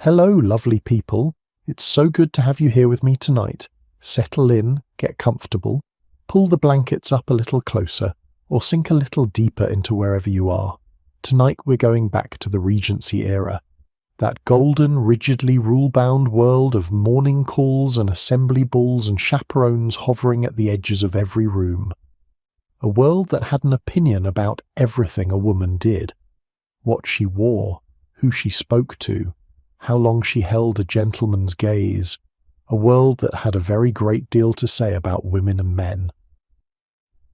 Hello, lovely people. It's so good to have you here with me tonight. Settle in, get comfortable, pull the blankets up a little closer, or sink a little deeper into wherever you are. Tonight we're going back to the Regency era. That golden, rigidly rule-bound world of morning calls and assembly balls and chaperones hovering at the edges of every room. A world that had an opinion about everything a woman did. What she wore, who she spoke to, how long she held a gentleman's gaze. A world that had a very great deal to say about women and men.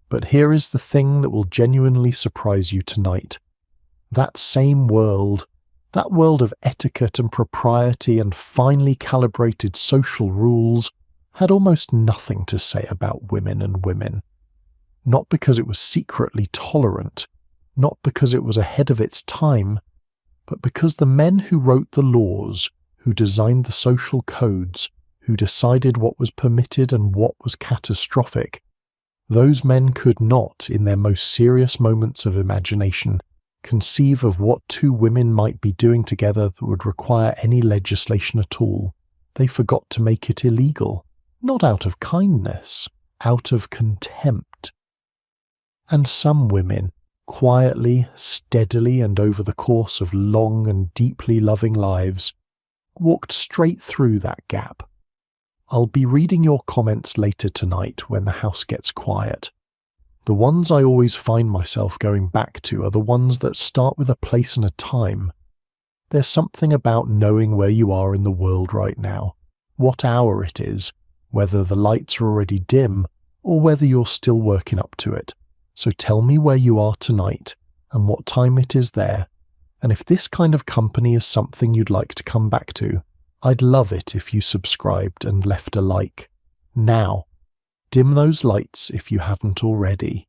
But here is the thing that will genuinely surprise you tonight. That same world, that world of etiquette and propriety and finely calibrated social rules, had almost nothing to say about women and women. Not because it was secretly tolerant, not because it was ahead of its time, but because the men who wrote the laws, who designed the social codes, who decided what was permitted and what was catastrophic, those men could not, in their most serious moments of imagination, conceive of what two women might be doing together that would require any legislation at all. They forgot to make it illegal, not out of kindness, out of contempt. And some women, quietly, steadily, and over the course of long and deeply loving lives, walked straight through that gap. I'll be reading your comments later tonight when the house gets quiet. The ones I always find myself going back to are the ones that start with a place and a time. There's something about knowing where you are in the world right now, what hour it is, whether the lights are already dim, or whether you're still working up to it. So tell me where you are tonight, and what time it is there, and if this kind of company is something you'd like to come back to, I'd love it if you subscribed and left a like. Now, dim those lights if you haven't already.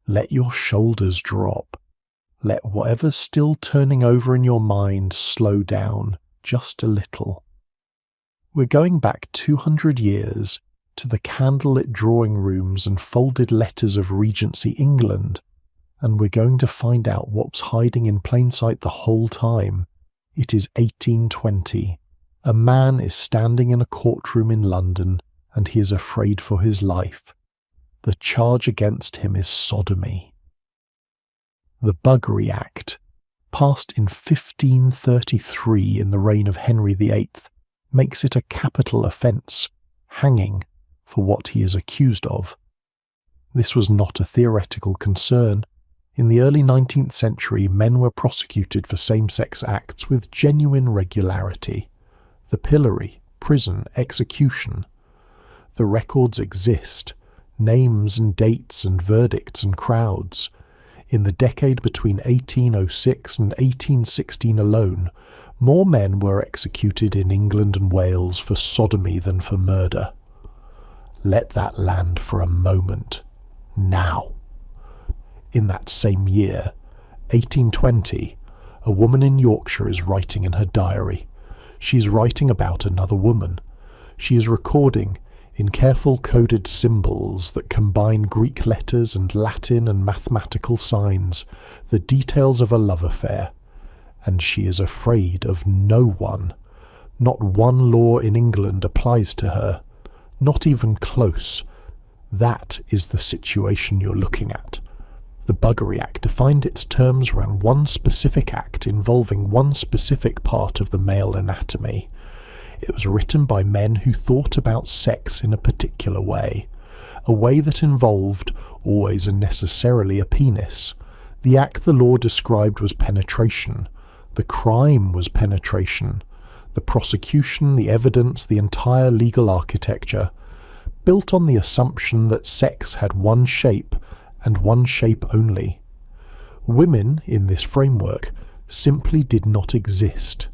Let your shoulders drop. Let whatever's still turning over in your mind slow down just a little. We're going back 200 years to the candlelit drawing rooms and folded letters of Regency England, and we're going to find out what's hiding in plain sight the whole time. It is 1820. A man is standing in a courtroom in London, and he is afraid for his life. The charge against him is sodomy. The Buggery Act, passed in 1533 in the reign of Henry VIII, makes it a capital offence, hanging, for what he is accused of. This was not a theoretical concern. In the early 19th century, men were prosecuted for same-sex acts with genuine regularity. The pillory, prison, execution. The records exist, names and dates and verdicts and crowds. In the decade between 1806 and 1816 alone, more men were executed in England and Wales for sodomy than for murder. Let that land for a moment. Now. In that same year, 1820, a woman in Yorkshire is writing in her diary. She is writing about another woman. She is recording, in careful coded symbols that combine Greek letters and Latin and mathematical signs, the details of a love affair. And she is afraid of no one. Not one law in England applies to her. Not even close. That is the situation you're looking at. The Buggery Act defined its terms around one specific act involving one specific part of the male anatomy. It was written by men who thought about sex in a particular way, a way that involved, always and necessarily, a penis. The act the law described was penetration. The crime was penetration. The prosecution, the evidence, the entire legal architecture, built on the assumption that sex had one shape, and one shape only. Women, in this framework, simply did not exist.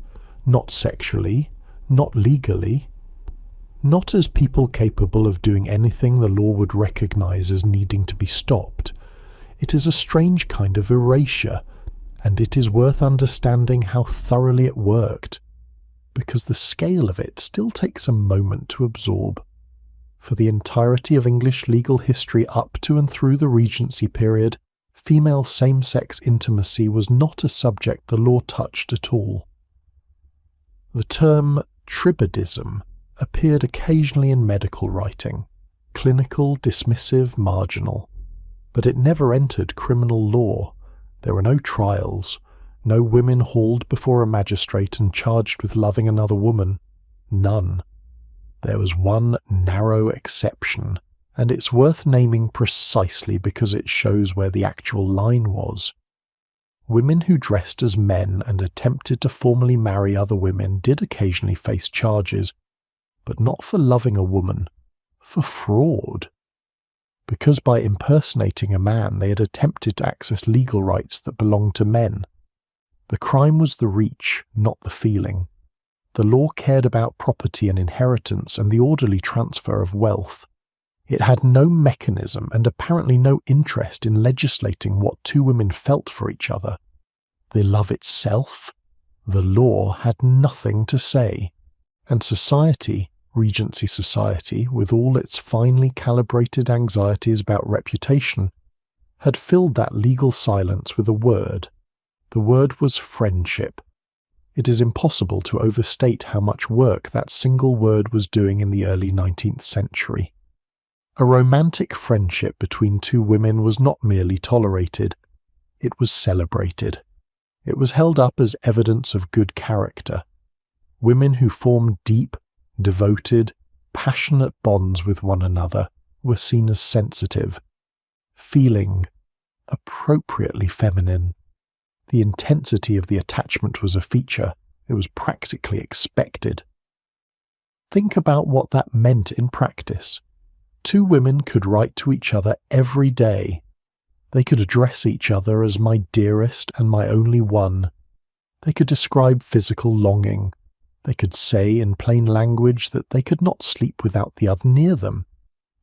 Not sexually, not legally, not as people capable of doing anything the law would recognise as needing to be stopped. It is a strange kind of erasure, and it is worth understanding how thoroughly it worked, because the scale of it still takes a moment to absorb. For the entirety of English legal history up to and through the Regency period, female same-sex intimacy was not a subject the law touched at all. The term tribadism appeared occasionally in medical writing, clinical, dismissive, marginal, but it never entered criminal law. There were no trials, no women hauled before a magistrate and charged with loving another woman. None. There was one narrow exception, and it's worth naming precisely because it shows where the actual line was. Women who dressed as men and attempted to formally marry other women did occasionally face charges, but not for loving a woman, for fraud. Because by impersonating a man they had attempted to access legal rights that belonged to men. The crime was the reach, not the feeling. The law cared about property and inheritance and the orderly transfer of wealth. It had no mechanism and apparently no interest in legislating what two women felt for each other. The love itself, the law had nothing to say. And society, Regency society, with all its finely calibrated anxieties about reputation, had filled that legal silence with a word. The word was friendship. It is impossible to overstate how much work that single word was doing in the early 19th century. A romantic friendship between two women was not merely tolerated, it was celebrated. It was held up as evidence of good character. Women who formed deep, devoted, passionate bonds with one another were seen as sensitive, feeling, appropriately feminine. The intensity of the attachment was a feature. It was practically expected. Think about what that meant in practice. Two women could write to each other every day. They could address each other as my dearest and my only one. They could describe physical longing. They could say in plain language that they could not sleep without the other near them.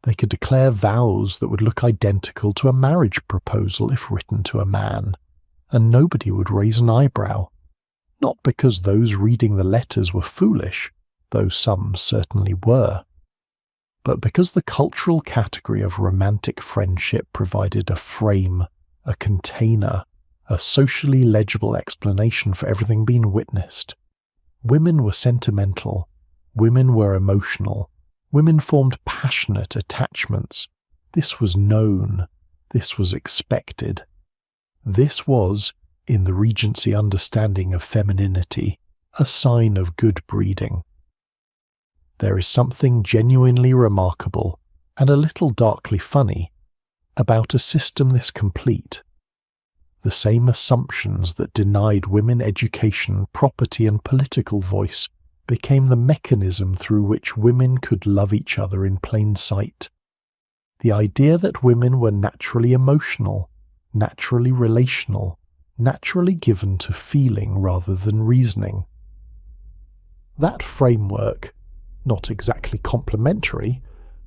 They could declare vows that would look identical to a marriage proposal if written to a man, and nobody would raise an eyebrow. Not because those reading the letters were foolish, though some certainly were, but because the cultural category of romantic friendship provided a frame, a container, a socially legible explanation for everything being witnessed. Women were sentimental, women were emotional, women formed passionate attachments. This was known, this was expected. This was, in the Regency understanding of femininity, a sign of good breeding. There is something genuinely remarkable, and a little darkly funny, about a system this complete. The same assumptions that denied women education, property and political voice became the mechanism through which women could love each other in plain sight. The idea that women were naturally emotional, naturally relational, naturally given to feeling rather than reasoning. That framework, not exactly complementary,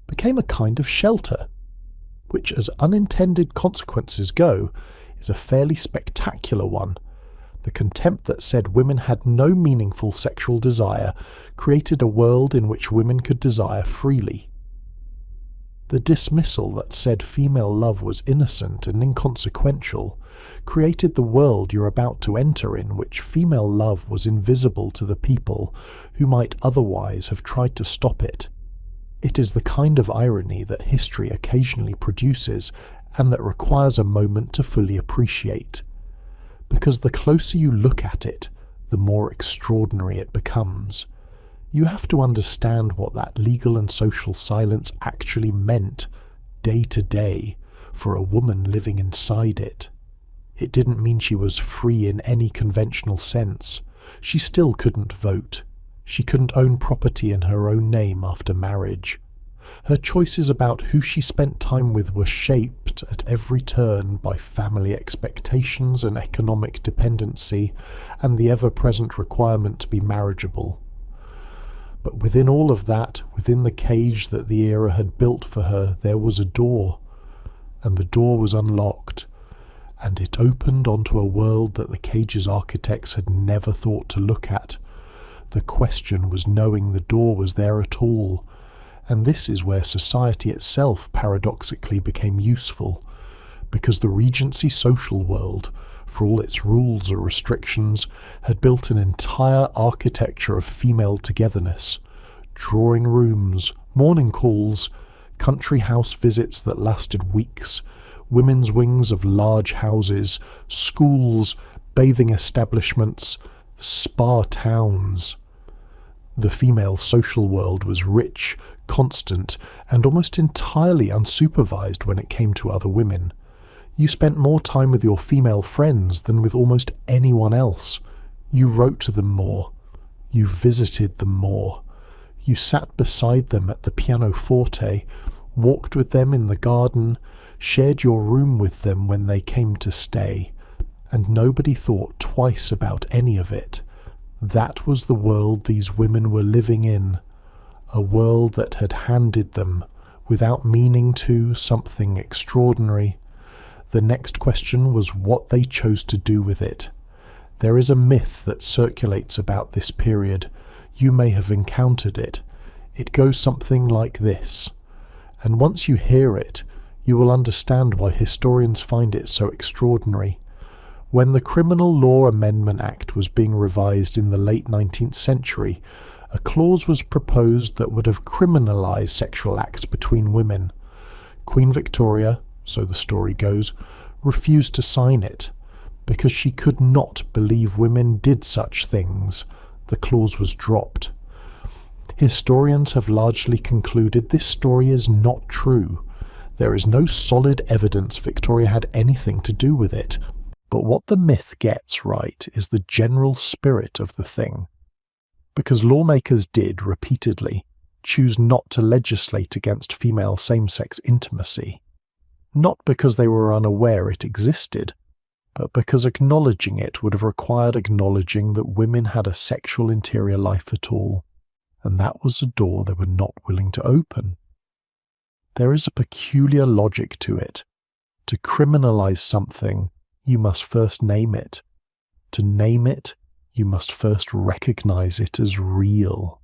became a kind of shelter, which, as unintended consequences go, is a fairly spectacular one. The contempt that said women had no meaningful sexual desire created a world in which women could desire freely. The dismissal that said female love was innocent and inconsequential created the world you're about to enter in which female love was invisible to the people who might otherwise have tried to stop it. It is the kind of irony that history occasionally produces and that requires a moment to fully appreciate. Because the closer you look at it, the more extraordinary it becomes. You have to understand what that legal and social silence actually meant, day to day, for a woman living inside it. It didn't mean she was free in any conventional sense. She still couldn't vote. She couldn't own property in her own name after marriage. Her choices about who she spent time with were shaped at every turn by family expectations and economic dependency, and the ever-present requirement to be marriageable. But within all of that, within the cage that the era had built for her, there was a door, and the door was unlocked, and it opened onto a world that the cage's architects had never thought to look at. The question was knowing the door was there at all, and this is where society itself paradoxically became useful, because the Regency social world, for all its rules or restrictions, had built an entire architecture of female togetherness. Drawing rooms, morning calls, country house visits that lasted weeks, women's wings of large houses, schools, bathing establishments, spa towns. The female social world was rich, constant, and almost entirely unsupervised when it came to other women. You spent more time with your female friends than with almost anyone else. You wrote to them more. You visited them more. You sat beside them at the pianoforte, walked with them in the garden, shared your room with them when they came to stay, and nobody thought twice about any of it. That was the world these women were living in, a world that had handed them, without meaning to, something extraordinary. The next question was what they chose to do with it. There is a myth that circulates about this period. You may have encountered it. It goes something like this. And once you hear it, you will understand why historians find it so extraordinary. When the Criminal Law Amendment Act was being revised in the late 19th century, a clause was proposed that would have criminalised sexual acts between women. Queen Victoria, so the story goes, refused to sign it, because she could not believe women did such things. The clause was dropped. Historians have largely concluded this story is not true. There is no solid evidence Victoria had anything to do with it. But what the myth gets right is the general spirit of the thing. Because lawmakers did, repeatedly, choose not to legislate against female same-sex intimacy. Not because they were unaware it existed, but because acknowledging it would have required acknowledging that women had a sexual interior life at all, and that was a door they were not willing to open. There is a peculiar logic to it. To criminalize something, you must first name it. To name it, you must first recognize it as real.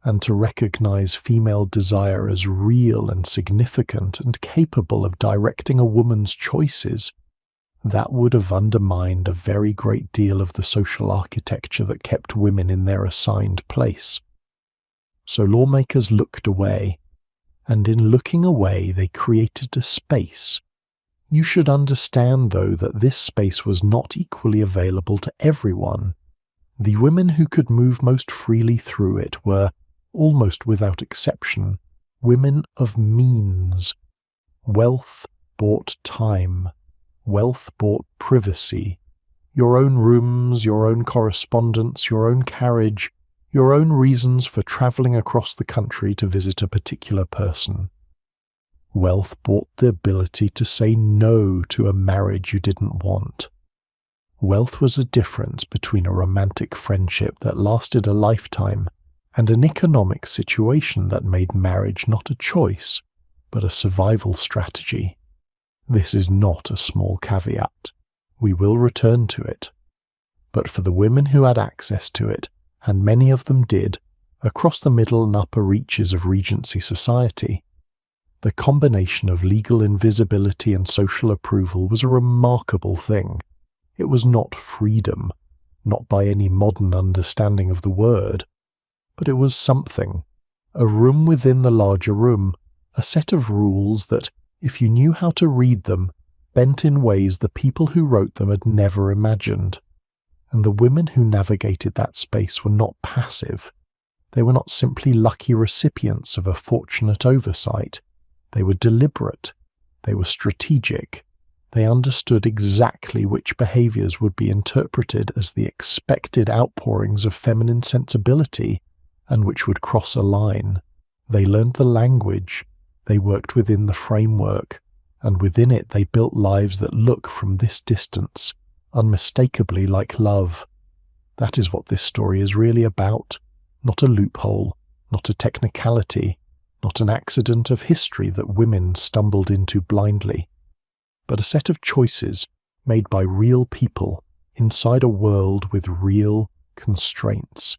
And to recognize female desire as real and significant and capable of directing a woman's choices, that would have undermined a very great deal of the social architecture that kept women in their assigned place. So lawmakers looked away, and in looking away they created a space. You should understand, though, that this space was not equally available to everyone. The women who could move most freely through it were, almost without exception, women of means. Wealth bought time. Wealth bought privacy. Your own rooms, your own correspondence, your own carriage, your own reasons for travelling across the country to visit a particular person. Wealth bought the ability to say no to a marriage you didn't want. Wealth was a difference between a romantic friendship that lasted a lifetime and an economic situation that made marriage not a choice, but a survival strategy. This is not a small caveat. We will return to it. But for the women who had access to it, and many of them did, across the middle and upper reaches of Regency society, the combination of legal invisibility and social approval was a remarkable thing. It was not freedom, not by any modern understanding of the word, but it was something, a room within the larger room, a set of rules that, if you knew how to read them, bent in ways the people who wrote them had never imagined. And the women who navigated that space were not passive. They were not simply lucky recipients of a fortunate oversight. They were deliberate. They were strategic. They understood exactly which behaviours would be interpreted as the expected outpourings of feminine sensibility and which would cross a line. They learned the language. They worked within the framework, and within it they built lives that look from this distance unmistakably like love. That is what this story is really about, not a loophole, not a technicality, not an accident of history that women stumbled into blindly, but a set of choices made by real people inside a world with real constraints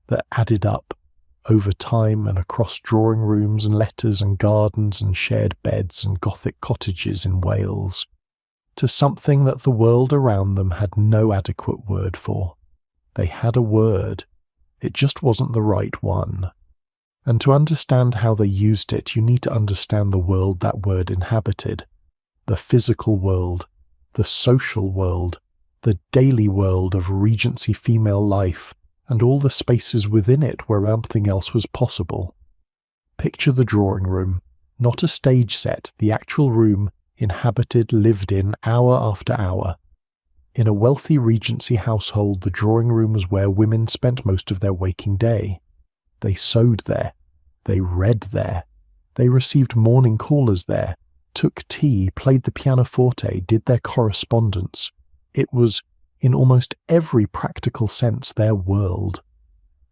that added up over time and across drawing rooms and letters and gardens and shared beds and Gothic cottages in Wales. to something that the world around them had no adequate word for. They had a word. It just wasn't the right one. And to understand how they used it, you need to understand the world that word inhabited. The physical world, the social world, the daily world of Regency female life, and all the spaces within it where something else was possible. Picture the drawing room, not a stage set, the actual room inhabited, lived in, hour after hour. In a wealthy Regency household, the drawing room was where women spent most of their waking day. They sewed there, they read there, they received morning callers there, took tea, played the pianoforte, did their correspondence. It was, in almost every practical sense, their world,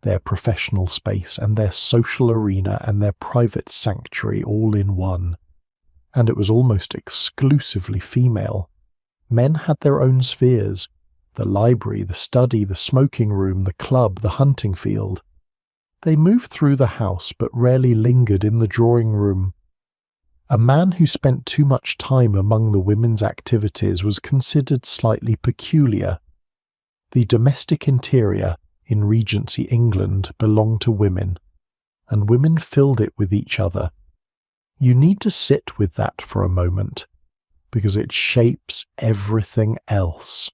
their professional space and their social arena and their private sanctuary all in one. And it was almost exclusively female. Men had their own spheres, the library, the study, the smoking room, the club, the hunting field. They moved through the house but rarely lingered in the drawing room. A man who spent too much time among the women's activities was considered slightly peculiar. The domestic interior in Regency England belonged to women, and women filled it with each other. You need to sit with that for a moment, because it shapes everything else.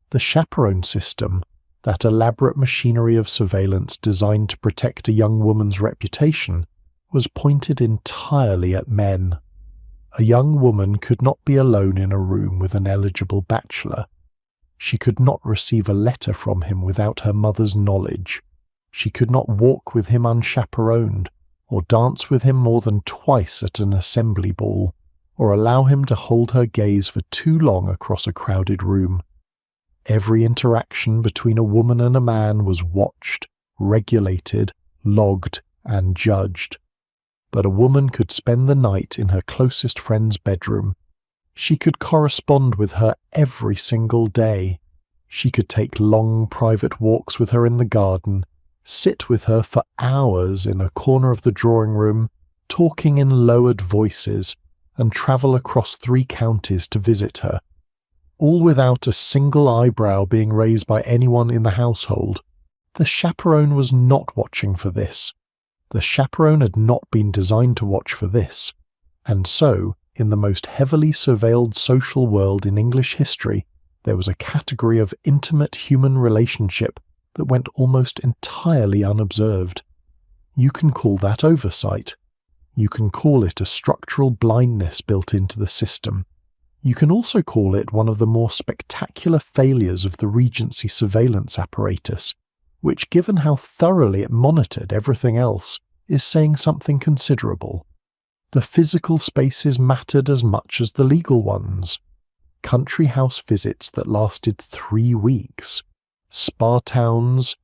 The chaperone system, that elaborate machinery of surveillance designed to protect a young woman's reputation, was pointed entirely at men. A young woman could not be alone in a room with an eligible bachelor. She could not receive a letter from him without her mother's knowledge. She could not walk with him unchaperoned, or dance with him more than twice at an assembly ball, or allow him to hold her gaze for too long across a crowded room. Every interaction between a woman and a man was watched, regulated, logged, and judged. But a woman could spend the night in her closest friend's bedroom. She could correspond with her every single day. She could take long private walks with her in the garden, sit with her for hours in a corner of the drawing room, talking in lowered voices, and travel across 3 counties to visit her, all without a single eyebrow being raised by anyone in the household. The chaperone was not watching for this. The chaperone had not been designed to watch for this. And so, in the most heavily surveilled social world in English history, there was a category of intimate human relationship that went almost entirely unobserved. You can call that oversight. You can call it a structural blindness built into the system. You can also call it one of the more spectacular failures of the Regency surveillance apparatus, which, given how thoroughly it monitored everything else, is saying something considerable. The physical spaces mattered as much as the legal ones. Country house visits that lasted 3 weeks. Spa towns,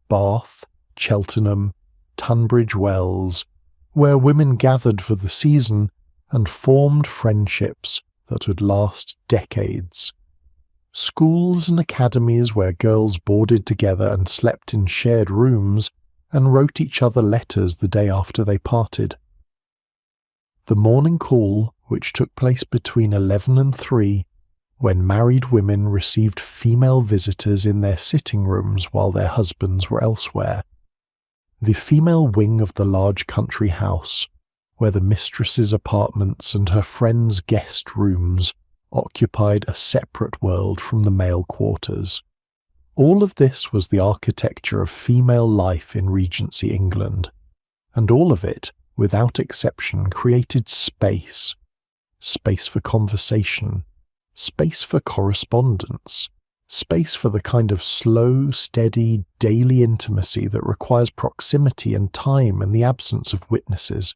Bath, Cheltenham, Tunbridge Wells, where women gathered for the season and formed friendships that would last decades. Schools and academies where girls boarded together and slept in shared rooms and wrote each other letters the day after they parted. The morning call, which took place between 11 and 3, when married women received female visitors in their sitting rooms while their husbands were elsewhere. The female wing of the large country house, where the mistress's apartments and her friends' guest rooms occupied a separate world from the male quarters. All of this was the architecture of female life in Regency England, and all of it, without exception, created space. Space for conversation, space for correspondence, space for the kind of slow, steady, daily intimacy that requires proximity and time and the absence of witnesses.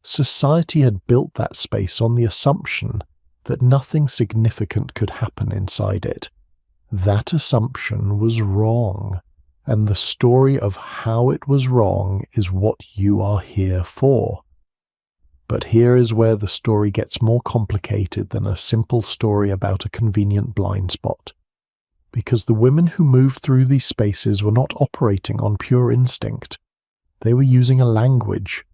Society had built that space on the assumption that nothing significant could happen inside it. That assumption was wrong, and the story of how it was wrong is what you are here for. But here is where the story gets more complicated than a simple story about a convenient blind spot. Because the women who moved through these spaces were not operating on pure instinct. They were using a language,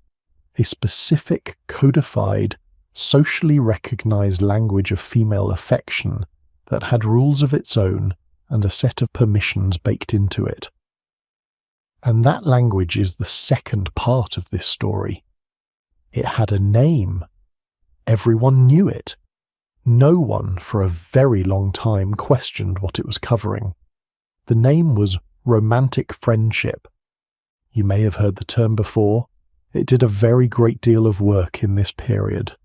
a specific, codified, socially recognized language of female affection that had rules of its own and a set of permissions baked into it. And that language is the second part of this story. It had a name. Everyone knew it. No one for a very long time questioned what it was covering. The name was romantic friendship. You may have heard the term before. It did a very great deal of work in this period.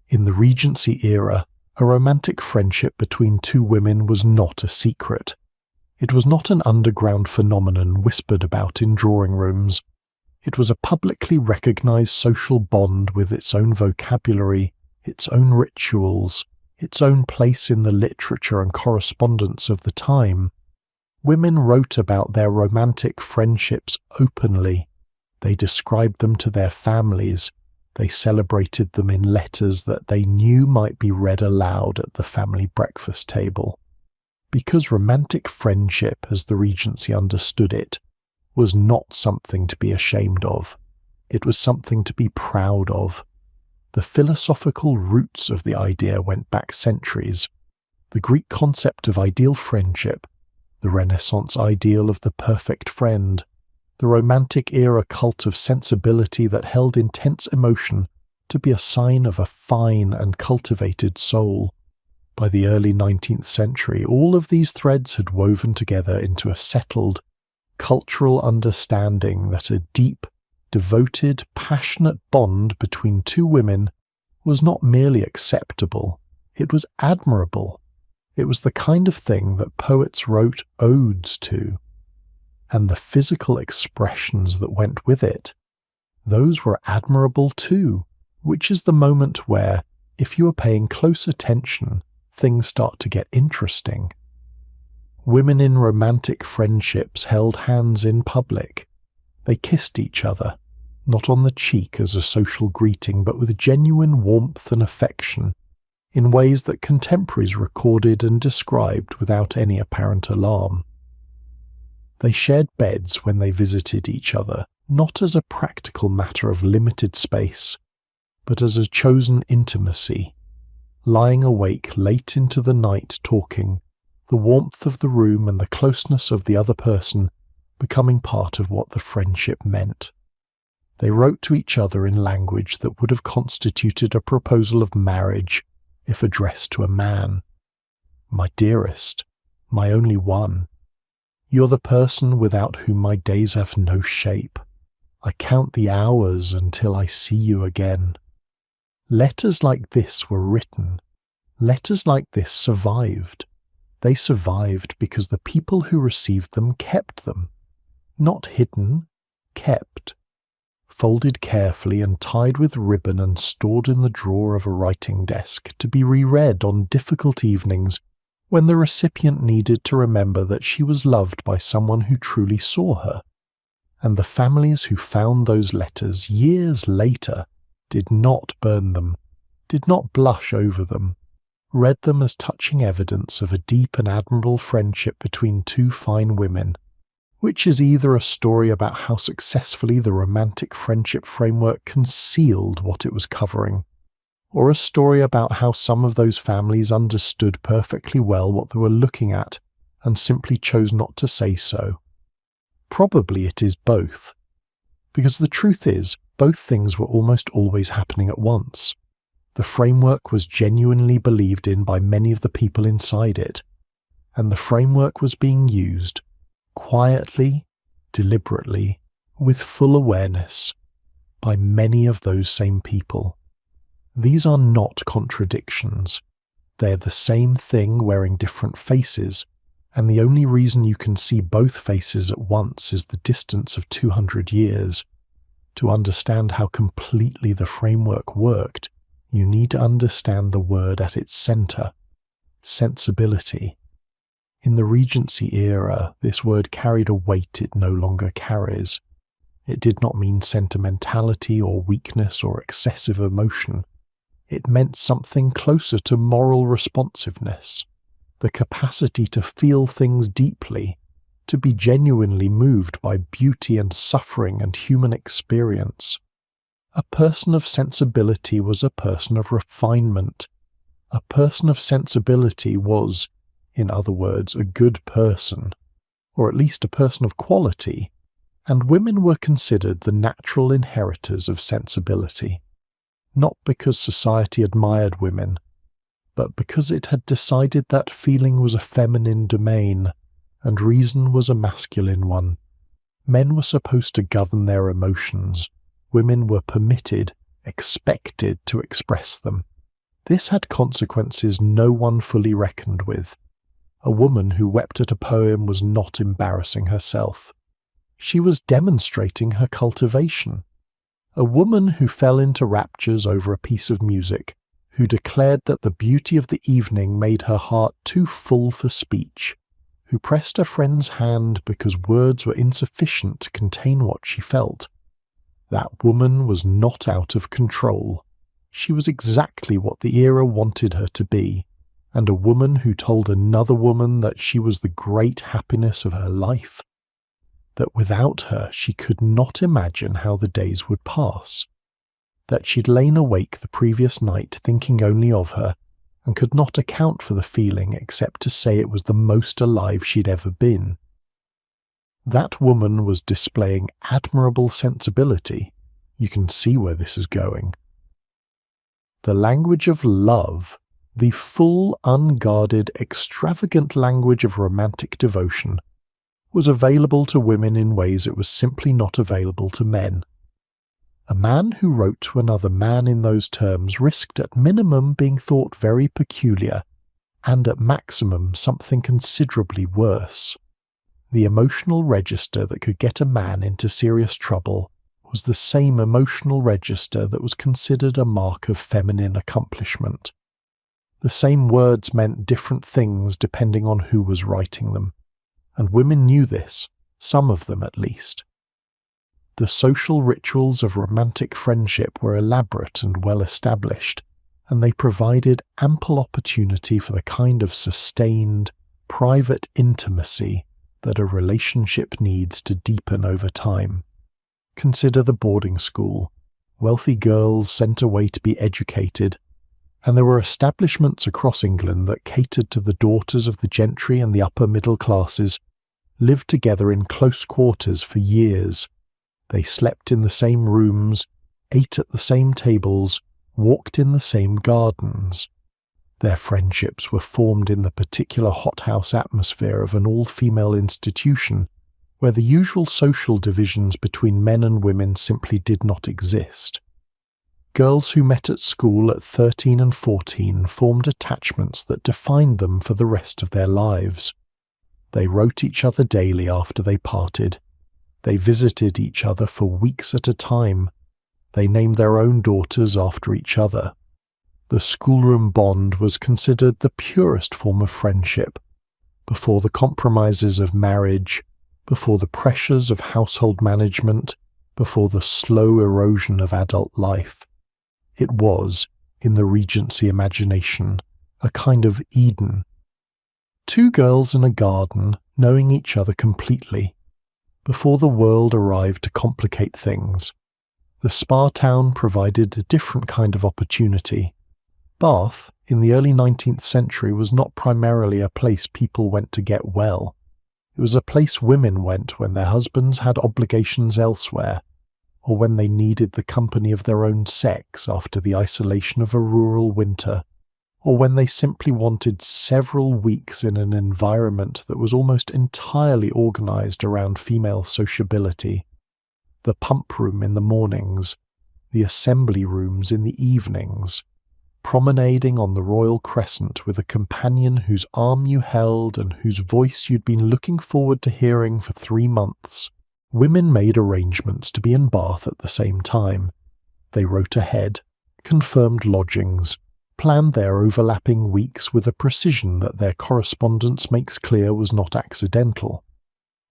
In the Regency era, a romantic friendship between two women was not a secret. It was not an underground phenomenon whispered about in drawing rooms. It was a publicly recognized social bond with its own vocabulary, its own rituals, its own place in the literature and correspondence of the time. Women wrote about their romantic friendships openly. They described them to their families. They celebrated them in letters that they knew might be read aloud at the family breakfast table. Because romantic friendship, as the Regency understood it, was not something to be ashamed of. It was something to be proud of. The philosophical roots of the idea went back centuries. The Greek concept of ideal friendship, the Renaissance ideal of the perfect friend, the Romantic era cult of sensibility that held intense emotion to be a sign of a fine and cultivated soul. By the early 19th century, all of these threads had woven together into a settled, cultural understanding that a deep, devoted, passionate bond between two women was not merely acceptable, it was admirable. It was the kind of thing that poets wrote odes to. And the physical expressions that went with it, those were admirable too, which is the moment where, if you are paying close attention, things start to get interesting. Women in romantic friendships held hands in public. They kissed each other, not on the cheek as a social greeting, but with genuine warmth and affection, in ways that contemporaries recorded and described without any apparent alarm. They shared beds when they visited each other, not as a practical matter of limited space, but as a chosen intimacy, lying awake late into the night talking, the warmth of the room and the closeness of the other person becoming part of what the friendship meant. They wrote to each other in language that would have constituted a proposal of marriage if addressed to a man. My dearest, my only one, you're the person without whom my days have no shape. I count the hours until I see you again. Letters like this were written. Letters like this survived. They survived because the people who received them kept them. Not hidden, kept. Folded carefully and tied with ribbon and stored in the drawer of a writing desk to be reread on difficult evenings when the recipient needed to remember that she was loved by someone who truly saw her. And the families who found those letters years later did not burn them, did not blush over them, read them as touching evidence of a deep and admirable friendship between two fine women, which is either a story about how successfully the romantic friendship framework concealed what it was covering, or a story about how some of those families understood perfectly well what they were looking at and simply chose not to say so. Probably it is both, because the truth is, both things were almost always happening at once. The framework was genuinely believed in by many of the people inside it, and the framework was being used, quietly, deliberately, with full awareness, by many of those same people. These are not contradictions. They're the same thing wearing different faces, and the only reason you can see both faces at once is the distance of 200 years. To understand how completely the framework worked, you need to understand the word at its center, sensibility. In the Regency era, this word carried a weight it no longer carries. It did not mean sentimentality or weakness or excessive emotion. It meant something closer to moral responsiveness, the capacity to feel things deeply, to be genuinely moved by beauty and suffering and human experience. A person of sensibility was a person of refinement. A person of sensibility was, in other words, a good person, or at least a person of quality, and women were considered the natural inheritors of sensibility, not because society admired women, but because it had decided that feeling was a feminine domain, and reason was a masculine one. Men were supposed to govern their emotions. Women were permitted, expected to express them. This had consequences no one fully reckoned with. A woman who wept at a poem was not embarrassing herself. She was demonstrating her cultivation. A woman who fell into raptures over a piece of music, who declared that the beauty of the evening made her heart too full for speech, who pressed a friend's hand because words were insufficient to contain what she felt. That woman was not out of control. She was exactly what the era wanted her to be, and a woman who told another woman that she was the great happiness of her life, that without her she could not imagine how the days would pass, that she'd lain awake the previous night thinking only of her, and could not account for the feeling except to say it was the most alive she'd ever been. That woman was displaying admirable sensibility. You can see where this is going. The language of love, the full, unguarded, extravagant language of romantic devotion, was available to women in ways it was simply not available to men. A man who wrote to another man in those terms risked at minimum being thought very peculiar, and at maximum something considerably worse. The emotional register that could get a man into serious trouble was the same emotional register that was considered a mark of feminine accomplishment. The same words meant different things depending on who was writing them, and women knew this, some of them at least. The social rituals of romantic friendship were elaborate and well established, and they provided ample opportunity for the kind of sustained, private intimacy that a relationship needs to deepen over time. Consider the boarding school, wealthy girls sent away to be educated, and there were establishments across England that catered to the daughters of the gentry and the upper middle classes, lived together in close quarters for years. They slept in the same rooms, ate at the same tables, walked in the same gardens. Their friendships were formed in the particular hothouse atmosphere of an all-female institution, where the usual social divisions between men and women simply did not exist. Girls who met at school at 13 and 14 formed attachments that defined them for the rest of their lives. They wrote each other daily after they parted. They visited each other for weeks at a time. They named their own daughters after each other. The schoolroom bond was considered the purest form of friendship, before the compromises of marriage, before the pressures of household management, before the slow erosion of adult life. It was, in the Regency imagination, a kind of Eden. Two girls in a garden, knowing each other completely, before the world arrived to complicate things. The spa town provided a different kind of opportunity. Bath, in the early 19th century, was not primarily a place people went to get well. It was a place women went when their husbands had obligations elsewhere, or when they needed the company of their own sex after the isolation of a rural winter, or when they simply wanted several weeks in an environment that was almost entirely organized around female sociability. The pump room in the mornings, the assembly rooms in the evenings, promenading on the Royal Crescent with a companion whose arm you held and whose voice you'd been looking forward to hearing for 3 months. Women made arrangements to be in Bath at the same time. They wrote ahead, confirmed lodgings, planned their overlapping weeks with a precision that their correspondence makes clear was not accidental.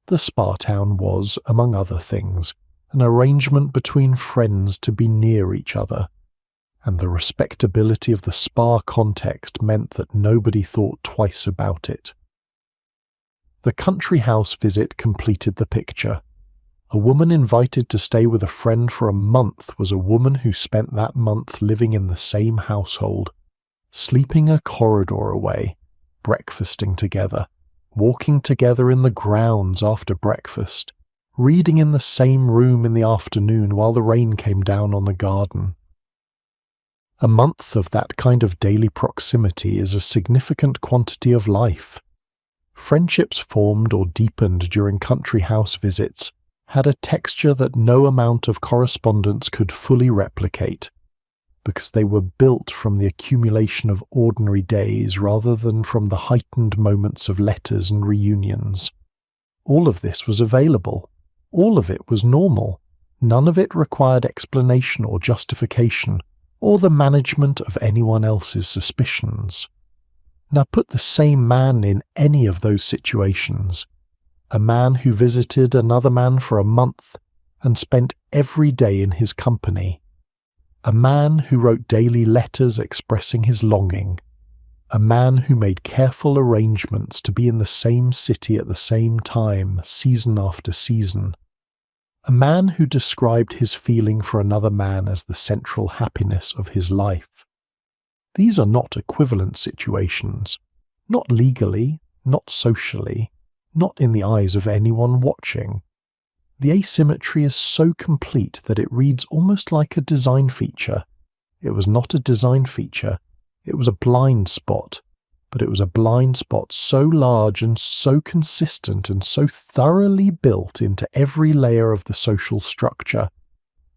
The spa town was, among other things, an arrangement between friends to be near each other, and the respectability of the spa context meant that nobody thought twice about it. The country house visit completed the picture. A woman invited to stay with a friend for a month was a woman who spent that month living in the same household, sleeping a corridor away, breakfasting together, walking together in the grounds after breakfast, reading in the same room in the afternoon while the rain came down on the garden. A month of that kind of daily proximity is a significant quantity of life. Friendships formed or deepened during country house visits had a texture that no amount of correspondence could fully replicate, because they were built from the accumulation of ordinary days rather than from the heightened moments of letters and reunions. All of this was available. All of it was normal. None of it required explanation or justification, or the management of anyone else's suspicions. Now put the same man in any of those situations. A man who visited another man for a month and spent every day in his company. A man who wrote daily letters expressing his longing. A man who made careful arrangements to be in the same city at the same time, season after season. A man who described his feeling for another man as the central happiness of his life. These are not equivalent situations, not legally, not socially, not in the eyes of anyone watching. The asymmetry is so complete that it reads almost like a design feature. It was not a design feature, it was a blind spot, but it was a blind spot so large and so consistent and so thoroughly built into every layer of the social structure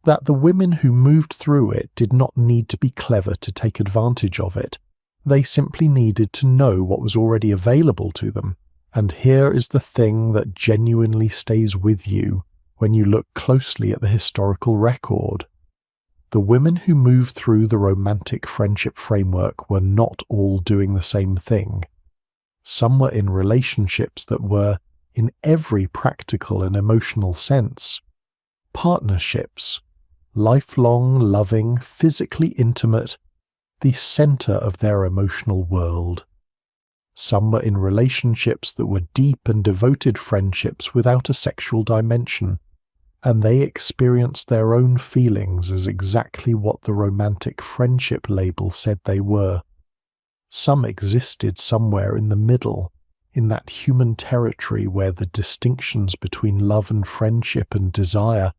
that the women who moved through it did not need to be clever to take advantage of it. They simply needed to know what was already available to them. And here is the thing that genuinely stays with you when you look closely at the historical record. The women who moved through the romantic friendship framework were not all doing the same thing. Some were in relationships that were, in every practical and emotional sense, partnerships, lifelong, loving, physically intimate, the centre of their emotional world. Some were in relationships that were deep and devoted friendships without a sexual dimension, and they experienced their own feelings as exactly what the romantic friendship label said they were. Some existed somewhere in the middle, in that human territory where the distinctions between love and friendship and desire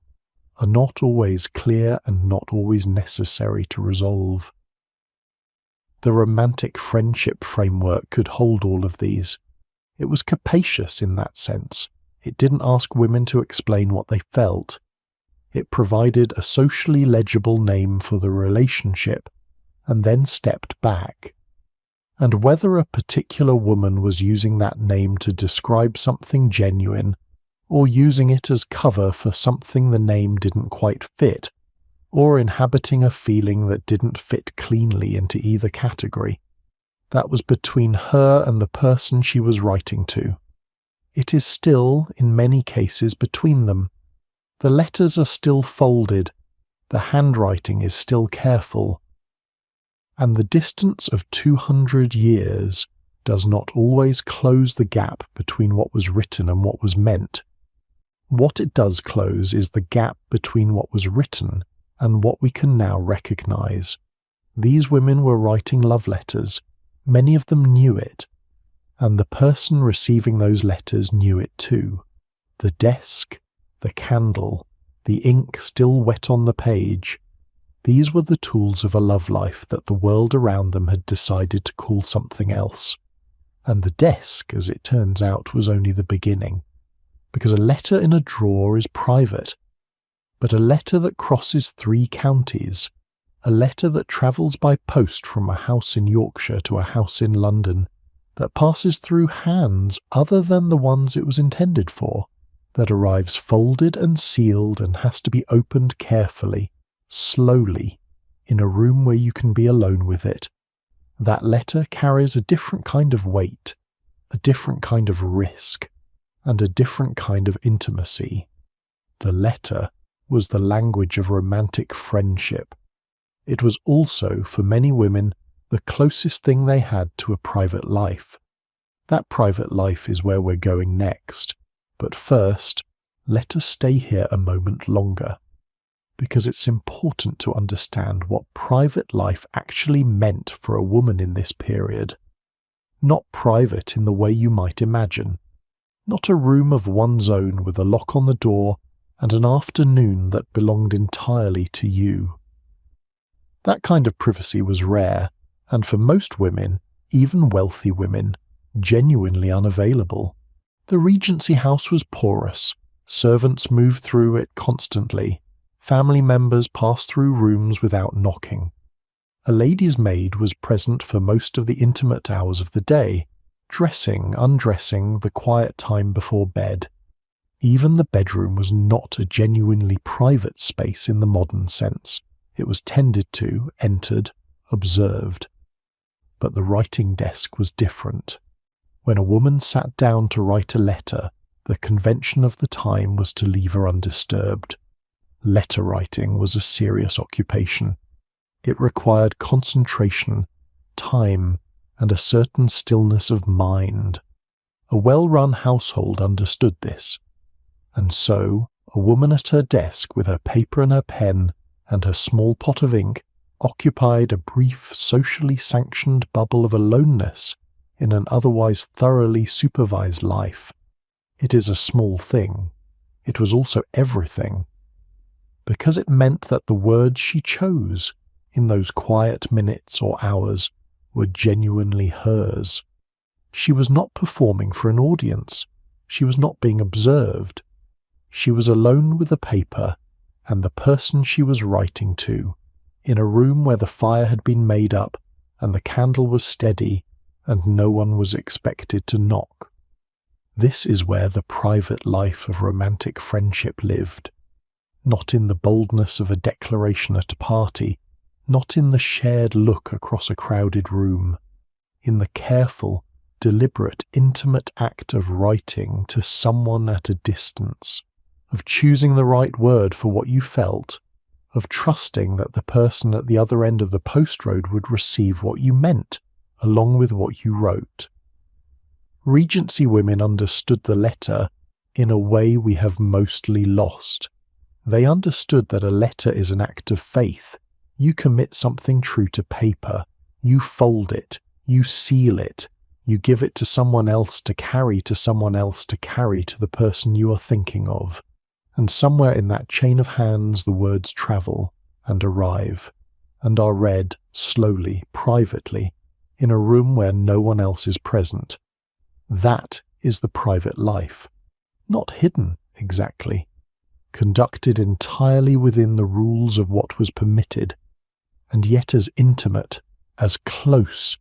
are not always clear and not always necessary to resolve. The romantic friendship framework could hold all of these. It was capacious in that sense. It didn't ask women to explain what they felt. It provided a socially legible name for the relationship, and then stepped back. And whether a particular woman was using that name to describe something genuine, or using it as cover for something the name didn't quite fit, or inhabiting a feeling that didn't fit cleanly into either category, that was between her and the person she was writing to. It is still, in many cases, between them. The letters are still folded, the handwriting is still careful, and the distance of 200 years does not always close the gap between what was written and what was meant. What it does close is the gap between what was written and what we can now recognize. These women were writing love letters. Many of them knew it, and the person receiving those letters knew it too. The desk, the candle, the ink still wet on the page, these were the tools of a love life that the world around them had decided to call something else. And the desk, as it turns out, was only the beginning, because a letter in a drawer is private. But a letter that crosses 3 counties, a letter that travels by post from a house in Yorkshire to a house in London, that passes through hands other than the ones it was intended for, that arrives folded and sealed and has to be opened carefully, slowly, in a room where you can be alone with it. That letter carries a different kind of weight, a different kind of risk, and a different kind of intimacy. The letter was the language of romantic friendship. It was also, for many women, the closest thing they had to a private life. That private life is where we're going next. But first, let us stay here a moment longer, because it's important to understand what private life actually meant for a woman in this period. Not private in the way you might imagine. Not a room of one's own with a lock on the door and an afternoon that belonged entirely to you. That kind of privacy was rare, and for most women, even wealthy women, genuinely unavailable. The Regency house was porous. Servants moved through it constantly. Family members passed through rooms without knocking. A lady's maid was present for most of the intimate hours of the day, dressing, undressing, the quiet time before bed. Even the bedroom was not a genuinely private space in the modern sense. It was tended to, entered, observed. But the writing desk was different. When a woman sat down to write a letter, the convention of the time was to leave her undisturbed. Letter writing was a serious occupation. It required concentration, time, and a certain stillness of mind. A well-run household understood this. And so, a woman at her desk with her paper and her pen and her small pot of ink occupied a brief, socially sanctioned bubble of aloneness in an otherwise thoroughly supervised life. It is a small thing. It was also everything. Because it meant that the words she chose in those quiet minutes or hours were genuinely hers. She was not performing for an audience. She was not being observed. She was alone with the paper and the person she was writing to, in a room where the fire had been made up and the candle was steady and no one was expected to knock. This is where the private life of romantic friendship lived. Not in the boldness of a declaration at a party, not in the shared look across a crowded room, in the careful, deliberate, intimate act of writing to someone at a distance, of choosing the right word for what you felt, of trusting that the person at the other end of the post road would receive what you meant, along with what you wrote. Regency women understood the letter in a way we have mostly lost. They understood that a letter is an act of faith. You commit something true to paper. You fold it. You seal it. You give it to someone else to carry to someone else to carry to the person you are thinking of. And somewhere in that chain of hands the words travel and arrive and are read slowly, privately, in a room where no one else is present. That is the private life. Not hidden, exactly. Conducted entirely within the rules of what was permitted, and yet as intimate, as close,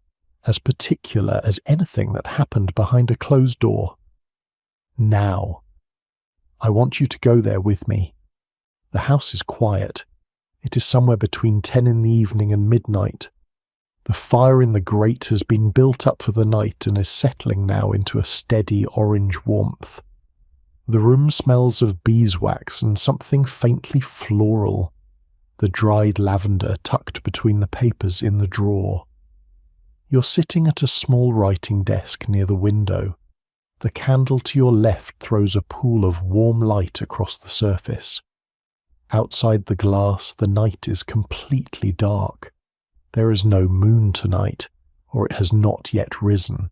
as particular as anything that happened behind a closed door. Now, I want you to go there with me. The house is quiet. It is somewhere between 10 in the evening and midnight. The fire in the grate has been built up for the night and is settling now into a steady orange warmth. The room smells of beeswax and something faintly floral, the dried lavender tucked between the papers in the drawer. You're sitting at a small writing desk near the window. The candle to your left throws a pool of warm light across the surface. Outside the glass, the night is completely dark. There is no moon tonight, or it has not yet risen.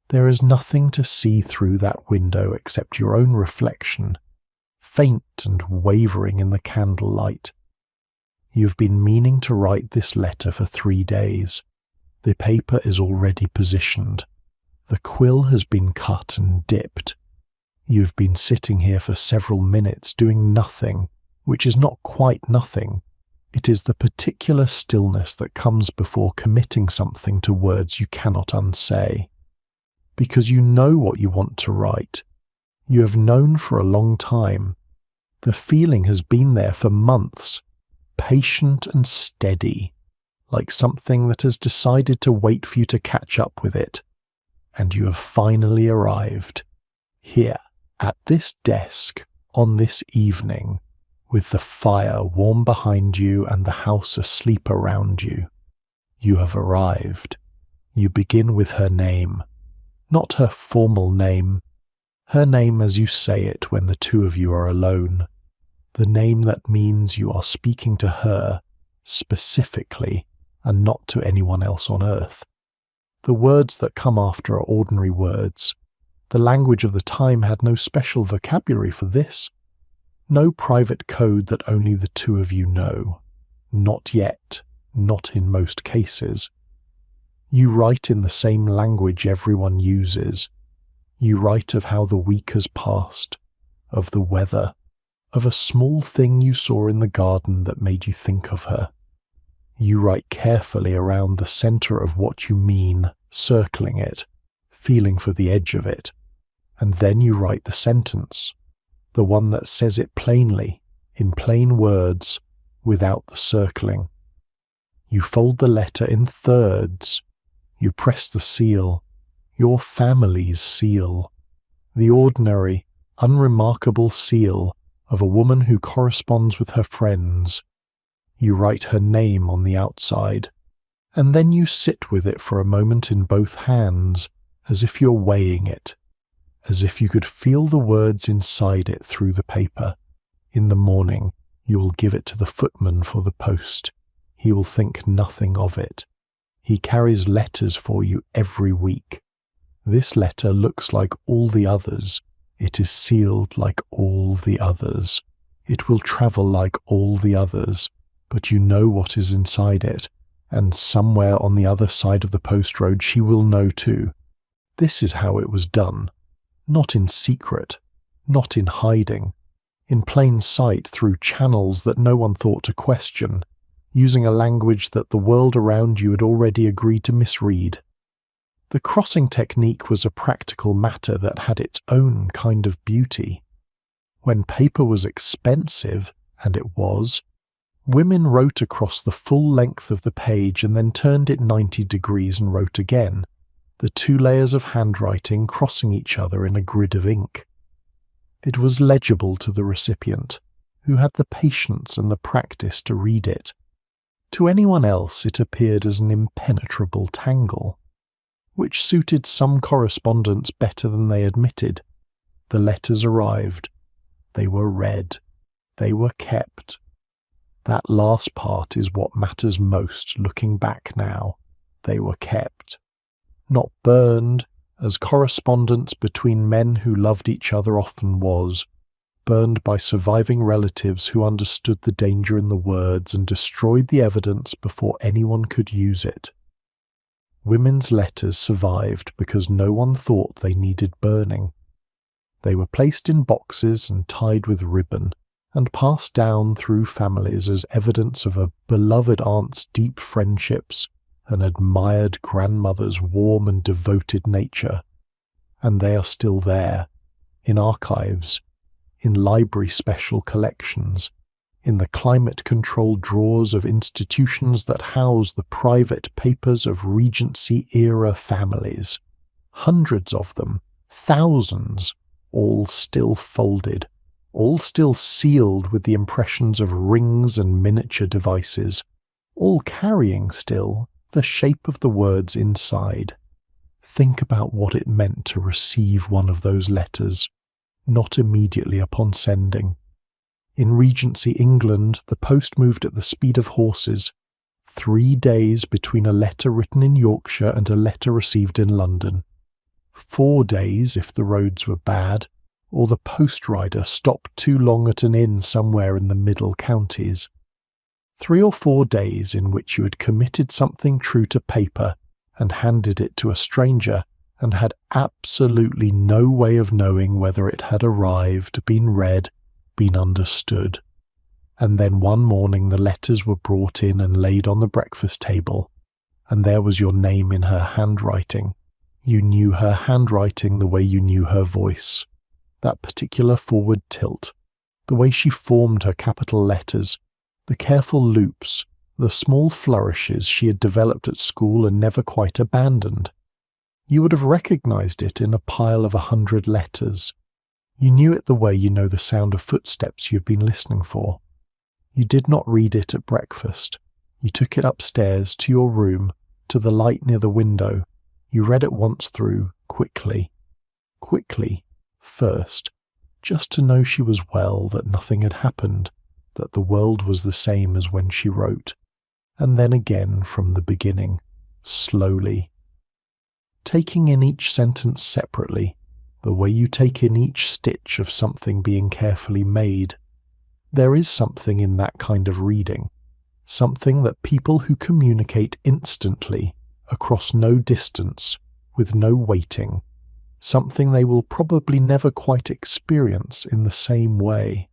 There is nothing to see through that window except your own reflection, faint and wavering in the candlelight. You've been meaning to write this letter for 3 days. The paper is already positioned. The quill has been cut and dipped. You've been sitting here for several minutes doing nothing, which is not quite nothing. It is the particular stillness that comes before committing something to words you cannot unsay. Because you know what you want to write. You have known for a long time. The feeling has been there for months, patient and steady, like something that has decided to wait for you to catch up with it. And you have finally arrived, here, at this desk, on this evening, with the fire warm behind you and the house asleep around you. You have arrived. You begin with her name. Not her formal name, Her name as you say it when the two of you are alone. The name that means you are speaking to her specifically and not to anyone else on earth. The words that come after are ordinary words. The language of the time had no special vocabulary for this. No private code that only the two of you know. Not yet, not in most cases. You write in the same language everyone uses. You write of how the week has passed, of the weather, of a small thing you saw in the garden that made you think of her. You write carefully around the centre of what you mean, circling it, feeling for the edge of it, and then you write the sentence, the one that says it plainly, in plain words, without the circling. You fold the letter in thirds. You press the seal, your family's seal, the ordinary, unremarkable seal of a woman who corresponds with her friends. You write her name on the outside, and then you sit with it for a moment in both hands, as if you're weighing it, as if you could feel the words inside it through the paper. In the morning, you will give it to the footman for the post. He will think nothing of it. He carries letters for you every week. This letter looks like all the others. It is sealed like all the others. It will travel like all the others, but you know what is inside it, and somewhere on the other side of the post road she will know too. This is how it was done. Not in secret, not in hiding, in plain sight through channels that no one thought to question, using a language that the world around you had already agreed to misread. The crossing technique was a practical matter that had its own kind of beauty. When paper was expensive, and it was, women wrote across the full length of the page and then turned it 90 degrees and wrote again, the two layers of handwriting crossing each other in a grid of ink. It was legible to the recipient, who had the patience and the practice to read it. To anyone else it appeared as an impenetrable tangle, which suited some correspondents better than they admitted. The letters arrived. They were read. They were kept. That last part is what matters most looking back now. They were kept. Not burned, as correspondence between men who loved each other often was, burned by surviving relatives who understood the danger in the words and destroyed the evidence before anyone could use it. Women's letters survived because no one thought they needed burning. They were placed in boxes and tied with ribbon, and passed down through families as evidence of a beloved aunt's deep friendships, an admired grandmother's warm and devoted nature. And they are still there, in archives, in library special collections, in the climate-controlled drawers of institutions that house the private papers of Regency-era families. Hundreds of them, thousands, all still folded, all still sealed with the impressions of rings and miniature devices, all carrying still the shape of the words inside. Think about what it meant to receive one of those letters, not immediately upon sending. In Regency England, the post moved at the speed of horses. 3 days between a letter written in Yorkshire and a letter received in London. 4 days if the roads were bad, or the post rider stopped too long at an inn somewhere in the middle counties. 3 or 4 days in which you had committed something true to paper and handed it to a stranger and had absolutely no way of knowing whether it had arrived, been read, been understood. And then one morning the letters were brought in and laid on the breakfast table, and there was your name in her handwriting. You knew her handwriting the way you knew her voice. That particular forward tilt, the way she formed her capital letters, the careful loops, the small flourishes she had developed at school and never quite abandoned. You would have recognized it in a pile of 100 letters. You knew it the way you know the sound of footsteps you have been listening for. You did not read it at breakfast. You took it upstairs to your room, to the light near the window. You read it once through, quickly, First, just to know she was well, that nothing had happened, that the world was the same as when she wrote, and then again from the beginning, slowly. Taking in each sentence separately, the way you take in each stitch of something being carefully made. There is something in that kind of reading, something that people who communicate instantly, across no distance, with no waiting, something they will probably never quite experience in the same way.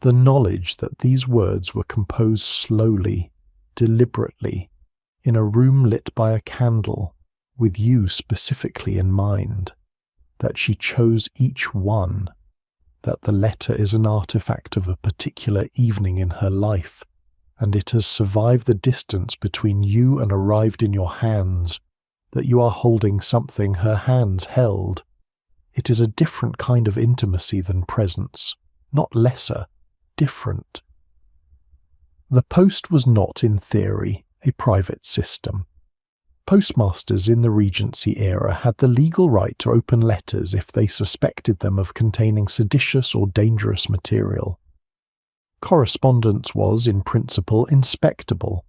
The knowledge that these words were composed slowly, deliberately, in a room lit by a candle, with you specifically in mind, that she chose each one, that the letter is an artifact of a particular evening in her life, and it has survived the distance between you and arrived in your hands, that you are holding something her hands held. It is a different kind of intimacy than presence, not lesser, different. The post was not, in theory, a private system. Postmasters in the Regency era had the legal right to open letters if they suspected them of containing seditious or dangerous material. Correspondence was, in principle, inspectable,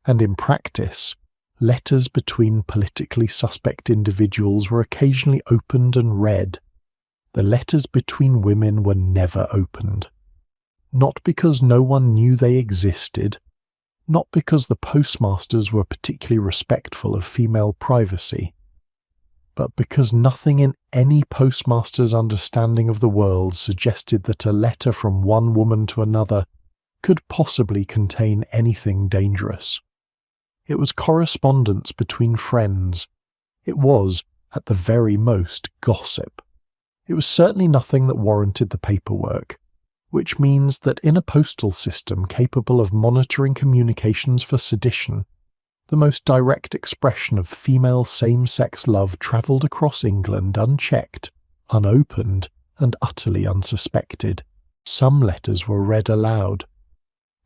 and in practice, letters between politically suspect individuals were occasionally opened and read. The letters between women were never opened. Not because no one knew they existed, not because the postmasters were particularly respectful of female privacy, but because nothing in any postmaster's understanding of the world suggested that a letter from one woman to another could possibly contain anything dangerous. It was correspondence between friends. It was, at the very most, gossip. It was certainly nothing that warranted the paperwork, which means that in a postal system capable of monitoring communications for sedition, the most direct expression of female same-sex love travelled across England unchecked, unopened, and utterly unsuspected. Some letters were read aloud.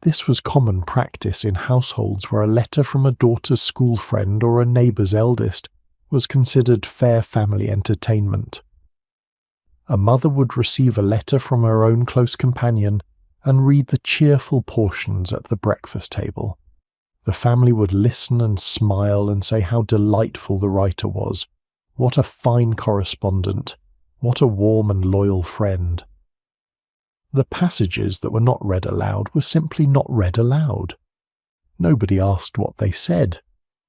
This was common practice in households where a letter from a daughter's school friend or a neighbour's eldest was considered fair family entertainment. A mother would receive a letter from her own close companion and read the cheerful portions at the breakfast table. The family would listen and smile and say how delightful the writer was, what a fine correspondent, what a warm and loyal friend. The passages that were not read aloud were simply not read aloud. Nobody asked what they said.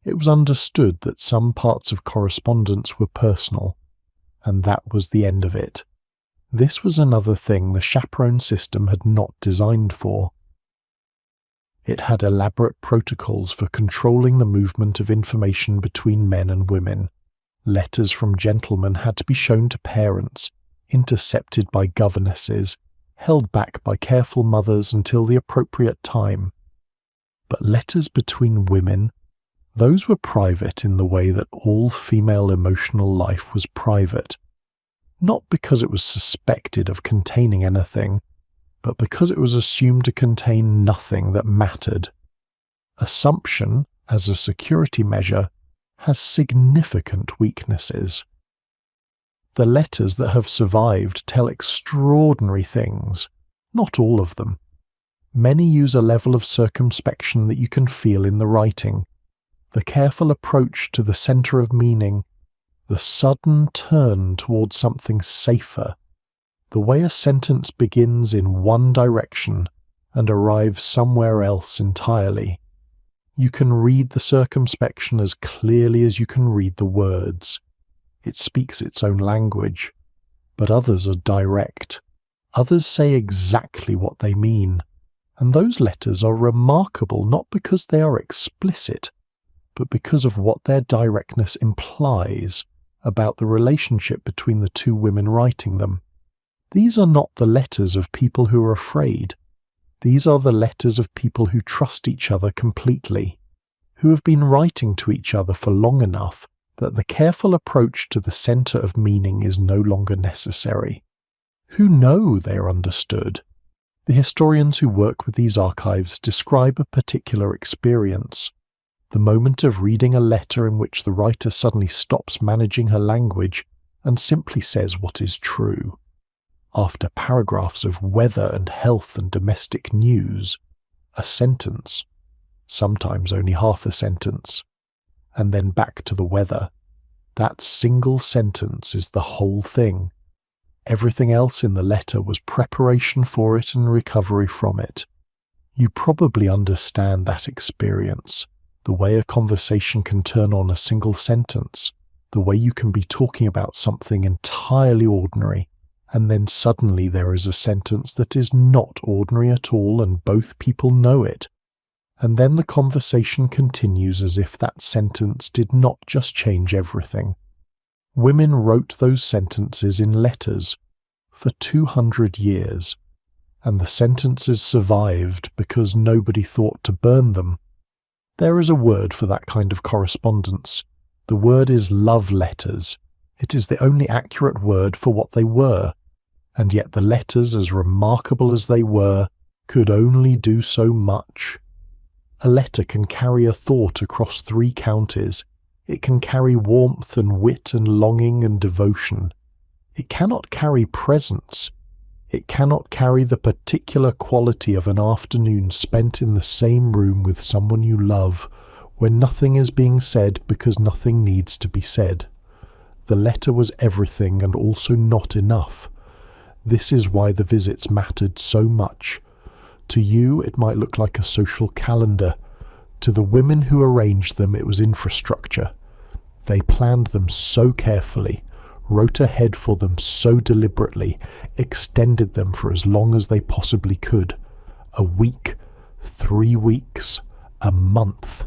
It was understood that some parts of correspondence were personal, and that was the end of it. This was another thing the chaperone system had not designed for. It had elaborate protocols for controlling the movement of information between men and women. Letters from gentlemen had to be shown to parents, intercepted by governesses, held back by careful mothers until the appropriate time. But letters between women, those were private in the way that all female emotional life was private. Not because it was suspected of containing anything, but because it was assumed to contain nothing that mattered. Assumption, as a security measure, has significant weaknesses. The letters that have survived tell extraordinary things, not all of them. Many use a level of circumspection that you can feel in the writing, the careful approach to the centre of meaning, the sudden turn towards something safer, the way a sentence begins in one direction and arrives somewhere else entirely. You can read the circumspection as clearly as you can read the words. It speaks its own language, but others are direct. Others say exactly what they mean, and those letters are remarkable not because they are explicit, but because of what their directness implies about the relationship between the two women writing them. These are not the letters of people who are afraid. These are the letters of people who trust each other completely, who have been writing to each other for long enough that the careful approach to the centre of meaning is no longer necessary, who know they are understood. The historians who work with these archives describe a particular experience. The moment of reading a letter in which the writer suddenly stops managing her language and simply says what is true. After paragraphs of weather and health and domestic news, a sentence, sometimes only half a sentence, and then back to the weather. That single sentence is the whole thing. Everything else in the letter was preparation for it and recovery from it. You probably understand that experience, the way a conversation can turn on a single sentence, the way you can be talking about something entirely ordinary, and then suddenly there is a sentence that is not ordinary at all and both people know it. And then the conversation continues as if that sentence did not just change everything. Women wrote those sentences in letters for 200 years, and the sentences survived because nobody thought to burn them. There is a word for that kind of correspondence. The word is love letters. It is the only accurate word for what they were, and yet the letters, as remarkable as they were, could only do so much. A letter can carry a thought across 3 counties. It can carry warmth and wit and longing and devotion. It cannot carry presence. It cannot carry the particular quality of an afternoon spent in the same room with someone you love, when nothing is being said because nothing needs to be said. The letter was everything and also not enough. This is why the visits mattered so much. To you, it might look like a social calendar. To the women who arranged them, it was infrastructure. They planned them so carefully, wrote ahead for them so deliberately, extended them for as long as they possibly could. A week, 3 weeks, a month.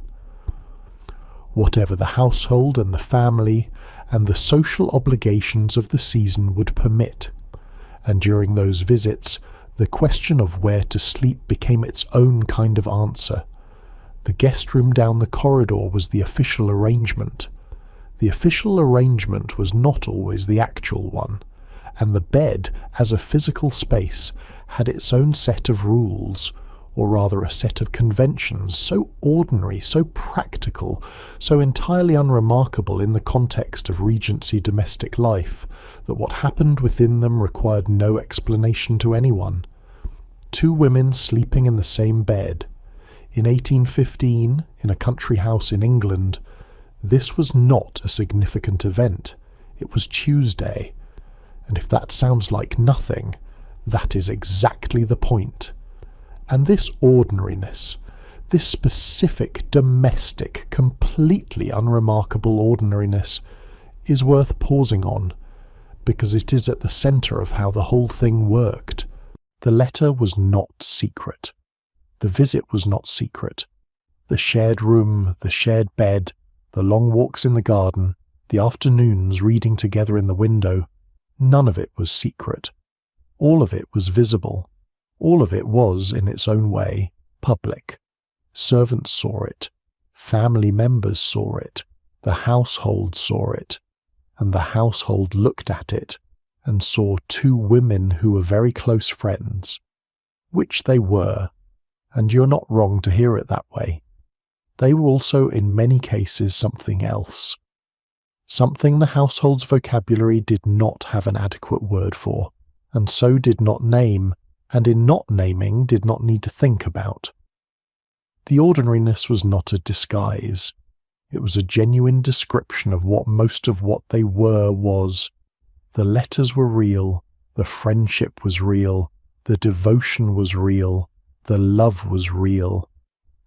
Whatever the household and the family and the social obligations of the season would permit. And during those visits, the question of where to sleep became its own kind of answer. The guest room down the corridor was the official arrangement. The official arrangement was not always the actual one, and the bed, as a physical space, had its own set of rules, or rather a set of conventions, so ordinary, so practical, so entirely unremarkable in the context of Regency domestic life, that what happened within them required no explanation to anyone. 2 women sleeping in the same bed. In 1815, in a country house in England, this was not a significant event. It was Tuesday. And if that sounds like nothing, that is exactly the point. And this ordinariness, this specific, domestic, completely unremarkable ordinariness, is worth pausing on, because it is at the centre of how the whole thing worked. The letter was not secret. The visit was not secret. The shared room, the shared bed, the long walks in the garden, the afternoons reading together in the window, none of it was secret. All of it was visible. All of it was, in its own way, public. Servants saw it. Family members saw it. The household saw it. And the household looked at it and saw 2 women who were very close friends. Which they were, and you're not wrong to hear it that way. They were also, in many cases, something else. Something the household's vocabulary did not have an adequate word for, and so did not name, and in not naming did not need to think about. The ordinariness was not a disguise. It was a genuine description of what most of what they were was. The letters were real, the friendship was real, the devotion was real, the love was real,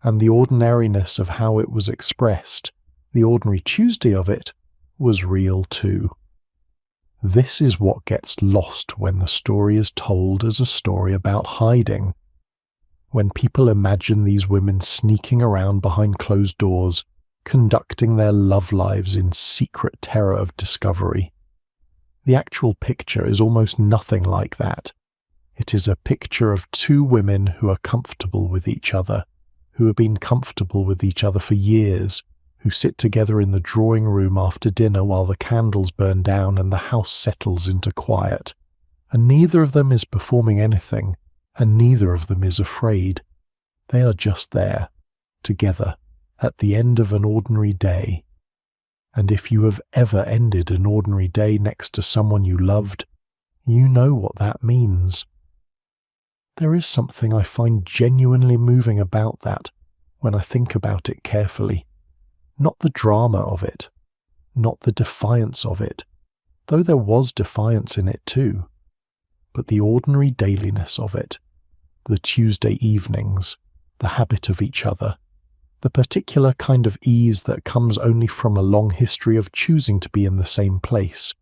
and the ordinariness of how it was expressed, the ordinary Tuesday of it, was real too. This is what gets lost when the story is told as a story about hiding. When people imagine these women sneaking around behind closed doors, conducting their love lives in secret terror of discovery. The actual picture is almost nothing like that. It is a picture of 2 women who are comfortable with each other, who have been comfortable with each other for years, who sit together in the drawing room after dinner while the candles burn down and the house settles into quiet. And neither of them is performing anything, and neither of them is afraid. They are just there, together, at the end of an ordinary day. And if you have ever ended an ordinary day next to someone you loved, You know what that means. There is something I find genuinely moving about that when I think about it carefully. Not the drama of it, not the defiance of it, though there was defiance in it too, but the ordinary dailiness of it, the Tuesday evenings, the habit of each other, the particular kind of ease that comes only from a long history of choosing to be in the same place.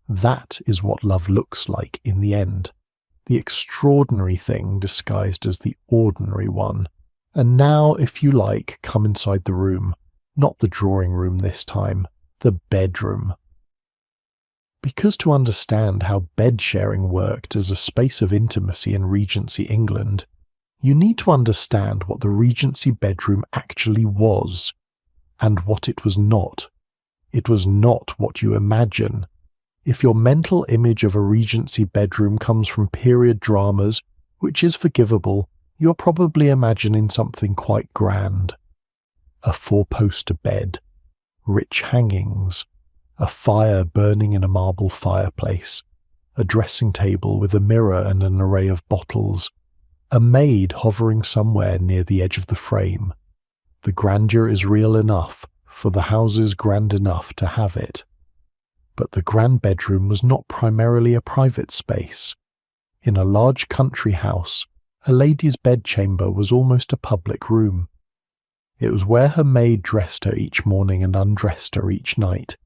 That is what love looks like in the end. The extraordinary thing disguised as the ordinary one. And now, if you like, come inside the room. Not the drawing room this time, the bedroom. Because to understand how bed-sharing worked as a space of intimacy in Regency England, you need to understand what the Regency bedroom actually was, and what it was not. It was not what you imagine. If your mental image of a Regency bedroom comes from period dramas, which is forgivable, you're probably imagining something quite grand. A four-poster bed, rich hangings, a fire burning in a marble fireplace, a dressing table with a mirror and an array of bottles, a maid hovering somewhere near the edge of the frame. The grandeur is real enough, for the house is grand enough to have it. But the grand bedroom was not primarily a private space. In a large country house, a lady's bedchamber was almost a public room. It was where her maid dressed her each morning and undressed her each night.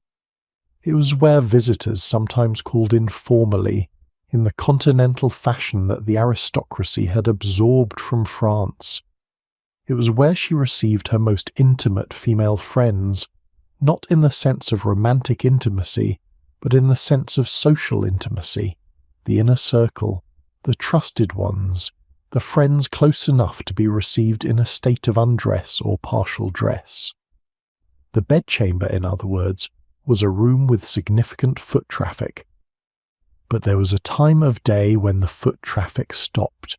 It was where visitors sometimes called in formally, in the continental fashion that the aristocracy had absorbed from France. It was where she received her most intimate female friends, not in the sense of romantic intimacy, but in the sense of social intimacy, the inner circle, the trusted ones, the friends close enough to be received in a state of undress or partial dress. The bedchamber, in other words, was a room with significant foot traffic. But there was a time of day when the foot traffic stopped.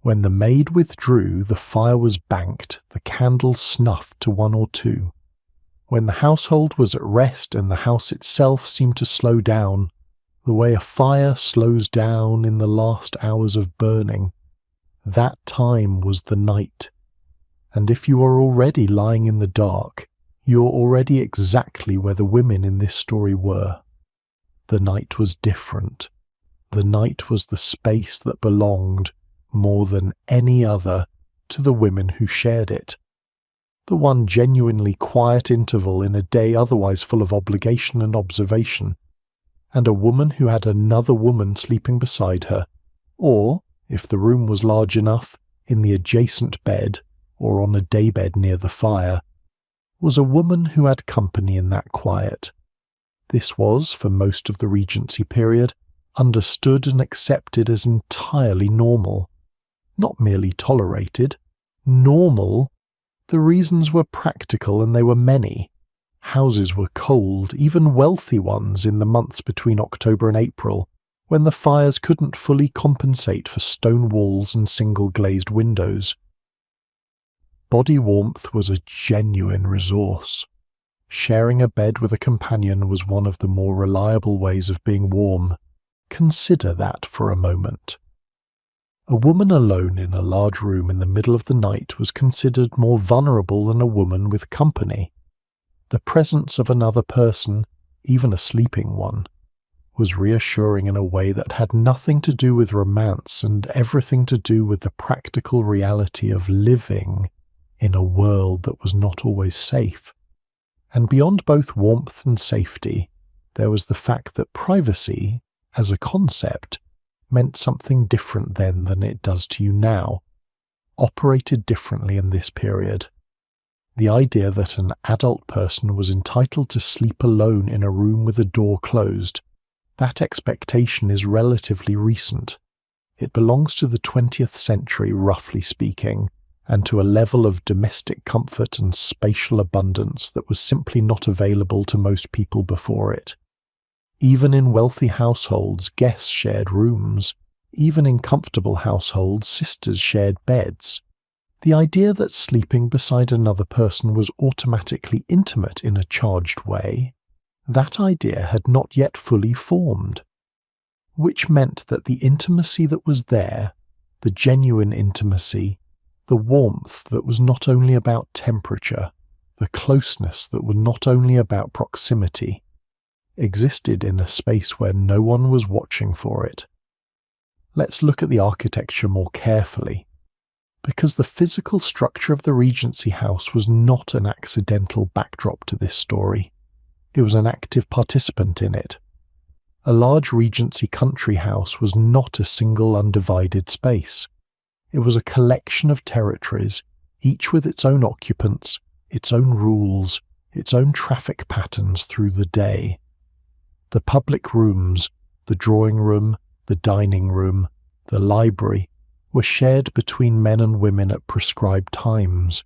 When the maid withdrew, the fire was banked, the candles snuffed to 1 or 2. When the household was at rest and the house itself seemed to slow down, the way a fire slows down in the last hours of burning, that time was the night. And if you are already lying in the dark, you're already exactly where the women in this story were. The night was different. The night was the space that belonged, more than any other, to the women who shared it. The one genuinely quiet interval in a day otherwise full of obligation and observation, and a woman who had another woman sleeping beside her, or, if the room was large enough, in the adjacent bed, or on a daybed near the fire, was a woman who had company in that quiet. This was, for most of the Regency period, understood and accepted as entirely normal. Not merely tolerated. Normal. The reasons were practical and they were many. Houses were cold, even wealthy ones, in the months between October and April, when the fires couldn't fully compensate for stone walls and single glazed windows. Body warmth was a genuine resource. Sharing a bed with a companion was one of the more reliable ways of being warm. Consider that for a moment. A woman alone in a large room in the middle of the night was considered more vulnerable than a woman with company. The presence of another person, even a sleeping one, was reassuring in a way that had nothing to do with romance and everything to do with the practical reality of living in a world that was not always safe. And beyond both warmth and safety, there was the fact that privacy, as a concept, meant something different then than it does to you now, operated differently in this period. The idea that an adult person was entitled to sleep alone in a room with a door closed, that expectation is relatively recent. It belongs to the 20th century, roughly speaking, and to a level of domestic comfort and spatial abundance that was simply not available to most people before it. Even in wealthy households, guests shared rooms. Even in comfortable households, sisters shared beds. The idea that sleeping beside another person was automatically intimate in a charged way, that idea had not yet fully formed. which meant that the intimacy that was there, the genuine intimacy, the warmth that was not only about temperature, the closeness that was not only about proximity, existed in a space where no one was watching for it. Let's look at the architecture more carefully, because the physical structure of the Regency house was not an accidental backdrop to this story. It was an active participant in it. A large Regency country house was not a single undivided space. It was a collection of territories, each with its own occupants, its own rules, its own traffic patterns through the day. The public rooms, the drawing room, the dining room, the library, were shared between men and women at prescribed times.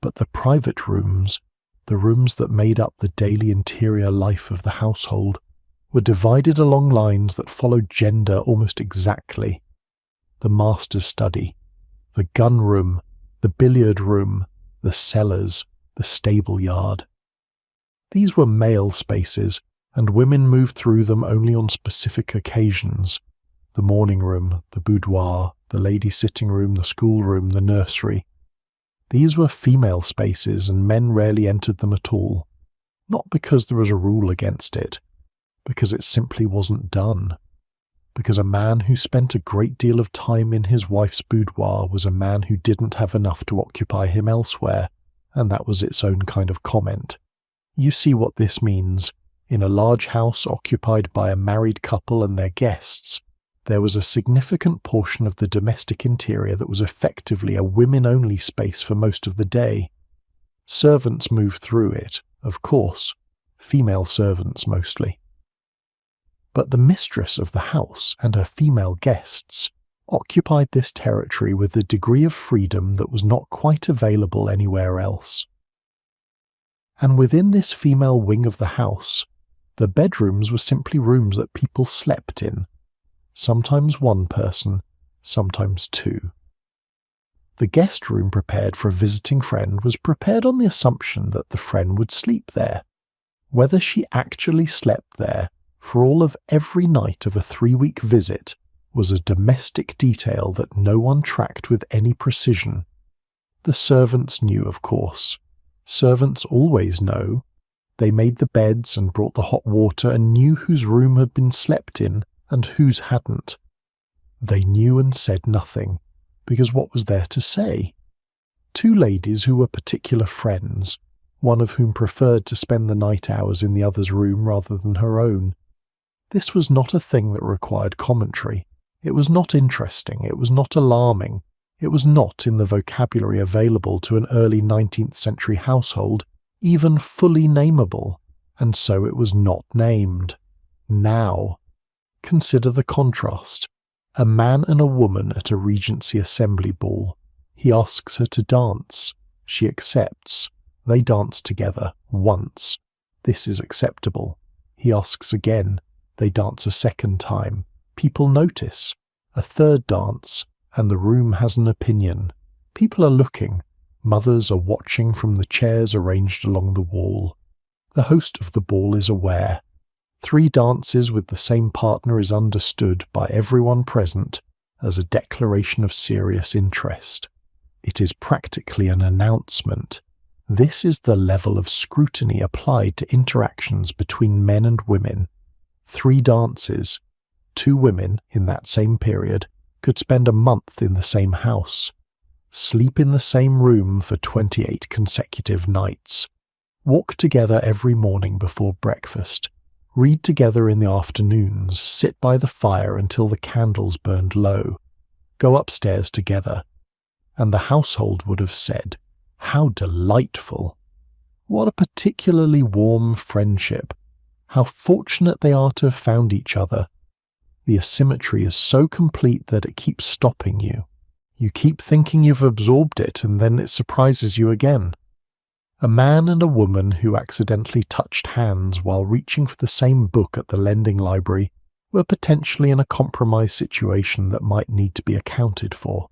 But the private rooms, the rooms that made up the daily interior life of the household, were divided along lines that followed gender almost exactly. The master's study, the gun room, the billiard room, the cellars, the stable yard. These were male spaces, and women moved through them only on specific occasions. The morning room, the boudoir, the ladies' sitting room, the schoolroom, the nursery. These were female spaces, and men rarely entered them at all. Not because there was a rule against it, because it simply wasn't done. Because a man who spent a great deal of time in his wife's boudoir was a man who didn't have enough to occupy him elsewhere, and that was its own kind of comment. You see what this means. In a large house occupied by a married couple and their guests, there was a significant portion of the domestic interior that was effectively a women-only space for most of the day. Servants moved through it, of course, female servants mostly. But the mistress of the house and her female guests occupied this territory with a degree of freedom that was not quite available anywhere else. And within this female wing of the house, the bedrooms were simply rooms that people slept in, sometimes one person, sometimes two. The guest room prepared for a visiting friend was prepared on the assumption that the friend would sleep there. Whether she actually slept there for all of every night of a 3-week visit was a domestic detail that no one tracked with any precision. The servants knew, of course. Servants always know. They made the beds and brought the hot water and knew whose room had been slept in and whose hadn't. They knew and said nothing, because what was there to say? Two ladies who were particular friends, one of whom preferred to spend the night hours in the other's room rather than her own. This was not a thing that required commentary. It was not interesting. It was not alarming. It was not in the vocabulary available to an early 19th century household even fully nameable, and so it was not named. Now, consider the contrast. A man and a woman at a Regency assembly ball. He asks her to dance. She accepts. They dance together once. This is acceptable. He asks again. They dance a second time. People notice. A third dance, and the room has an opinion. People are looking. Mothers are watching from the chairs arranged along the wall. The host of the ball is aware. 3 dances with the same partner is understood by everyone present as a declaration of serious interest. It is practically an announcement. This is the level of scrutiny applied to interactions between men and women. 3 dances. 2 women, in that same period, could spend a month in the same house, sleep in the same room for 28 consecutive nights, walk together every morning before breakfast, read together in the afternoons, sit by the fire until the candles burned low, go upstairs together. And the household would have said, "How delightful! What a particularly warm friendship! How fortunate they are to have found each other!" The asymmetry is so complete that it keeps stopping you. You keep thinking you've absorbed it, and then it surprises you again. A man and a woman who accidentally touched hands while reaching for the same book at the lending library were potentially in a compromised situation that might need to be accounted for.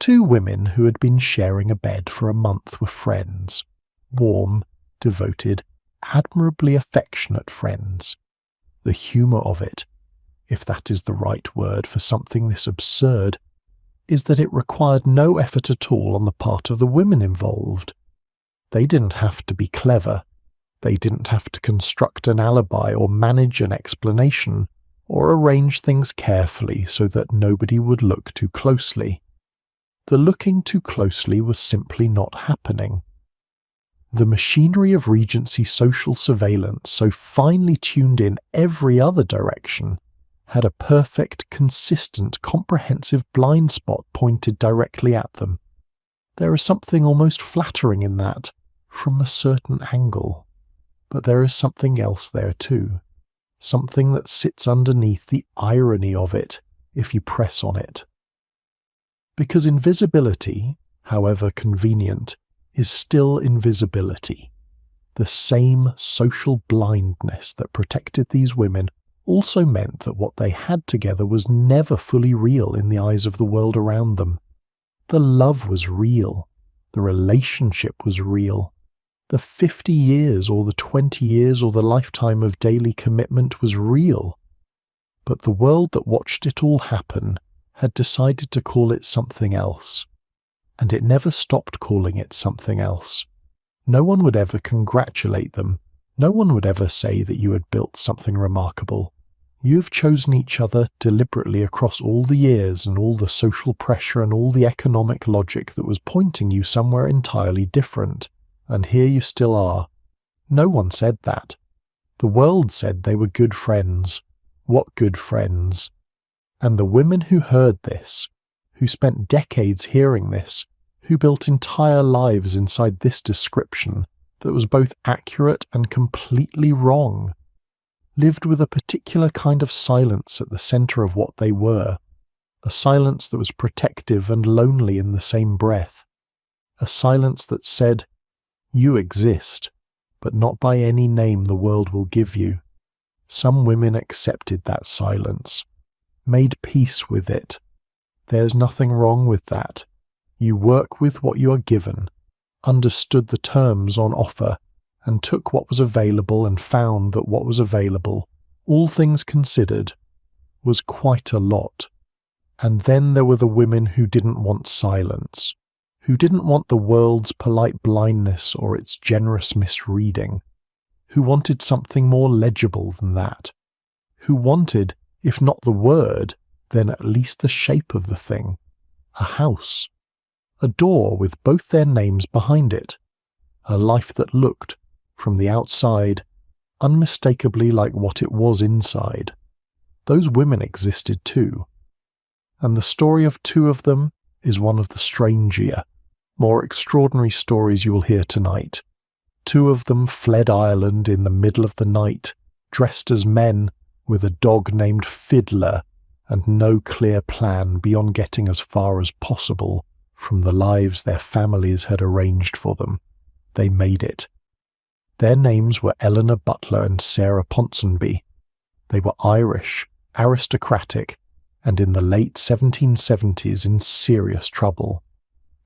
2 women who had been sharing a bed for a month were friends. Warm, devoted, admirably affectionate friends. The humour of it. if that is the right word for something this absurd, is that it required no effort at all on the part of the women involved. They didn't have to be clever. They didn't have to construct an alibi or manage an explanation or arrange things carefully so that nobody would look too closely. The looking too closely was simply not happening. The machinery of Regency social surveillance, so finely tuned in every other direction, had a perfect, consistent, comprehensive blind spot pointed directly at them. There is something almost flattering in that, from a certain angle. But there is something else there too, something that sits underneath the irony of it if you press on it. Because invisibility, however convenient, is still invisibility. The same social blindness that protected these women also meant that what they had together was never fully real in the eyes of the world around them. The love was real. The relationship was real. The 50 years or the 20 years or the lifetime of daily commitment was real. But the world that watched it all happen had decided to call it something else. And it never stopped calling it something else. No one would ever congratulate them. No one would ever say that you had built something remarkable. You have chosen each other deliberately across all the years and all the social pressure and all the economic logic that was pointing you somewhere entirely different. And here you still are. No one said that. The world said they were good friends. What good friends? And the women who heard this, who spent decades hearing this, who built entire lives inside this description that was both accurate and completely wrong, lived with a particular kind of silence at the centre of what they were, a silence that was protective and lonely in the same breath, a silence that said, "You exist, but not by any name the world will give you." Some women accepted that silence, made peace with it. There's nothing wrong with that. You work with what you are given, understood the terms on offer, and took what was available and found that what was available, all things considered, was quite a lot. And then there were the women who didn't want silence, who didn't want the world's polite blindness or its generous misreading, who wanted something more legible than that, who wanted, if not the word, then at least the shape of the thing, a house, a door with both their names behind it, a life that looked, from the outside, unmistakably like what it was inside. Those women existed too. And the story of two of them is one of the strangier, more extraordinary stories you will hear tonight. Two of them fled Ireland in the middle of the night, dressed as men, with a dog named Fiddler, and no clear plan beyond getting as far as possible from the lives their families had arranged for them. They made it. Their names were Eleanor Butler and Sarah Ponsonby. They were Irish, aristocratic, and in the late 1770s in serious trouble.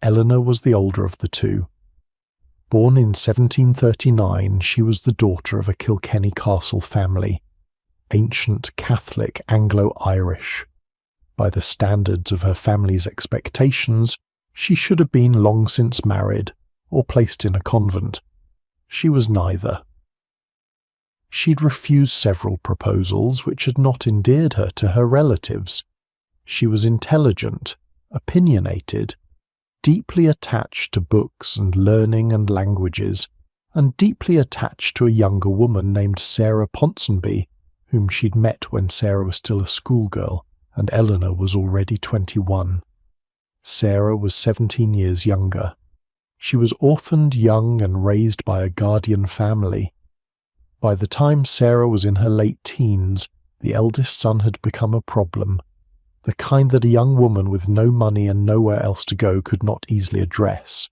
Eleanor was the older of the two. Born in 1739, she was the daughter of a Kilkenny Castle family, ancient Catholic Anglo-Irish. By the standards of her family's expectations, she should have been long since married or placed in a convent. She was neither. She'd refused several proposals which had not endeared her to her relatives. She was intelligent, opinionated, deeply attached to books and learning and languages, and deeply attached to a younger woman named Sarah Ponsonby, whom she'd met when Sarah was still a schoolgirl and Eleanor was already 21. Sarah was 17 years younger. She was orphaned young and raised by a guardian family. By the time Sarah was in her late teens, the eldest son had become a problem, the kind that a young woman with no money and nowhere else to go could not easily address.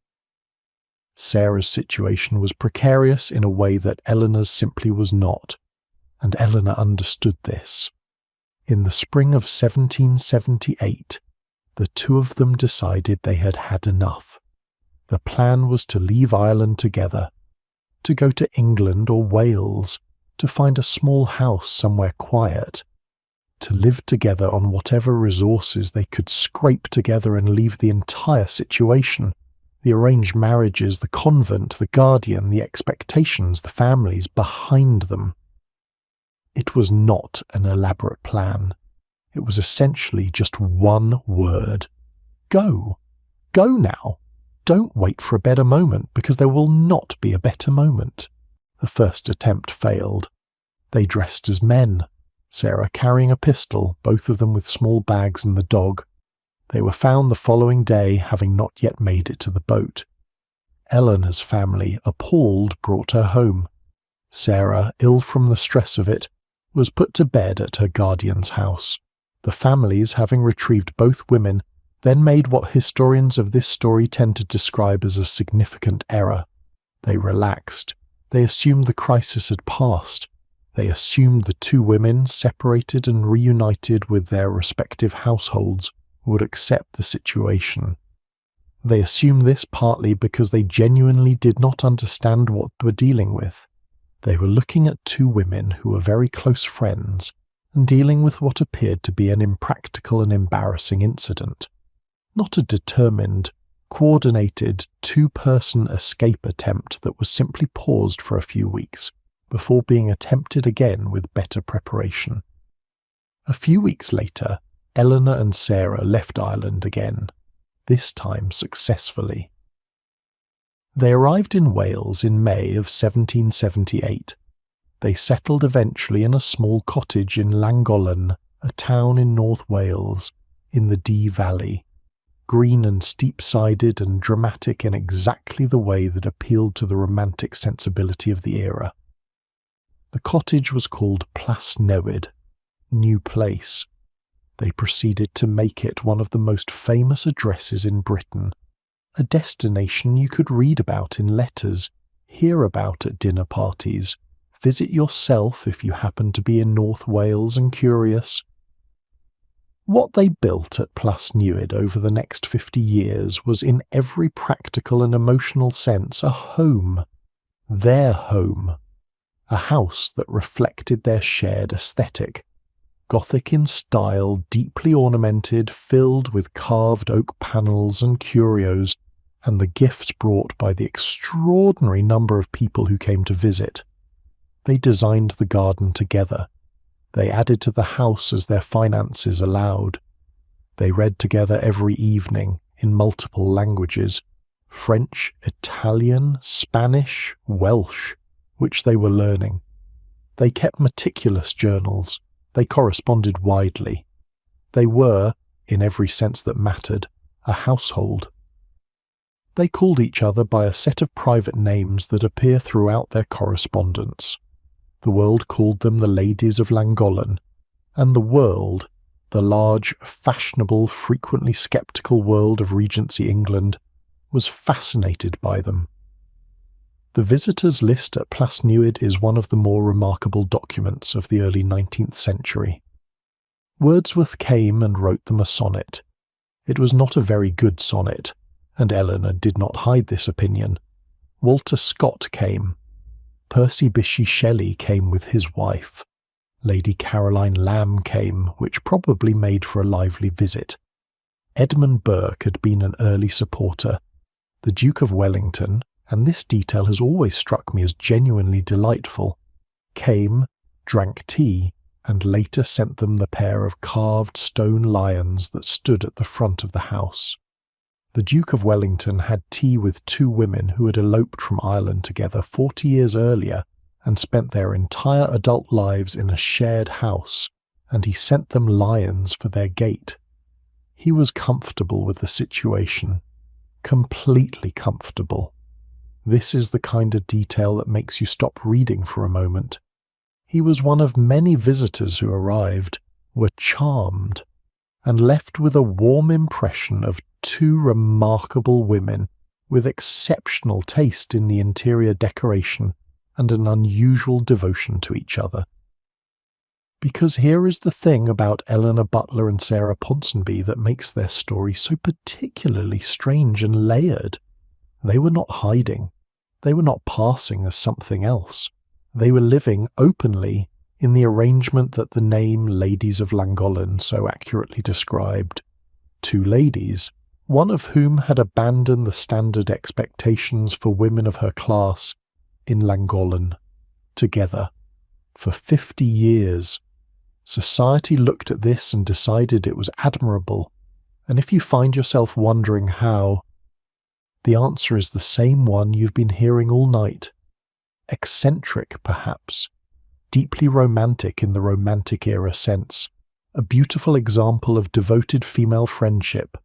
Sarah's situation was precarious in a way that Eleanor's simply was not, and Eleanor understood this. In the spring of 1778, the two of them decided they had had enough. The plan was to leave Ireland together, to go to England or Wales, to find a small house somewhere quiet, to live together on whatever resources they could scrape together and leave the entire situation, the arranged marriages, the convent, the guardian, the expectations, the families behind them. It was not an elaborate plan. It was essentially just one word. Go. Go now. Don't wait for a better moment, because there will not be a better moment. The first attempt failed. They dressed as men, Sarah carrying a pistol, both of them with small bags and the dog. They were found the following day, having not yet made it to the boat. Eleanor's family, appalled, brought her home. Sarah, ill from the stress of it, was put to bed at her guardian's house. The families, having retrieved both women, then made what historians of this story tend to describe as a significant error. They relaxed. They assumed the crisis had passed. They assumed the two women, separated and reunited with their respective households, would accept the situation. They assumed this partly because they genuinely did not understand what they were dealing with. They were looking at two women who were very close friends and dealing with what appeared to be an impractical and embarrassing incident. Not a determined, coordinated, two-person escape attempt that was simply paused for a few weeks before being attempted again with better preparation. A few weeks later, Eleanor and Sarah left Ireland again, this time successfully. They arrived in Wales in May of 1778. They settled eventually in a small cottage in Llangollen, a town in North Wales, in the Dee Valley, green and steep-sided and dramatic in exactly the way that appealed to the romantic sensibility of the era. The cottage was called Plas Newid, New Place. They proceeded to make it one of the most famous addresses in Britain, a destination you could read about in letters, hear about at dinner parties, visit yourself if you happen to be in North Wales and curious. What they built at Plas Newid over the next 50 years was in every practical and emotional sense a home, their home, a house that reflected their shared aesthetic, Gothic in style, deeply ornamented, filled with carved oak panels and curios, and the gifts brought by the extraordinary number of people who came to visit. They designed the garden together. They added to the house as their finances allowed. They read together every evening in multiple languages, French, Italian, Spanish, Welsh, which they were learning. They kept meticulous journals. They corresponded widely. They were, in every sense that mattered, a household. They called each other by a set of private names that appear throughout their correspondence. The world called them the Ladies of Llangollen, and the world, the large, fashionable, frequently sceptical world of Regency England, was fascinated by them. The visitors' list at Plas Newid is one of the more remarkable documents of the early 19th century. Wordsworth came and wrote them a sonnet. It was not a very good sonnet, and Eleanor did not hide this opinion. Walter Scott came. Percy Bysshe Shelley came with his wife. Lady Caroline Lamb came, which probably made for a lively visit. Edmund Burke had been an early supporter. The Duke of Wellington, and this detail has always struck me as genuinely delightful, came, drank tea, and later sent them the pair of carved stone lions that stood at the front of the house. The Duke of Wellington had tea with two women who had eloped from Ireland together 40 years earlier and spent their entire adult lives in a shared house, and he sent them lions for their gate. He was comfortable with the situation, completely comfortable. This is the kind of detail that makes you stop reading for a moment. He was one of many visitors who arrived, were charmed, and left with a warm impression of two remarkable women with exceptional taste in the interior decoration and an unusual devotion to each other. Because here is the thing about Eleanor Butler and Sarah Ponsonby that makes their story so particularly strange and layered. They were not hiding. They were not passing as something else. They were living openly in the arrangement that the name Ladies of Llangollen so accurately described. Two ladies, one of whom had abandoned the standard expectations for women of her class in Llangollen, together, for 50 years. Society looked at this and decided it was admirable, and if you find yourself wondering how, the answer is the same one you've been hearing all night. Eccentric, perhaps, deeply romantic in the Romantic era sense, a beautiful example of devoted female friendship.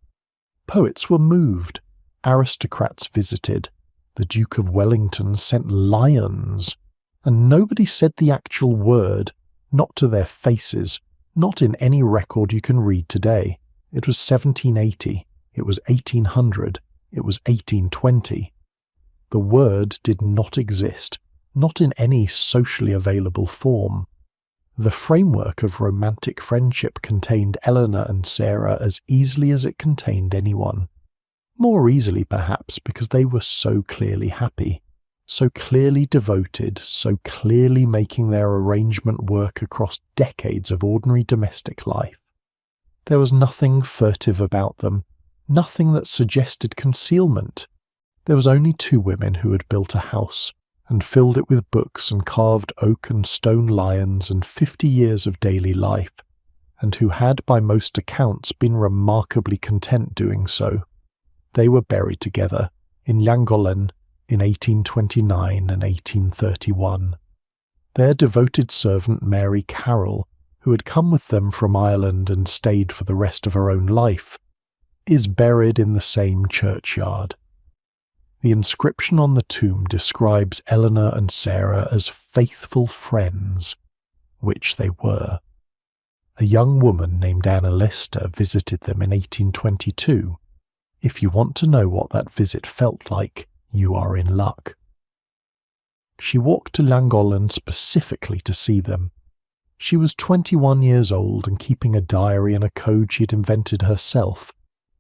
Poets were moved, aristocrats visited, the Duke of Wellington sent lions, and nobody said the actual word, not to their faces, not in any record you can read today. It was 1780, it was 1800, it was 1820. The word did not exist, not in any socially available form. The framework of romantic friendship contained Eleanor and Sarah as easily as it contained anyone. More easily, perhaps, because they were so clearly happy, so clearly devoted, so clearly making their arrangement work across decades of ordinary domestic life. There was nothing furtive about them, nothing that suggested concealment. There was only two women who had built a house, and filled it with books and carved oak and stone lions and 50 years of daily life, and who had by most accounts been remarkably content doing so. They were buried together in Llangollen in 1829 and 1831. Their devoted servant Mary Carroll, who had come with them from Ireland and stayed for the rest of her own life, is buried in the same churchyard. The inscription on the tomb describes Eleanor and Sarah as faithful friends, which they were. A young woman named Anna Lister visited them in 1822. If you want to know what that visit felt like, you are in luck. She walked to Llangollen specifically to see them. She was 21 years old and keeping a diary and a code she had invented herself,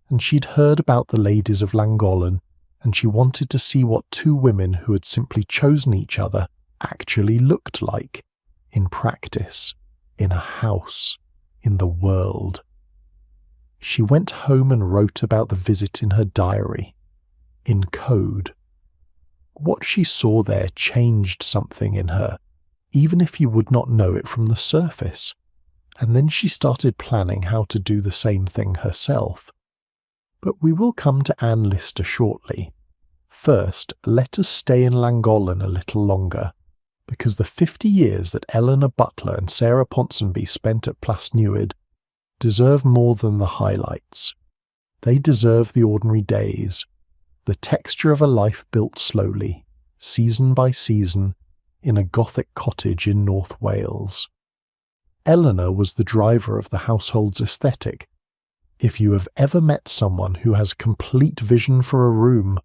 and she'd heard about the Ladies of Llangollen, and she wanted to see what two women who had simply chosen each other actually looked like, in practice, in a house, in the world. She went home and wrote about the visit in her diary, in code. What she saw there changed something in her, even if you would not know it from the surface, and then she started planning how to do the same thing herself. But we will come to Anne Lister shortly. First, let us stay in Llangollen a little longer, because the 50 years that Eleanor Butler and Sarah Ponsonby spent at Plasnewid deserve more than the highlights. They deserve the ordinary days, the texture of a life built slowly, season by season, in a Gothic cottage in North Wales. Eleanor was the driver of the household's aesthetic. If you have ever met someone who has complete vision for a room,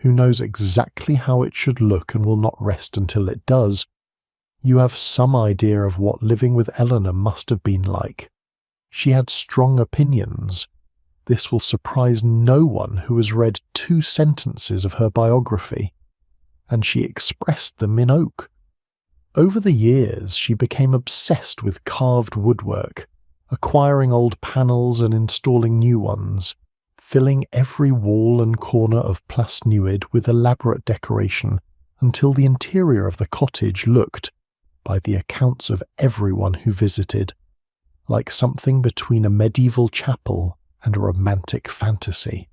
who knows exactly how it should look and will not rest until it does, you have some idea of what living with Eleanor must have been like. She had strong opinions. This will surprise no one who has read 2 sentences of her biography, and she expressed them in oak. Over the years, she became obsessed with carved woodwork, acquiring old panels and installing new ones, filling every wall and corner of Plasnewid with elaborate decoration until the interior of the cottage looked, by the accounts of everyone who visited, like something between a medieval chapel and a romantic fantasy.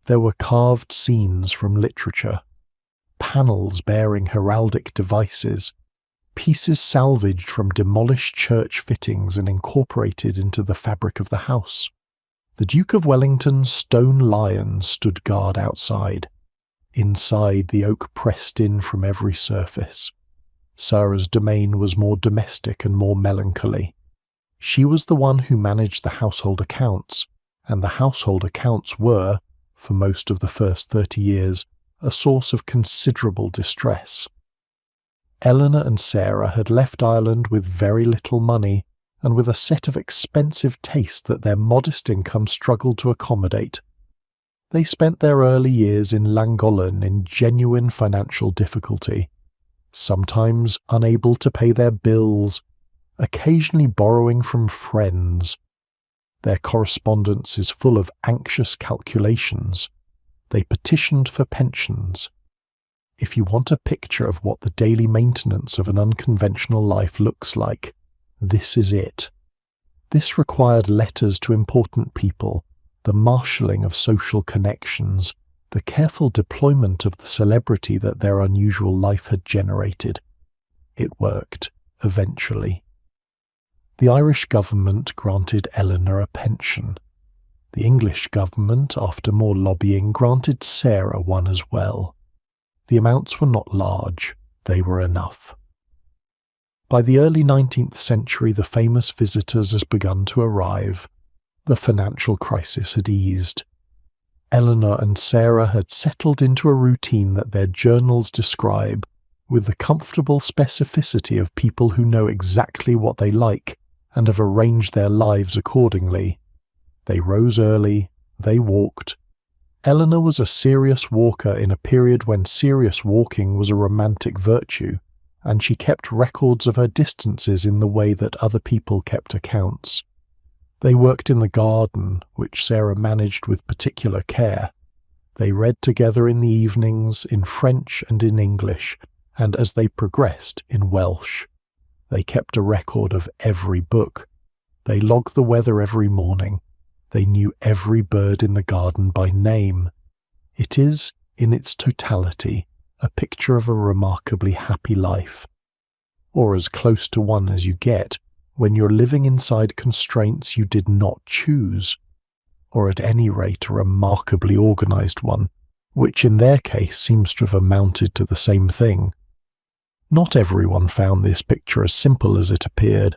There were carved scenes from literature, panels bearing heraldic devices, pieces salvaged from demolished church fittings and incorporated into the fabric of the house. The Duke of Wellington's stone lions stood guard outside. Inside, the oak pressed in from every surface. Sarah's domain was more domestic and more melancholy. She was the one who managed the household accounts, and the household accounts were, for most of the first 30 years, a source of considerable distress. Eleanor and Sarah had left Ireland with very little money, and with a set of expensive tastes that their modest income struggled to accommodate. They spent their early years in Llangollen in genuine financial difficulty. sometimes unable to pay their bills, occasionally borrowing from friends. Their correspondence is full of anxious calculations. They petitioned for pensions. If you want a picture of what the daily maintenance of an unconventional life looks like, this is it. This required letters to important people, the marshalling of social connections, the careful deployment of the celebrity that their unusual life had generated. It worked, eventually. The Irish government granted Eleanor a pension. The English government, after more lobbying, granted Sarah one as well. The amounts were not large, they were enough. By the early 19th century, the famous visitors had begun to arrive. The financial crisis had eased. Eleanor and Sarah had settled into a routine that their journals describe with the comfortable specificity of people who know exactly what they like and have arranged their lives accordingly. They rose early, they walked. Eleanor was a serious walker in a period when serious walking was a romantic virtue, and she kept records of her distances in the way that other people kept accounts. They worked in the garden, which Sarah managed with particular care. They read together in the evenings, in French and in English, and as they progressed, in Welsh. They kept a record of every book. They logged the weather every morning. They knew every bird in the garden by name. It is, in its totality, a picture of a remarkably happy life, or as close to one as you get when you're living inside constraints you did not choose, or at any rate a remarkably organised one, which in their case seems to have amounted to the same thing. Not everyone found this picture as simple as it appeared,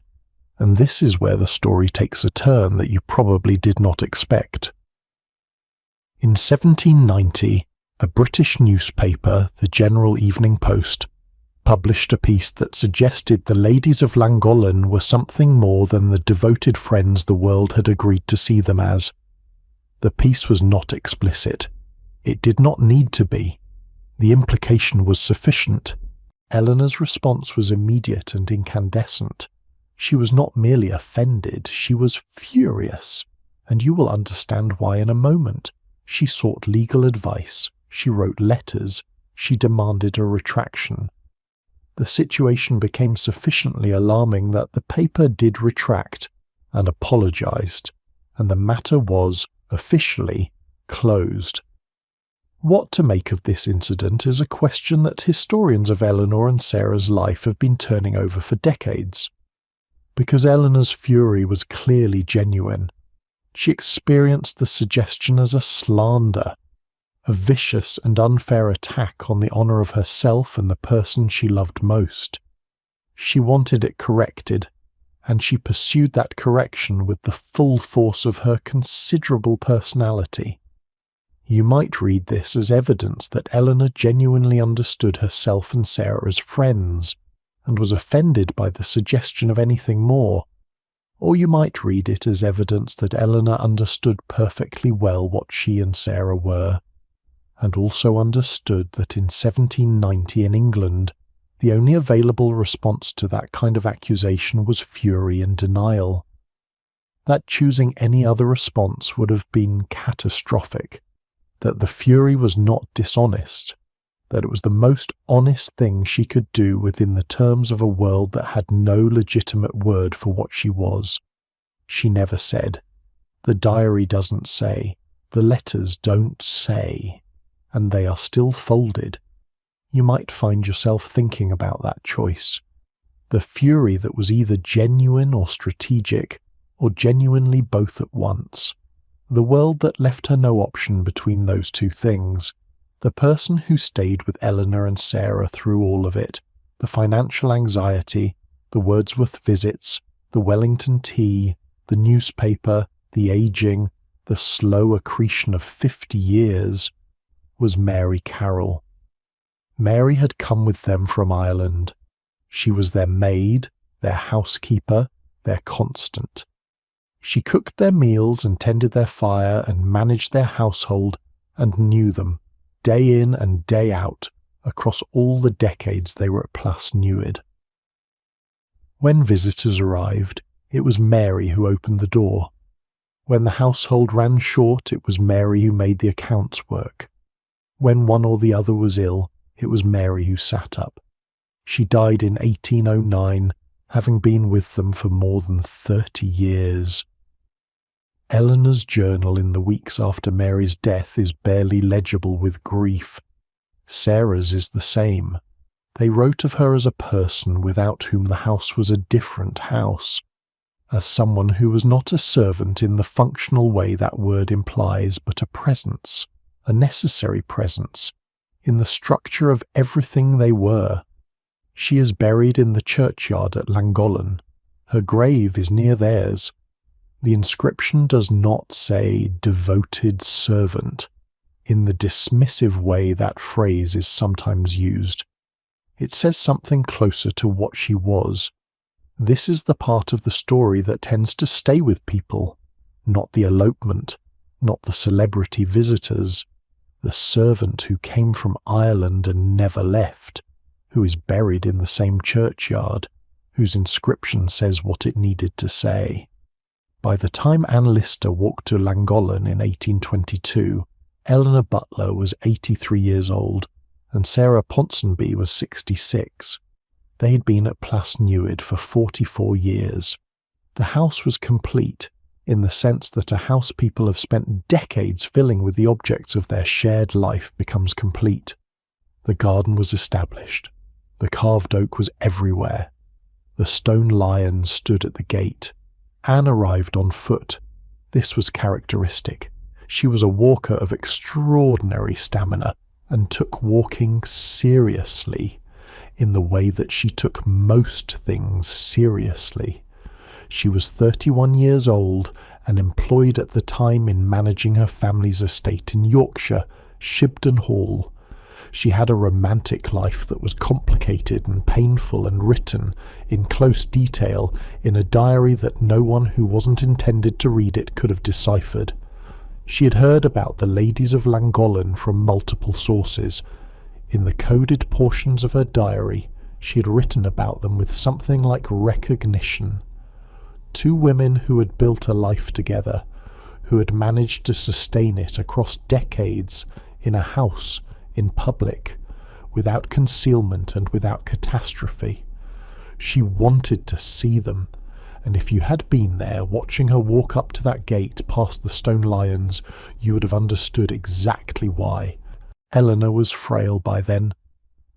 and this is where the story takes a turn that you probably did not expect. In 1790, a British newspaper, the General Evening Post, published a piece that suggested the Ladies of Llangollen were something more than the devoted friends the world had agreed to see them as. The piece was not explicit. It did not need to be. The implication was sufficient. Eleanor's response was immediate and incandescent. She was not merely offended, she was furious, and you will understand why in a moment. She sought legal advice, she wrote letters, she demanded a retraction. The situation became sufficiently alarming that the paper did retract and apologised, and the matter was, officially, closed. What to make of this incident is a question that historians of Eleanor and Sarah's life have been turning over for decades. Because Eleanor's fury was clearly genuine, she experienced the suggestion as a slander, a vicious and unfair attack on the honour of herself and the person she loved most. She wanted it corrected, and she pursued that correction with the full force of her considerable personality. You might read this as evidence that Eleanor genuinely understood herself and Sarah as friends, and was offended by the suggestion of anything more. Or you might read it as evidence that Eleanor understood perfectly well what she and Sarah were, and also understood that in 1790 in England, the only available response to that kind of accusation was fury and denial. That choosing any other response would have been catastrophic, that the fury was not dishonest, that it was the most honest thing she could do within the terms of a world that had no legitimate word for what she was. She never said. The diary doesn't say. The letters don't say. And they are still folded. You might find yourself thinking about that choice. The fury that was either genuine or strategic, or genuinely both at once. The world that left her no option between those two things. The person who stayed with Eleanor and Sarah through all of it, the financial anxiety, the Wordsworth visits, the Wellington tea, the newspaper, the aging, the slow accretion of 50 years, was Mary Carroll. Mary had come with them from Ireland. She was their maid, their housekeeper, their constant. She cooked their meals and tended their fire and managed their household and knew them, day in and day out, across all the decades they were at Plas Newydd. When visitors arrived, it was Mary who opened the door. When the household ran short, it was Mary who made the accounts work. When one or the other was ill, it was Mary who sat up. She died in 1809, having been with them for more than 30 years. Eleanor's journal in the weeks after Mary's death is barely legible with grief. Sarah's is the same. They wrote of her as a person without whom the house was a different house, as someone who was not a servant in the functional way that word implies, but a presence, a necessary presence, in the structure of everything they were. She is buried in the churchyard at Llangollen. Her grave is near theirs. The inscription does not say devoted servant, in the dismissive way that phrase is sometimes used. It says something closer to what she was. This is the part of the story that tends to stay with people, not the elopement, not the celebrity visitors, the servant who came from Ireland and never left, who is buried in the same churchyard, whose inscription says what it needed to say. By the time Anne Lister walked to Llangollen in 1822, Eleanor Butler was 83 years old, and Sarah Ponsonby was 66. They had been at Plas Newydd for 44 years. The house was complete, in the sense that a house people have spent decades filling with the objects of their shared life becomes complete. The garden was established. The carved oak was everywhere. The stone lion stood at the gate. Anne arrived on foot. This was characteristic. She was a walker of extraordinary stamina and took walking seriously, in the way that she took most things seriously. She was 31 years old and employed at the time in managing her family's estate in Yorkshire, Shibden Hall. She had a romantic life that was complicated and painful and written in close detail in a diary that no one who wasn't intended to read it could have deciphered. She had heard about the Ladies of Llangollen from multiple sources. In the coded portions of her diary, she had written about them with something like recognition. Two women who had built a life together, who had managed to sustain it across decades in a house, in public, without concealment and without catastrophe. She wanted to see them, and if you had been there watching her walk up to that gate past the stone lions, you would have understood exactly why. Eleanor was frail by then,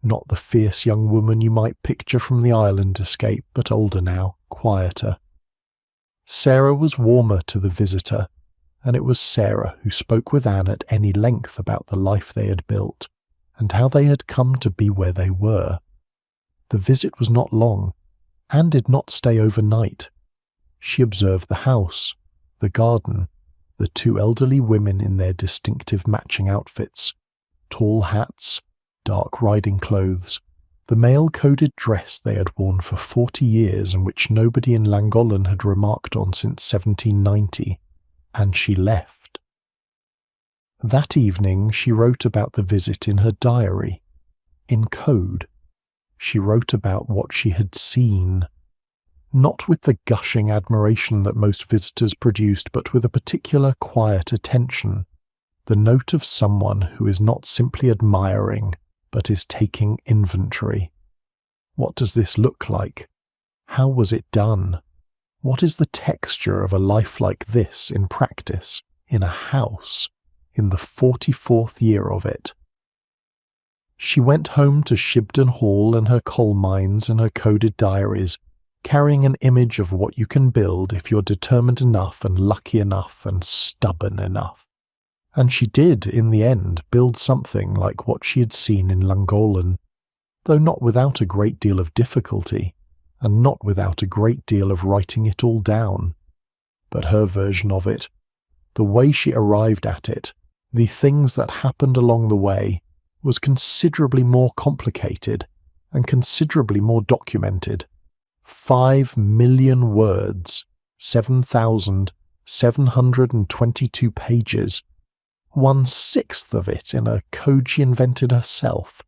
not the fierce young woman you might picture from the Ireland escape, but older now, quieter. Sarah was warmer to the visitor, and it was Sarah who spoke with Anne at any length about the life they had built, and how they had come to be where they were. The visit was not long. Anne did not stay overnight. She observed the house, the garden, the two elderly women in their distinctive matching outfits, tall hats, dark riding clothes, the male-coded dress they had worn for 40 years and which nobody in Llangollen had remarked on since 1790, and she left. That evening she wrote about the visit in her diary. In code, she wrote about what she had seen, not with the gushing admiration that most visitors produced, but with a particular quiet attention, the note of someone who is not simply admiring, but is taking inventory. What does this look like? How was it done? What is the texture of a life like this in practice, in a house, in the 44th year of it? She went home to Shibden Hall and her coal mines and her coded diaries, carrying an image of what you can build if you're determined enough and lucky enough and stubborn enough. And she did, in the end, build something like what she had seen in Llangollen, though not without a great deal of difficulty, and not without a great deal of writing it all down. But her version of it, the way she arrived at it, the things that happened along the way, was considerably more complicated and considerably more documented. 5 million words, 7,722 pages, 1/6 of it in a code she invented herself.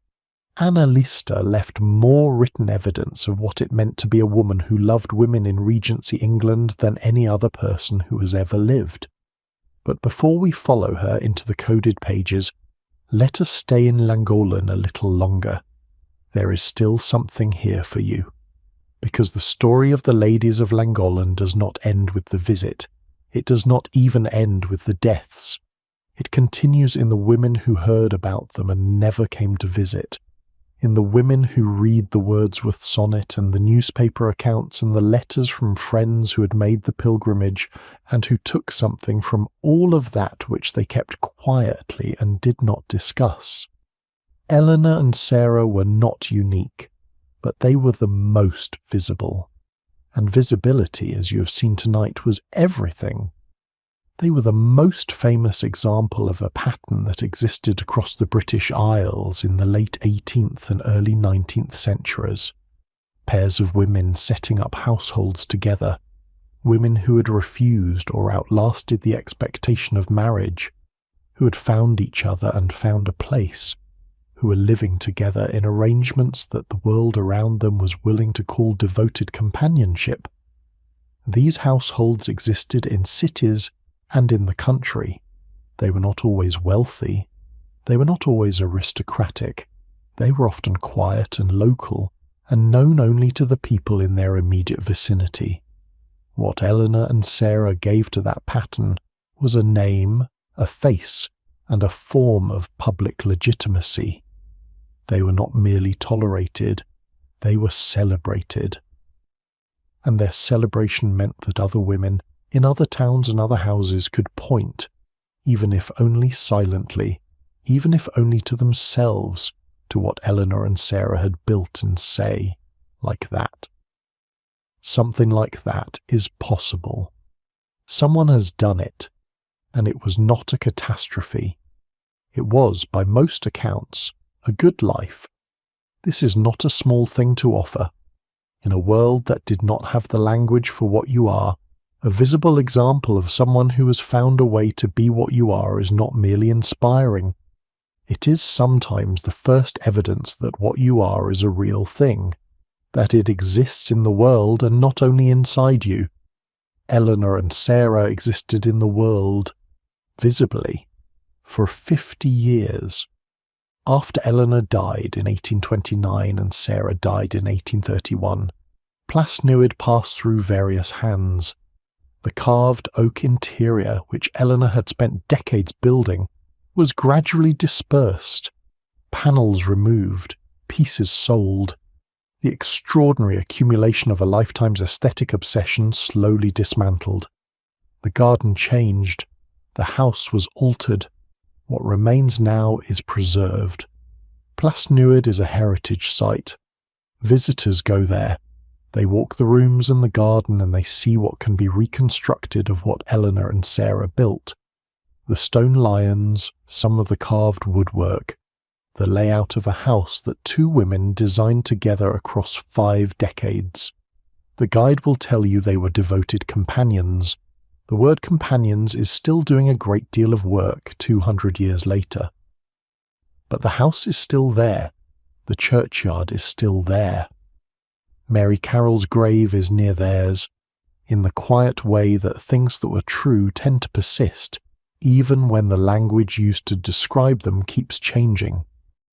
Anna Lister left more written evidence of what it meant to be a woman who loved women in Regency England than any other person who has ever lived. But before we follow her into the coded pages, let us stay in Llangollen a little longer. There is still something here for you. Because the story of the Ladies of Llangollen does not end with the visit. It does not even end with the deaths. It continues in the women who heard about them and never came to visit, in the women who read the Wordsworth sonnet and the newspaper accounts and the letters from friends who had made the pilgrimage and who took something from all of that which they kept quietly and did not discuss. Eleanor and Sarah were not unique, but they were the most visible. And visibility, as you have seen tonight, was everything. They were the most famous example of a pattern that existed across the British Isles in the late 18th and early 19th centuries. Pairs of women setting up households together, women who had refused or outlasted the expectation of marriage, who had found each other and found a place, who were living together in arrangements that the world around them was willing to call devoted companionship. These households existed in cities and in the country. They were not always wealthy. They were not always aristocratic. They were often quiet and local, and known only to the people in their immediate vicinity. What Eleanor and Sarah gave to that pattern was a name, a face, and a form of public legitimacy. They were not merely tolerated, they were celebrated. And their celebration meant that other women in other towns and other houses could point, even if only silently, even if only to themselves, to what Eleanor and Sarah had built and say, like that. Something like that is possible. Someone has done it, and it was not a catastrophe. It was, by most accounts, a good life. This is not a small thing to offer. In a world that did not have the language for what you are, a visible example of someone who has found a way to be what you are is not merely inspiring. It is sometimes the first evidence that what you are is a real thing, that it exists in the world and not only inside you. Eleanor and Sarah existed in the world, visibly, for 50 years. After Eleanor died in 1829 and Sarah died in 1831, Plasnewid passed through various hands. The carved oak interior, which Eleanor had spent decades building, was gradually dispersed, panels removed, pieces sold. The extraordinary accumulation of a lifetime's aesthetic obsession slowly dismantled. The garden changed. The house was altered. What remains now is preserved. Plasnewid is a heritage site. Visitors go there. They walk the rooms and the garden and they see what can be reconstructed of what Eleanor and Sarah built. The stone lions, some of the carved woodwork, the layout of a house that two women designed together across 5 decades. The guide will tell you they were devoted companions. The word companions is still doing a great deal of work 200 years later. But the house is still there. The churchyard is still there. Mary Carroll's grave is near theirs, in the quiet way that things that were true tend to persist, even when the language used to describe them keeps changing.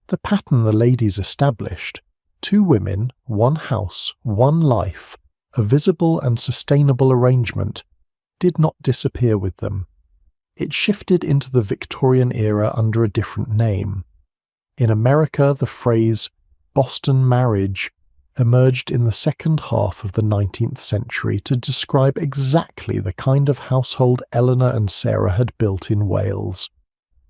The pattern the ladies established, 2 women, 1 house, 1 life, a visible and sustainable arrangement, did not disappear with them. It shifted into the Victorian era under a different name. In America, the phrase Boston marriage emerged in the second half of the 19th century to describe exactly the kind of household Eleanor and Sarah had built in Wales.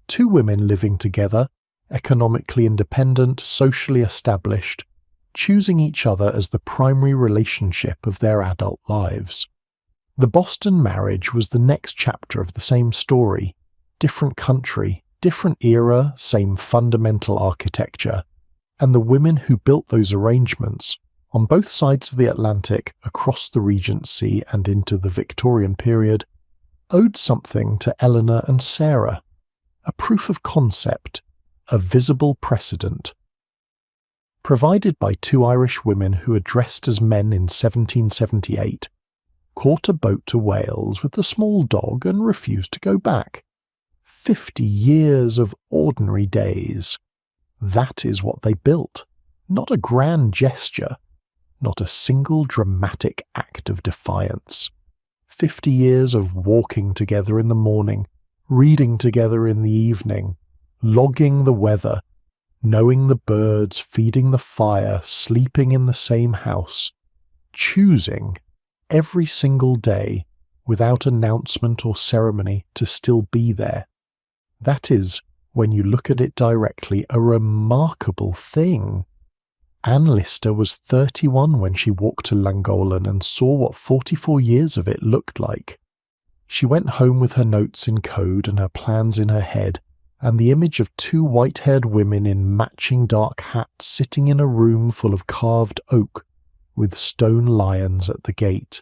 2 women living together, economically independent, socially established, choosing each other as the primary relationship of their adult lives. The Boston marriage was the next chapter of the same story, different country, different era, same fundamental architecture, and the women who built those arrangements, on both sides of the Atlantic, across the Regency and into the Victorian period, owed something to Eleanor and Sarah, a proof of concept, a visible precedent. provided by two Irish women who had dressed as men in 1778, caught a boat to Wales with a small dog and refused to go back. 50 years of ordinary days. That is what they built. Not a grand gesture, not a single dramatic act of defiance. 50 years of walking together in the morning, reading together in the evening, logging the weather, knowing the birds, feeding the fire, sleeping in the same house, choosing every single day, without announcement or ceremony, to still be there. That is, when you look at it directly, a remarkable thing. Anne Lister was 31 when she walked to Llangollen and saw what 44 years of it looked like. She went home with her notes in code and her plans in her head, and the image of two white-haired women in matching dark hats sitting in a room full of carved oak, with stone lions at the gate.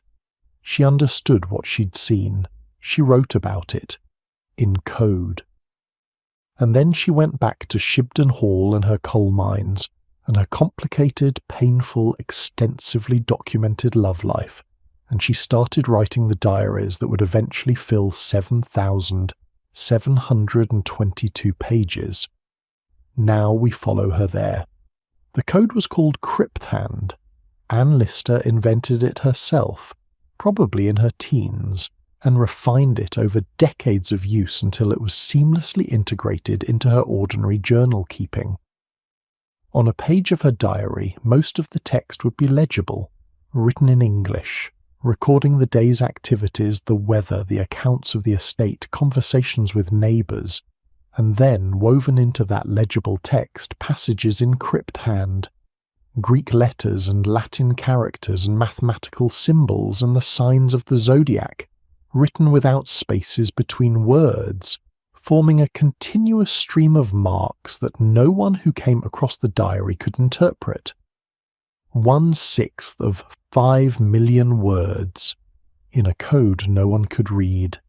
She understood what she'd seen. She wrote about it. In code. And then she went back to Shibden Hall and her coal mines, and her complicated, painful, extensively documented love life, and she started writing the diaries that would eventually fill 7,722 pages. Now we follow her there. The code was called Crypt. Anne Lister invented it herself, probably in her teens, and refined it over decades of use until it was seamlessly integrated into her ordinary journal keeping. On a page of her diary, most of the text would be legible, written in English, recording the day's activities, the weather, the accounts of the estate, conversations with neighbours, and then, woven into that legible text, passages in Crypt, Greek letters and Latin characters and mathematical symbols and the signs of the zodiac, written without spaces between words, forming a continuous stream of marks that no one who came across the diary could interpret. 1/6 of 5 million words, in a code no one could read.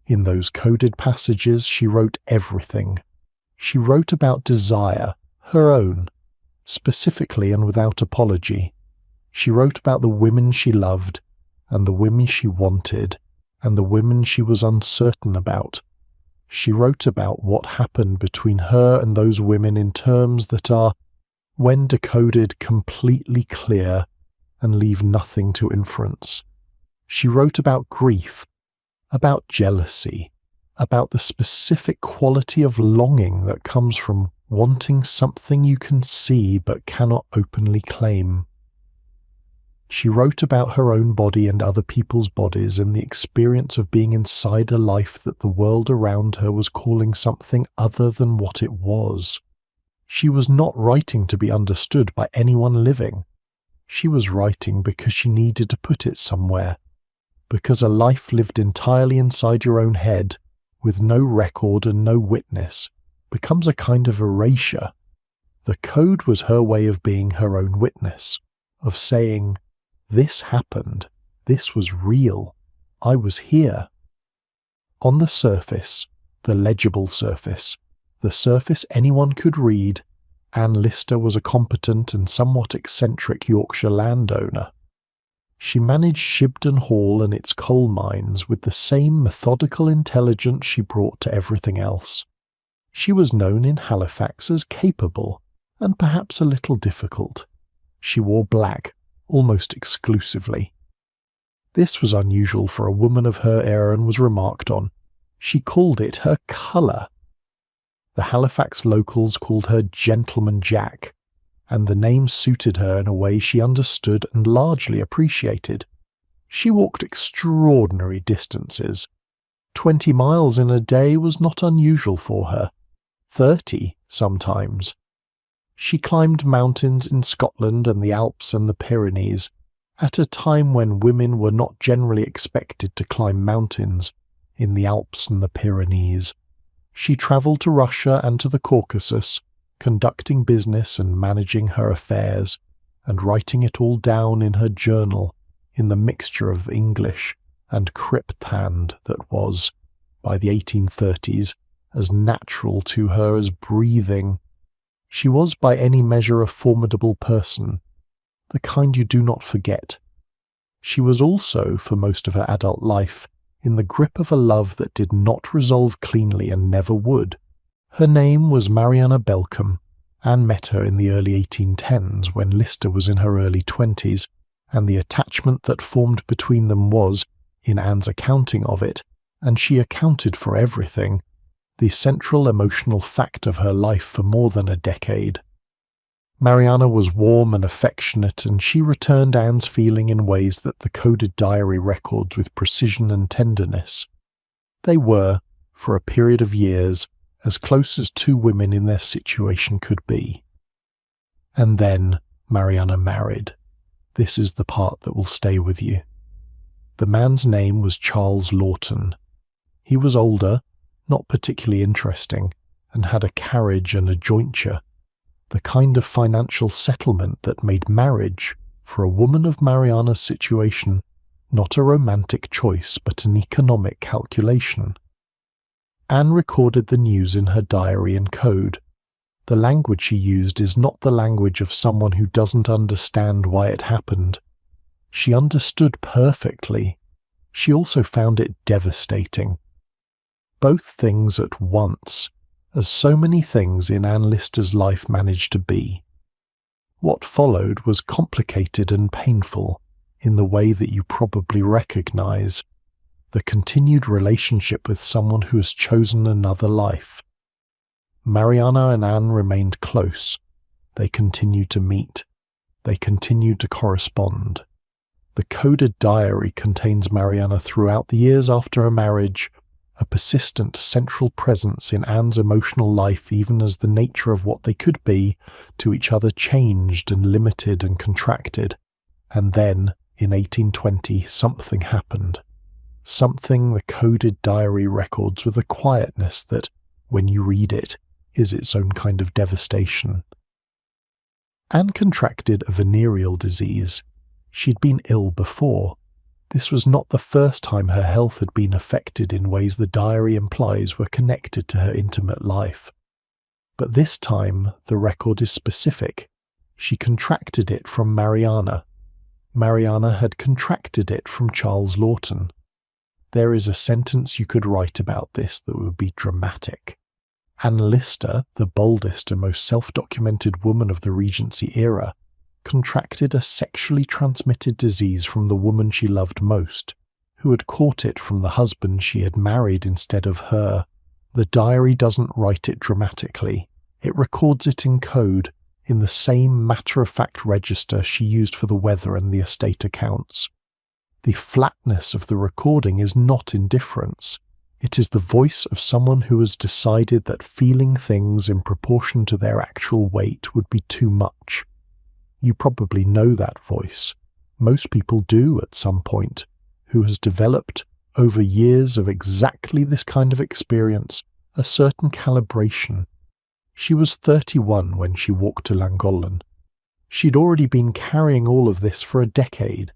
In those coded passages she wrote everything. She wrote about desire, her own, specifically and without apology. She wrote about the women she loved, and the women she wanted, and the women she was uncertain about. She wrote about what happened between her and those women in terms that are, when decoded, completely clear and leave nothing to inference. She wrote about grief, about jealousy, about the specific quality of longing that comes from wanting something you can see but cannot openly claim. She wrote about her own body and other people's bodies and the experience of being inside a life that the world around her was calling something other than what it was. She was not writing to be understood by anyone living. She was writing because she needed to put it somewhere, because a life lived entirely inside your own head, with no record and no witness, becomes a kind of erasure. The code was her way of being her own witness, of saying, this happened, this was real, I was here. On the surface, the legible surface, the surface anyone could read, Anne Lister was a competent and somewhat eccentric Yorkshire landowner. She managed Shibden Hall and its coal mines with the same methodical intelligence she brought to everything else. She was known in Halifax as capable, and perhaps a little difficult. She wore black, almost exclusively. This was unusual for a woman of her era and was remarked on. She called it her colour. The Halifax locals called her Gentleman Jack, and the name suited her in a way she understood and largely appreciated. She walked extraordinary distances. 20 miles in a day was not unusual for her. 30 sometimes. She climbed mountains in Scotland and the Alps and the Pyrenees, at a time when women were not generally expected to climb mountains in the Alps and the Pyrenees. She travelled to Russia and to the Caucasus, conducting business and managing her affairs, and writing it all down in her journal in the mixture of English and Crypt that was, by the 1830s, as natural to her as breathing. She was by any measure a formidable person, the kind you do not forget. She was also, for most of her adult life, in the grip of a love that did not resolve cleanly and never would. Her name was Mariana Belcombe. Anne met her in the early 1810s when Lister was in her early 20s, and the attachment that formed between them was, in Anne's accounting of it, and she accounted for everything, the central emotional fact of her life for more than a decade. Mariana was warm and affectionate, and she returned Anne's feeling in ways that the coded diary records with precision and tenderness. They were, for a period of years, as close as two women in their situation could be. And then Mariana married. This is the part that will stay with you. The man's name was Charles Lawton. He was older, not particularly interesting, and had a carriage and a jointure, the kind of financial settlement that made marriage, for a woman of Mariana's situation, not a romantic choice but an economic calculation. Anne recorded the news in her diary in code. The language she used is not the language of someone who doesn't understand why it happened. She understood perfectly. She also found it devastating. Both things at once, as so many things in Anne Lister's life managed to be. What followed was complicated and painful in the way that you probably recognize. The continued relationship with someone who has chosen another life. Mariana and Anne remained close. They continued to meet. They continued to correspond. The coded diary contains Mariana throughout the years after her marriage, a persistent central presence in Anne's emotional life even as the nature of what they could be to each other changed and limited and contracted. And then, in 1820, something happened. Something the coded diary records with a quietness that, when you read it, is its own kind of devastation. Anne contracted a venereal disease. She'd been ill before. This was not the first time her health had been affected in ways the diary implies were connected to her intimate life. But this time the record is specific. She contracted it from Mariana. Mariana had contracted it from Charles Lawton. There is a sentence you could write about this that would be dramatic. Anne Lister, the boldest and most self-documented woman of the Regency era, contracted a sexually transmitted disease from the woman she loved most, who had caught it from the husband she had married instead of her. The diary doesn't write it dramatically. It records it in code, in the same matter-of-fact register she used for the weather and the estate accounts. The flatness of the recording is not indifference. It is the voice of someone who has decided that feeling things in proportion to their actual weight would be too much. You probably know that voice. Most people do at some point, who has developed, over years of exactly this kind of experience, a certain calibration. She was 31 when she walked to Llangollen. She'd already been carrying all of this for a decade.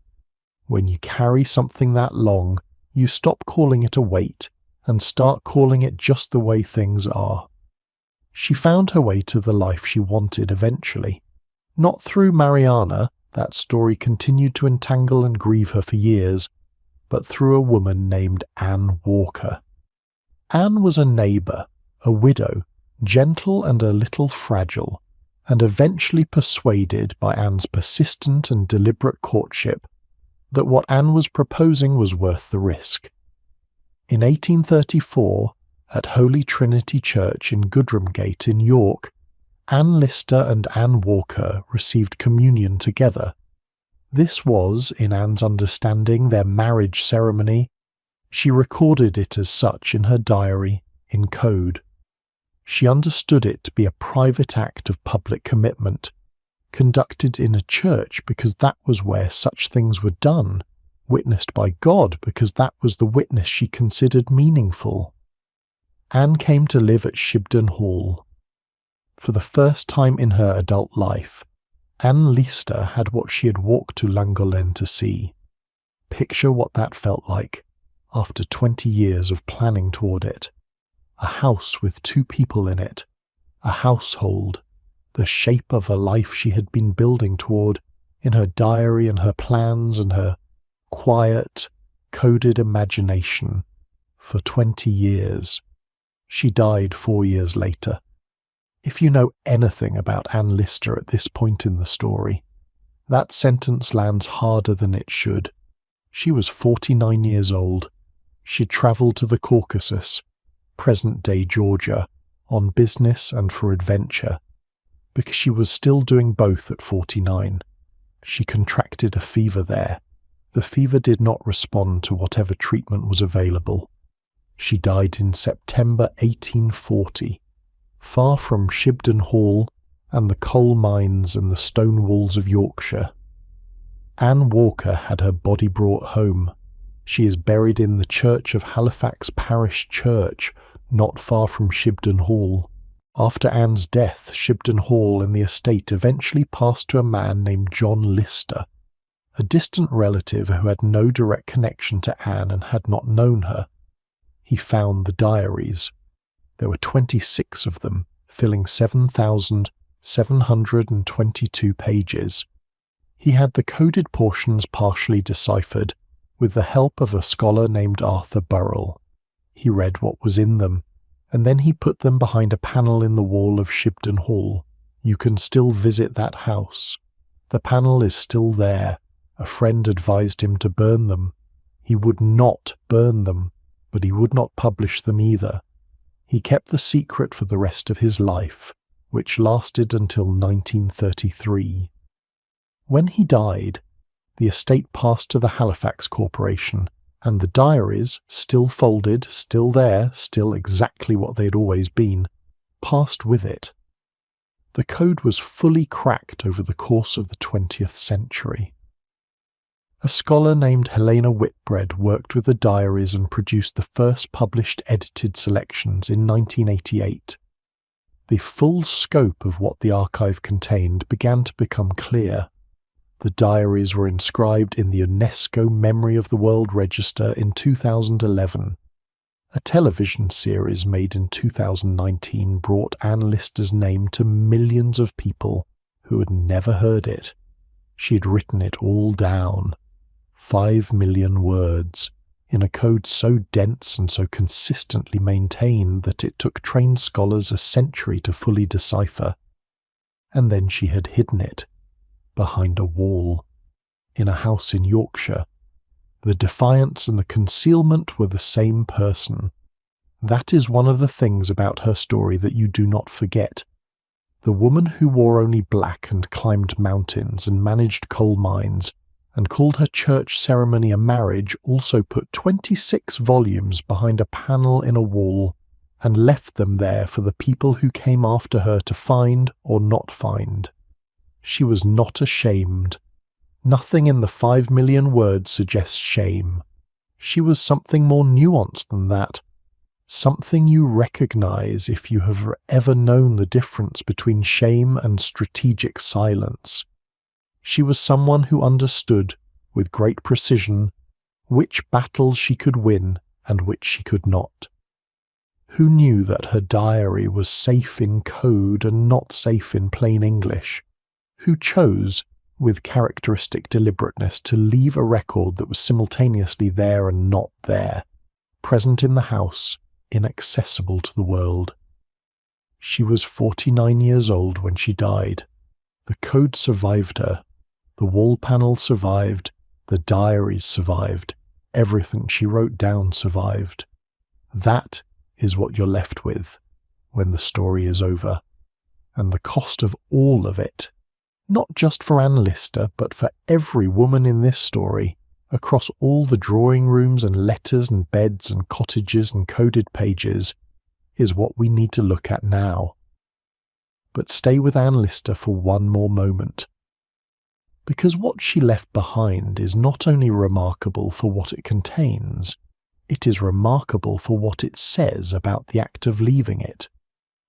When you carry something that long, you stop calling it a weight and start calling it just the way things are. She found her way to the life she wanted eventually. Not through Mariana, that story continued to entangle and grieve her for years, but through a woman named Anne Walker. Anne was a neighbour, a widow, gentle and a little fragile, and eventually persuaded by Anne's persistent and deliberate courtship that what Anne was proposing was worth the risk. In 1834, at Holy Trinity Church in Goodramgate in York, Anne Lister and Anne Walker received communion together. This was, in Anne's understanding, their marriage ceremony. She recorded it as such in her diary, in code. She understood it to be a private act of public commitment, conducted in a church because that was where such things were done, witnessed by God because that was the witness she considered meaningful. Anne came to live at Shibden Hall. For the first time in her adult life, Anne Lister had what she had walked to Llangollen to see. Picture what that felt like, after 20 years of planning toward it. A house with 2 people in it, a household, the shape of a life she had been building toward in her diary and her plans and her quiet, coded imagination for 20 years. She died 4 years later. If you know anything about Anne Lister at this point in the story, that sentence lands harder than it should. She was 49 years old. She'd travelled to the Caucasus, present-day Georgia, on business and for adventure. Because she was still doing both at 49. She contracted a fever there. The fever did not respond to whatever treatment was available. She died in September 1840, far from Shibden Hall and the coal mines and the stone walls of Yorkshire. Anne Walker had her body brought home. She is buried in the church of Halifax Parish Church, not far from Shibden Hall. After Anne's death, Shibden Hall and the estate eventually passed to a man named John Lister, a distant relative who had no direct connection to Anne and had not known her. He found the diaries. There were 26 of them, filling 7,722 pages. He had the coded portions partially deciphered, with the help of a scholar named Arthur Burrell. He read what was in them, and then he put them behind a panel in the wall of Shibden Hall. You can still visit that house. The panel is still there. A friend advised him to burn them. He would not burn them, but he would not publish them either. He kept the secret for the rest of his life, which lasted until 1933. When he died, the estate passed to the Halifax Corporation, and the diaries, still folded, still there, still exactly what they had always been, passed with it. The code was fully cracked over the course of the 20th century. A scholar named Helena Whitbread worked with the diaries and produced the first published edited selections in 1988. The full scope of what the archive contained began to become clear. The diaries were inscribed in the UNESCO Memory of the World Register in 2011. A television series made in 2019 brought Anne Lister's name to millions of people who had never heard it. She had written it all down. 5 million words, in a code so dense and so consistently maintained that it took trained scholars a century to fully decipher. And then she had hidden it, behind a wall, in a house in Yorkshire. The defiance and the concealment were the same person. That is one of the things about her story that you do not forget. The woman who wore only black and climbed mountains and managed coal mines and called her church ceremony a marriage also put 26 volumes behind a panel in a wall and left them there for the people who came after her to find or not find. She was not ashamed. Nothing in the 5 million words suggests shame. She was something more nuanced than that. Something you recognize if you have ever known the difference between shame and strategic silence. She was someone who understood, with great precision, which battles she could win and which she could not. Who knew that her diary was safe in code and not safe in plain English? Who chose, with characteristic deliberateness, to leave a record that was simultaneously there and not there, present in the house, inaccessible to the world? She was 49 years old when she died. The code survived her. The wall panel survived. The diaries survived. Everything she wrote down survived. That is what you're left with when the story is over. And the cost of all of it, not just for Anne Lister, but for every woman in this story, across all the drawing rooms and letters and beds and cottages and coded pages, is what we need to look at now. But stay with Anne Lister for one more moment. Because what she left behind is not only remarkable for what it contains, it is remarkable for what it says about the act of leaving it.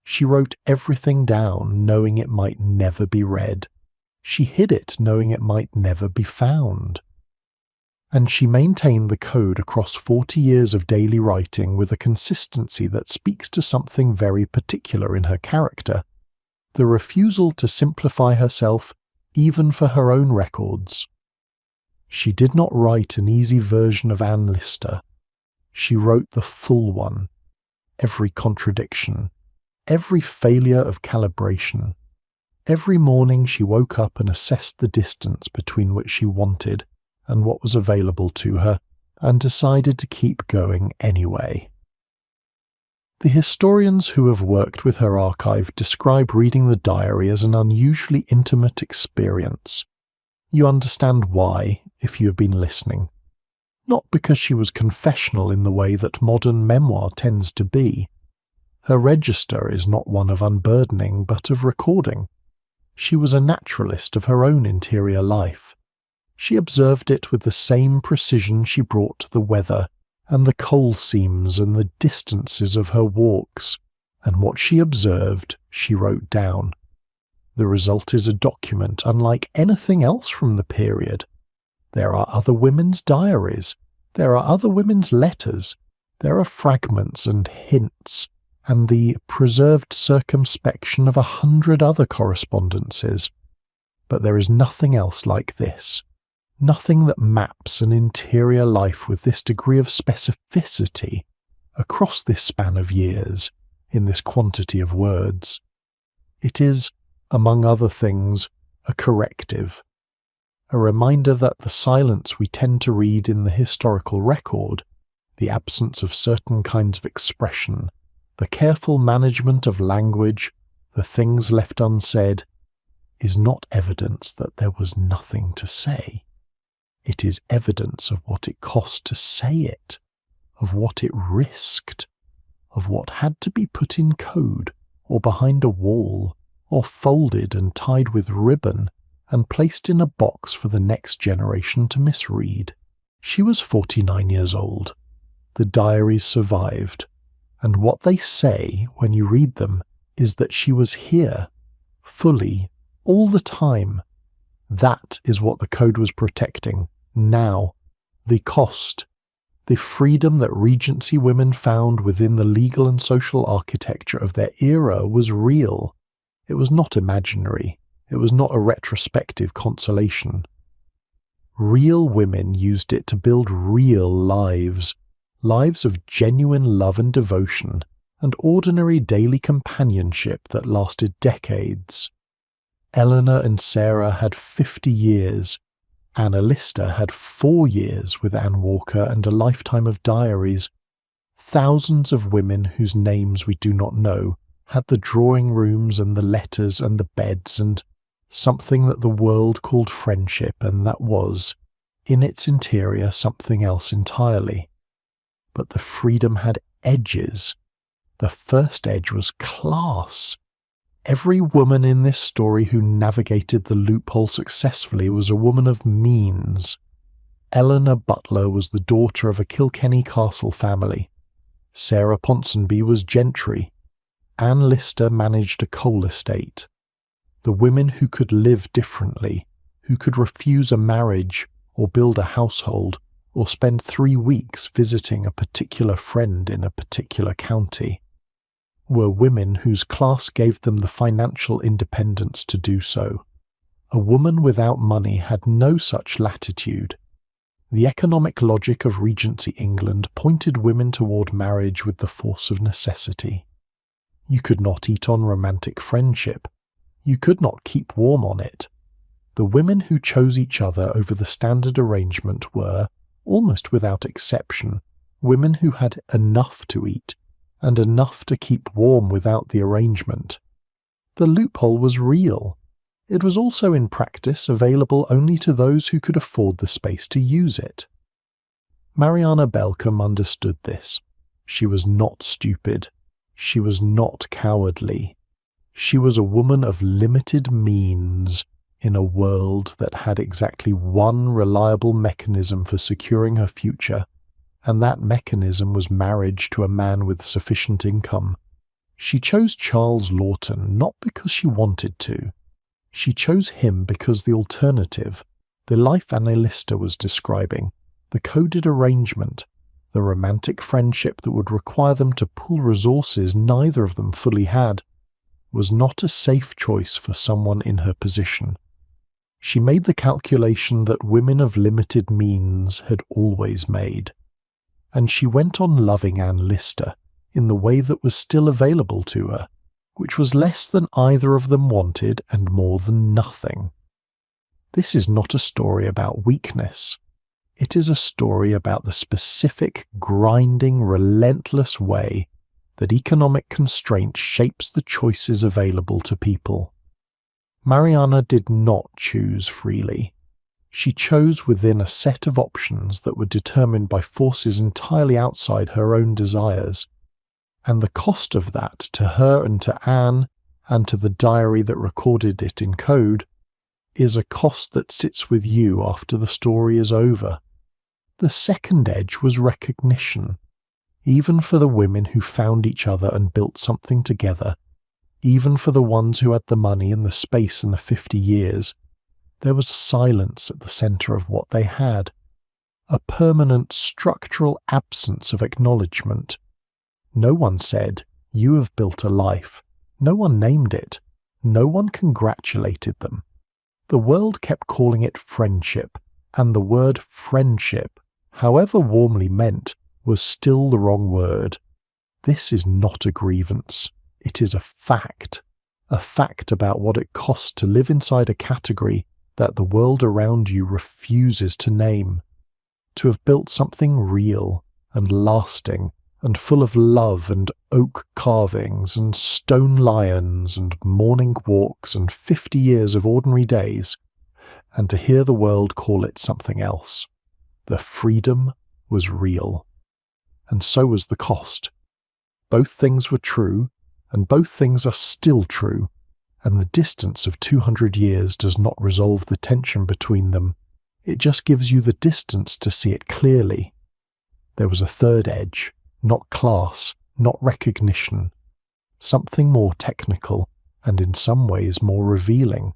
She wrote everything down knowing it might never be read. She hid it knowing it might never be found. And she maintained the code across 40 years of daily writing with a consistency that speaks to something very particular in her character. the refusal to simplify herself even for her own records. She did not write an easy version of Anne Lister. She wrote the full one, every contradiction, every failure of calibration. Every morning she woke up and assessed the distance between what she wanted and what was available to her, and decided to keep going anyway. The historians who have worked with her archive describe reading the diary as an unusually intimate experience. You understand why, if you have been listening. Not because she was confessional in the way that modern memoir tends to be. Her register is not one of unburdening, but of recording. She was a naturalist of her own interior life. She observed it with the same precision she brought to the weather and the coal seams and the distances of her walks, and what she observed she wrote down. The result is a document unlike anything else from the period. There are other women's diaries, there are other women's letters, there are fragments and hints, and the preserved circumspection of 100 other correspondences. But there is nothing else like this. Nothing that maps an interior life with this degree of specificity across this span of years, in this quantity of words. It is, among other things, a corrective, a reminder that the silence we tend to read in the historical record, the absence of certain kinds of expression, the careful management of language, the things left unsaid, is not evidence that there was nothing to say. It is evidence of what it cost to say it, of what it risked, of what had to be put in code, or behind a wall, or folded and tied with ribbon, and placed in a box for the next generation to misread. She was 49 years old. The diaries survived, and what they say when you read them is that she was here, fully, all the time. That is what the code was protecting. Now, the cost, the freedom that Regency women found within the legal and social architecture of their era was real. It was not imaginary. It was not a retrospective consolation. Real women used it to build real lives, lives of genuine love and devotion, and ordinary daily companionship that lasted decades. Eleanor and Sarah had 50 years. Anna Lister had 4 years with Anne Walker and a lifetime of diaries. Thousands of women whose names we do not know had the drawing rooms and the letters and the beds and something that the world called friendship, and that was, in its interior, something else entirely. But the freedom had edges. The first edge was class. Every woman in this story who navigated the loophole successfully was a woman of means. Eleanor Butler was the daughter of a Kilkenny castle family. Sarah Ponsonby was gentry. Anne Lister managed a coal estate. The women who could live differently, who could refuse a marriage or build a household or spend 3 weeks visiting a particular friend in a particular county, were women whose class gave them the financial independence to do so. A woman without money had no such latitude. The economic logic of Regency England pointed women toward marriage with the force of necessity. You could not eat on romantic friendship. You could not keep warm on it. The women who chose each other over the standard arrangement were, almost without exception, women who had enough to eat, and enough to keep warm without the arrangement. The loophole was real. It was also in practice available only to those who could afford the space to use it. Mariana Belcombe understood this. She was not stupid. She was not cowardly. She was a woman of limited means in a world that had exactly one reliable mechanism for securing her future, and that mechanism was marriage to a man with sufficient income. She chose Charles Lawton not because she wanted to. She chose him because the alternative, the life Anna Lister was describing, the coded arrangement, the romantic friendship that would require them to pool resources neither of them fully had, was not a safe choice for someone in her position. She made the calculation that women of limited means had always made, and she went on loving Anne Lister in the way that was still available to her, which was less than either of them wanted and more than nothing. This is not a story about weakness. It is a story about the specific, grinding, relentless way that economic constraint shapes the choices available to people. Mariana did not choose freely. She chose within a set of options that were determined by forces entirely outside her own desires, and the cost of that to her and to Anne, and to the diary that recorded it in code, is a cost that sits with you after the story is over. The second edge was recognition. Even for the women who found each other and built something together, even for the ones who had the money and the space and the 50 years, there was a silence at the centre of what they had, a permanent structural absence of acknowledgement. No one said, "You have built a life." No one named it. No one congratulated them. The world kept calling it friendship, and the word friendship, however warmly meant, was still the wrong word. This is not a grievance. It is a fact about what it costs to live inside a category that the world around you refuses to name, to have built something real and lasting and full of love and oak carvings and stone lions and morning walks and 50 years of ordinary days, and to hear the world call it something else. The freedom was real. And so was the cost. Both things were true, and both things are still true, and the distance of 200 years does not resolve the tension between them. It just gives you the distance to see it clearly. There was a third edge, not class, not recognition, something more technical, and in some ways more revealing.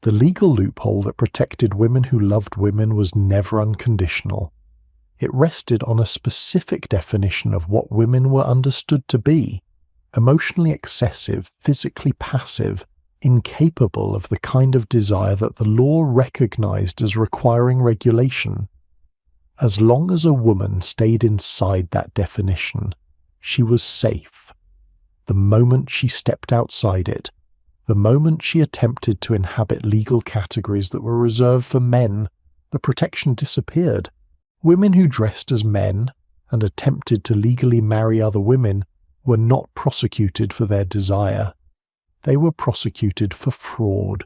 The legal loophole that protected women who loved women was never unconditional. It rested on a specific definition of what women were understood to be: emotionally excessive, physically passive, incapable of the kind of desire that the law recognized as requiring regulation. As long as a woman stayed inside that definition, she was safe. The moment she stepped outside it, the moment she attempted to inhabit legal categories that were reserved for men, the protection disappeared. Women who dressed as men and attempted to legally marry other women were not prosecuted for their desire. They were prosecuted for fraud,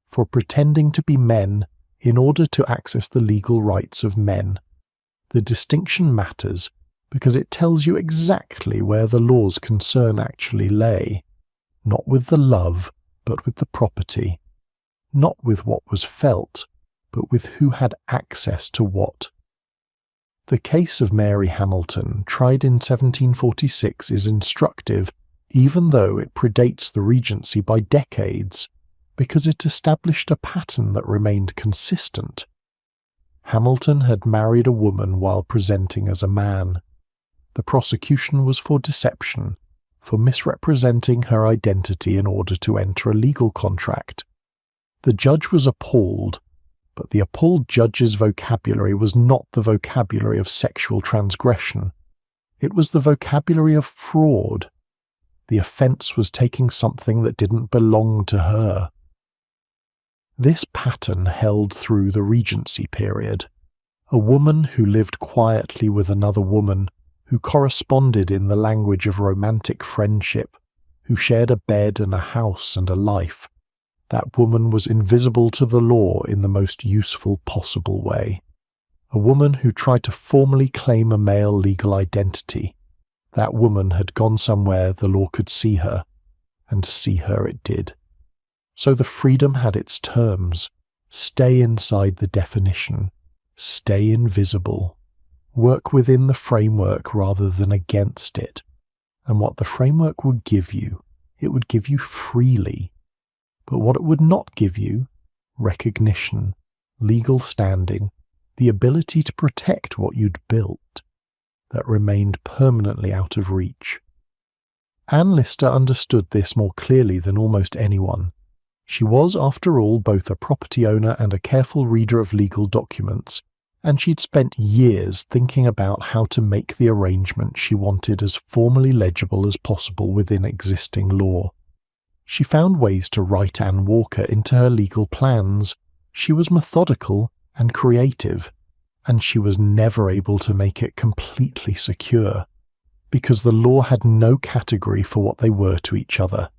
for pretending to be men in order to access the legal rights of men. The distinction matters because it tells you exactly where the law's concern actually lay, not with the love, but with the property, not with what was felt, but with who had access to what. The case of Mary Hamilton, tried in 1746, is instructive, even though it predates the Regency by decades, because it established a pattern that remained consistent. Hamilton had married a woman while presenting as a man. The prosecution was for deception, for misrepresenting her identity in order to enter a legal contract. The judge was appalled, but the appalled judge's vocabulary was not the vocabulary of sexual transgression. It was the vocabulary of fraud. The offence was taking something that didn't belong to her. This pattern held through the Regency period. A woman who lived quietly with another woman, who corresponded in the language of romantic friendship, who shared a bed and a house and a life. That woman was invisible to the law in the most useful possible way. A woman who tried to formally claim a male legal identity. That woman had gone somewhere the law could see her, and see her it did. So the freedom had its terms. Stay inside the definition. Stay invisible. Work within the framework rather than against it. And what the framework would give you, it would give you freely. But what it would not give you, recognition, legal standing, the ability to protect what you'd built, that remained permanently out of reach. Anne Lister understood this more clearly than almost anyone. She was, after all, both a property owner and a careful reader of legal documents, and she'd spent years thinking about how to make the arrangement she wanted as formally legible as possible within existing law. She found ways to write Anne Walker into her legal plans. She was methodical and creative, and she was never able to make it completely secure, because the law had no category for what they were to each other.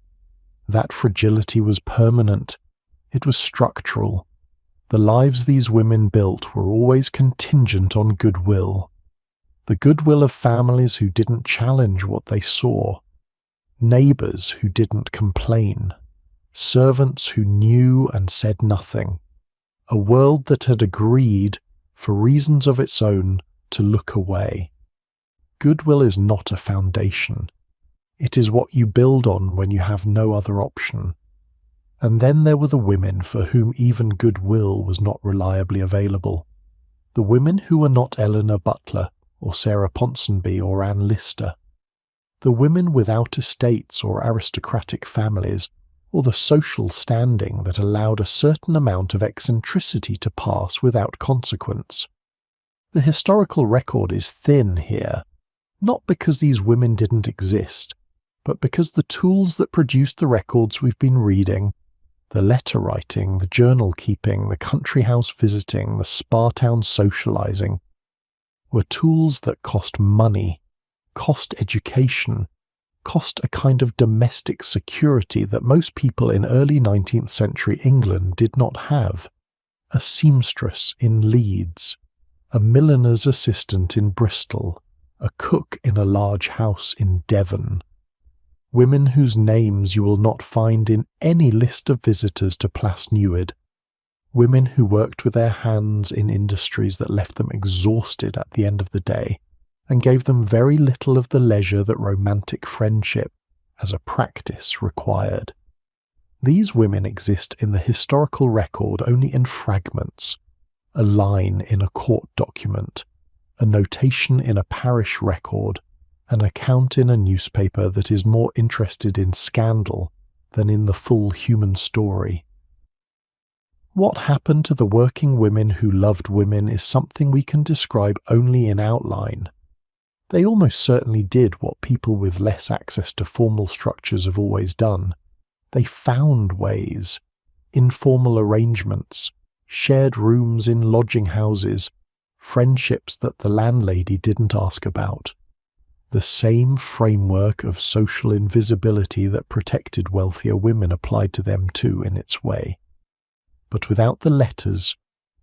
That fragility was permanent. It was structural. The lives these women built were always contingent on goodwill. The goodwill of families who didn't challenge what they saw, neighbours who didn't complain, servants who knew and said nothing, a world that had agreed, for reasons of its own, to look away. Goodwill is not a foundation. It is what you build on when you have no other option. And then there were the women for whom even goodwill was not reliably available. The women who were not Eleanor Butler, or Sarah Ponsonby, or Anne Lister. The women without estates or aristocratic families, or the social standing that allowed a certain amount of eccentricity to pass without consequence. The historical record is thin here, not because these women didn't exist, but because the tools that produced the records we've been reading, the letter writing, the journal keeping, the country house visiting, the spa town socializing, were tools that cost money, cost education, cost a kind of domestic security that most people in early 19th century England did not have. A seamstress in Leeds, a milliner's assistant in Bristol, a cook in a large house in Devon. Women whose names you will not find in any list of visitors to Plas Newydd. Women who worked with their hands in industries that left them exhausted at the end of the day, and gave them very little of the leisure that romantic friendship, as a practice, required. These women exist in the historical record only in fragments, a line in a court document, a notation in a parish record, an account in a newspaper that is more interested in scandal than in the full human story. What happened to the working women who loved women is something we can describe only in outline. They almost certainly did what people with less access to formal structures have always done. They found ways, informal arrangements, shared rooms in lodging houses, friendships that the landlady didn't ask about. The same framework of social invisibility that protected wealthier women applied to them too in its way. But without the letters,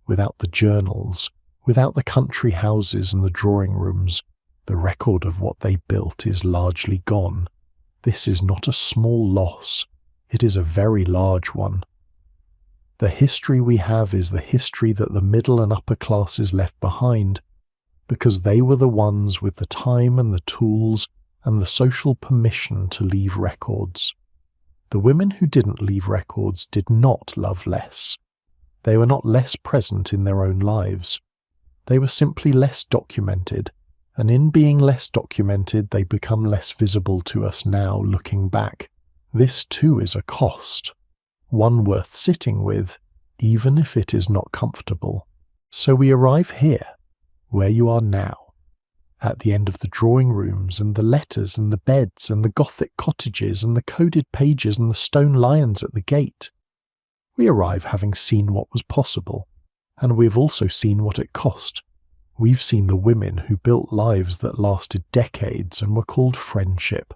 without the journals, without the country houses and the drawing rooms, the record of what they built is largely gone. This is not a small loss. It is a very large one. The history we have is the history that the middle and upper classes left behind, because they were the ones with the time and the tools and the social permission to leave records. The women who didn't leave records did not love less. They were not less present in their own lives. They were simply less documented, and in being less documented they become less visible to us now looking back. This too is a cost, one worth sitting with, even if it is not comfortable. So we arrive here, where you are now, at the end of the drawing rooms and the letters and the beds and the Gothic cottages and the coded pages and the stone lions at the gate. We arrive having seen what was possible, and we've also seen what it cost. We've seen the women who built lives that lasted decades and were called friendship.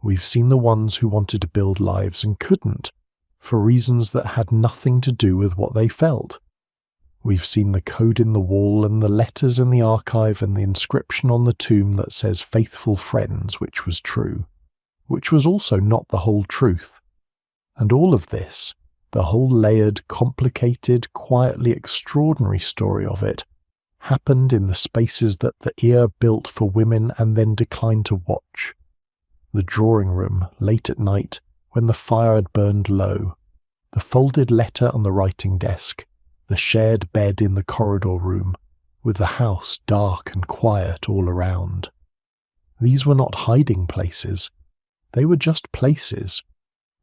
We've seen the ones who wanted to build lives and couldn't, for reasons that had nothing to do with what they felt. We've seen the code in the wall and the letters in the archive and the inscription on the tomb that says faithful friends, which was true, which was also not the whole truth. And all of this, the whole layered, complicated, quietly extraordinary story of it, happened in the spaces that the ear built for women and then declined to watch. The drawing room, late at night, when the fire had burned low, the folded letter on the writing desk, the shared bed in the corridor room, with the house dark and quiet all around. These were not hiding places. They were just places,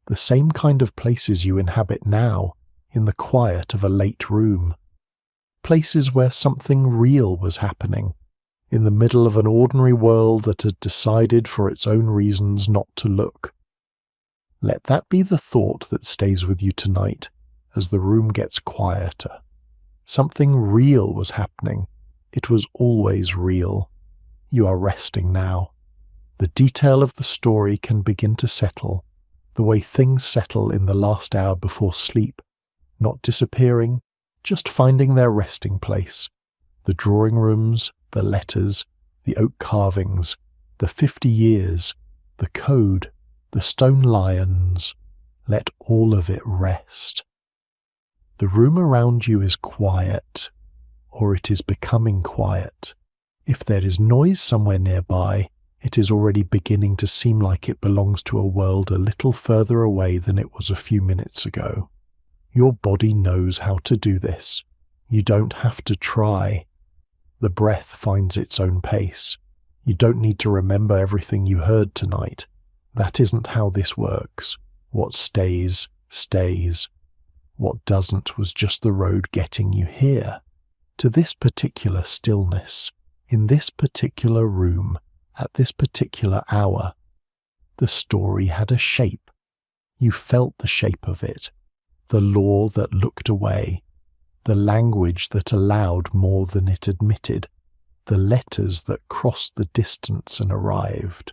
the same kind of places you inhabit now, in the quiet of a late room. Places where something real was happening, in the middle of an ordinary world that had decided for its own reasons not to look. Let that be the thought that stays with you tonight as the room gets quieter. Something real was happening. It was always real. You are resting now. The detail of the story can begin to settle, the way things settle in the last hour before sleep, not disappearing, just finding their resting place. The drawing rooms, the letters, the oak carvings, the 50 years, the code, the stone lions. Let all of it rest. The room around you is quiet, or it is becoming quiet. If there is noise somewhere nearby, it is already beginning to seem like it belongs to a world a little further away than it was a few minutes ago. Your body knows how to do this. You don't have to try. The breath finds its own pace. You don't need to remember everything you heard tonight. That isn't how this works. What stays, stays. What doesn't was just the road getting you here, to this particular stillness, in this particular room, at this particular hour. The story had a shape. You felt the shape of it, the law that looked away, the language that allowed more than it admitted, the letters that crossed the distance and arrived,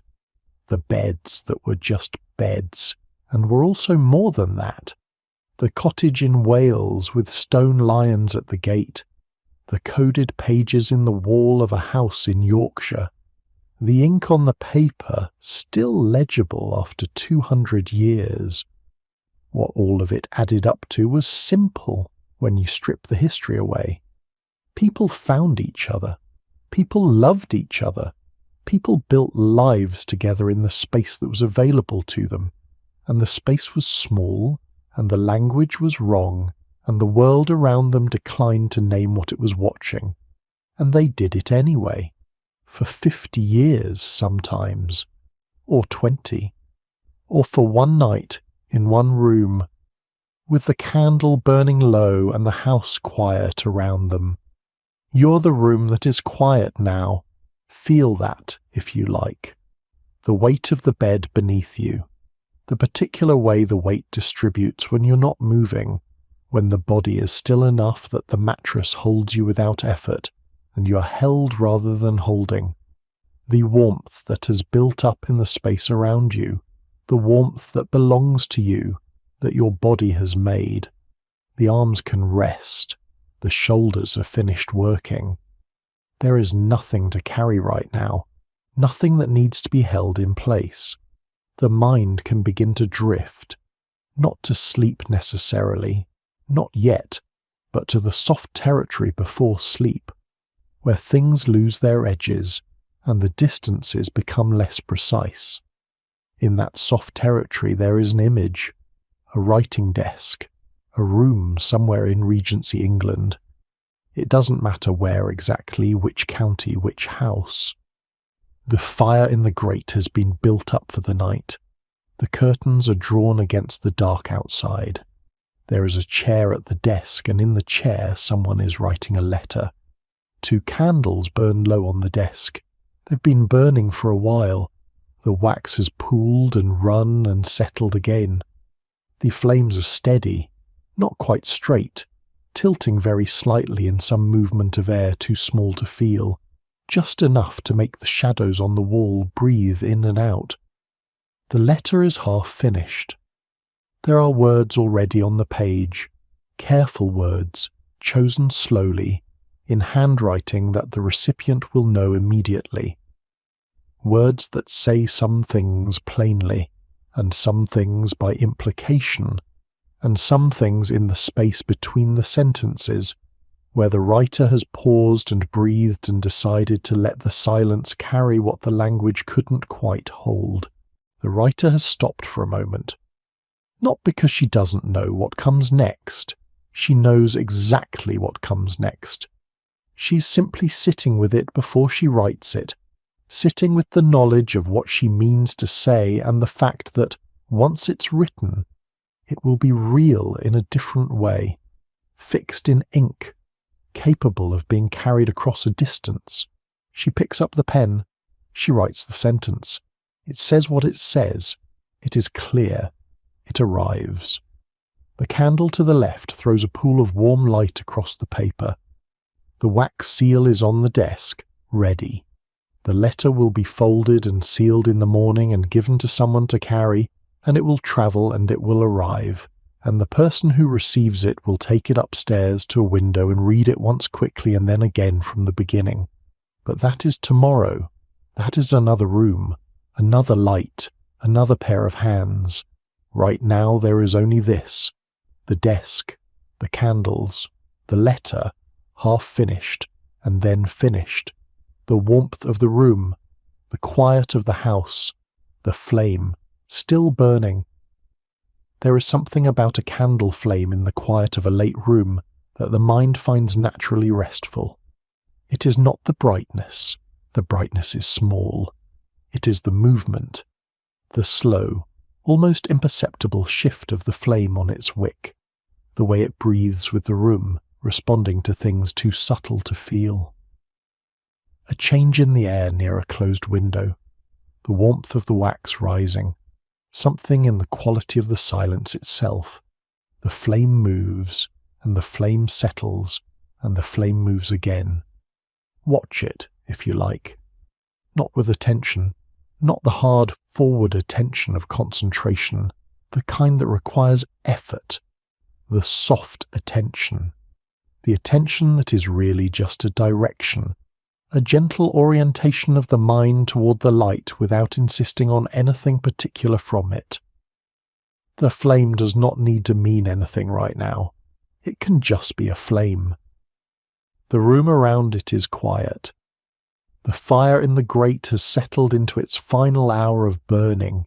the beds that were just beds and were also more than that, the cottage in Wales with stone lions at the gate, the coded pages in the wall of a house in Yorkshire, the ink on the paper still legible after 200 years. What all of it added up to was simple when you strip the history away. People found each other. People loved each other. People built lives together in the space that was available to them. And the space was small, and the language was wrong, and the world around them declined to name what it was watching. And they did it anyway. For 50 years sometimes, or 20, or for one night in one room, with the candle burning low and the house quiet around them. You're the room that is quiet now. Feel that, if you like. The weight of the bed beneath you, the particular way the weight distributes when you're not moving, when the body is still enough that the mattress holds you without effort, and you are held rather than holding. The warmth that has built up in the space around you, the warmth that belongs to you, that your body has made. The arms can rest, the shoulders are finished working. There is nothing to carry right now, nothing that needs to be held in place. The mind can begin to drift, not to sleep necessarily, not yet, but to the soft territory before sleep, where things lose their edges and the distances become less precise. In that soft territory there is an image, a writing desk, a room somewhere in Regency England. It doesn't matter where exactly, which county, which house. The fire in the grate has been built up for the night. The curtains are drawn against the dark outside. There is a chair at the desk, and in the chair someone is writing a letter. 2 candles burn low on the desk. They've been burning for a while. The wax has pooled and run and settled again. The flames are steady, not quite straight, tilting very slightly in some movement of air too small to feel, just enough to make the shadows on the wall breathe in and out. The letter is half finished. There are words already on the page, careful words, chosen slowly, in handwriting that the recipient will know immediately. Words that say some things plainly, and some things by implication, and some things in the space between the sentences, where the writer has paused and breathed and decided to let the silence carry what the language couldn't quite hold. The writer has stopped for a moment. Not because she doesn't know what comes next. She knows exactly what comes next. She's simply sitting with it before she writes it, sitting with the knowledge of what she means to say and the fact that, once it's written, it will be real in a different way, fixed in ink, capable of being carried across a distance. She picks up the pen. She writes the sentence. It says what it says. It is clear. It arrives. The candle to the left throws a pool of warm light across the paper. The wax seal is on the desk, ready. The letter will be folded and sealed in the morning and given to someone to carry, and it will travel and it will arrive, and the person who receives it will take it upstairs to a window and read it once quickly and then again from the beginning. But that is tomorrow. That is another room, another light, another pair of hands. Right now there is only this, the desk, the candles, the letter, half finished, and then finished, the warmth of the room, the quiet of the house, the flame, still burning. There is something about a candle flame in the quiet of a late room that the mind finds naturally restful. It is not the brightness is small. It is the movement, the slow, almost imperceptible shift of the flame on its wick, the way it breathes with the room, responding to things too subtle to feel. A change in the air near a closed window, the warmth of the wax rising, something in the quality of the silence itself. The flame moves, and the flame settles, and the flame moves again. Watch it, if you like. Not with attention, not the hard, forward attention of concentration, the kind that requires effort, the soft attention, the attention that is really just a direction, a gentle orientation of the mind toward the light without insisting on anything particular from it. The flame does not need to mean anything right now. It can just be a flame. The room around it is quiet. The fire in the grate has settled into its final hour of burning,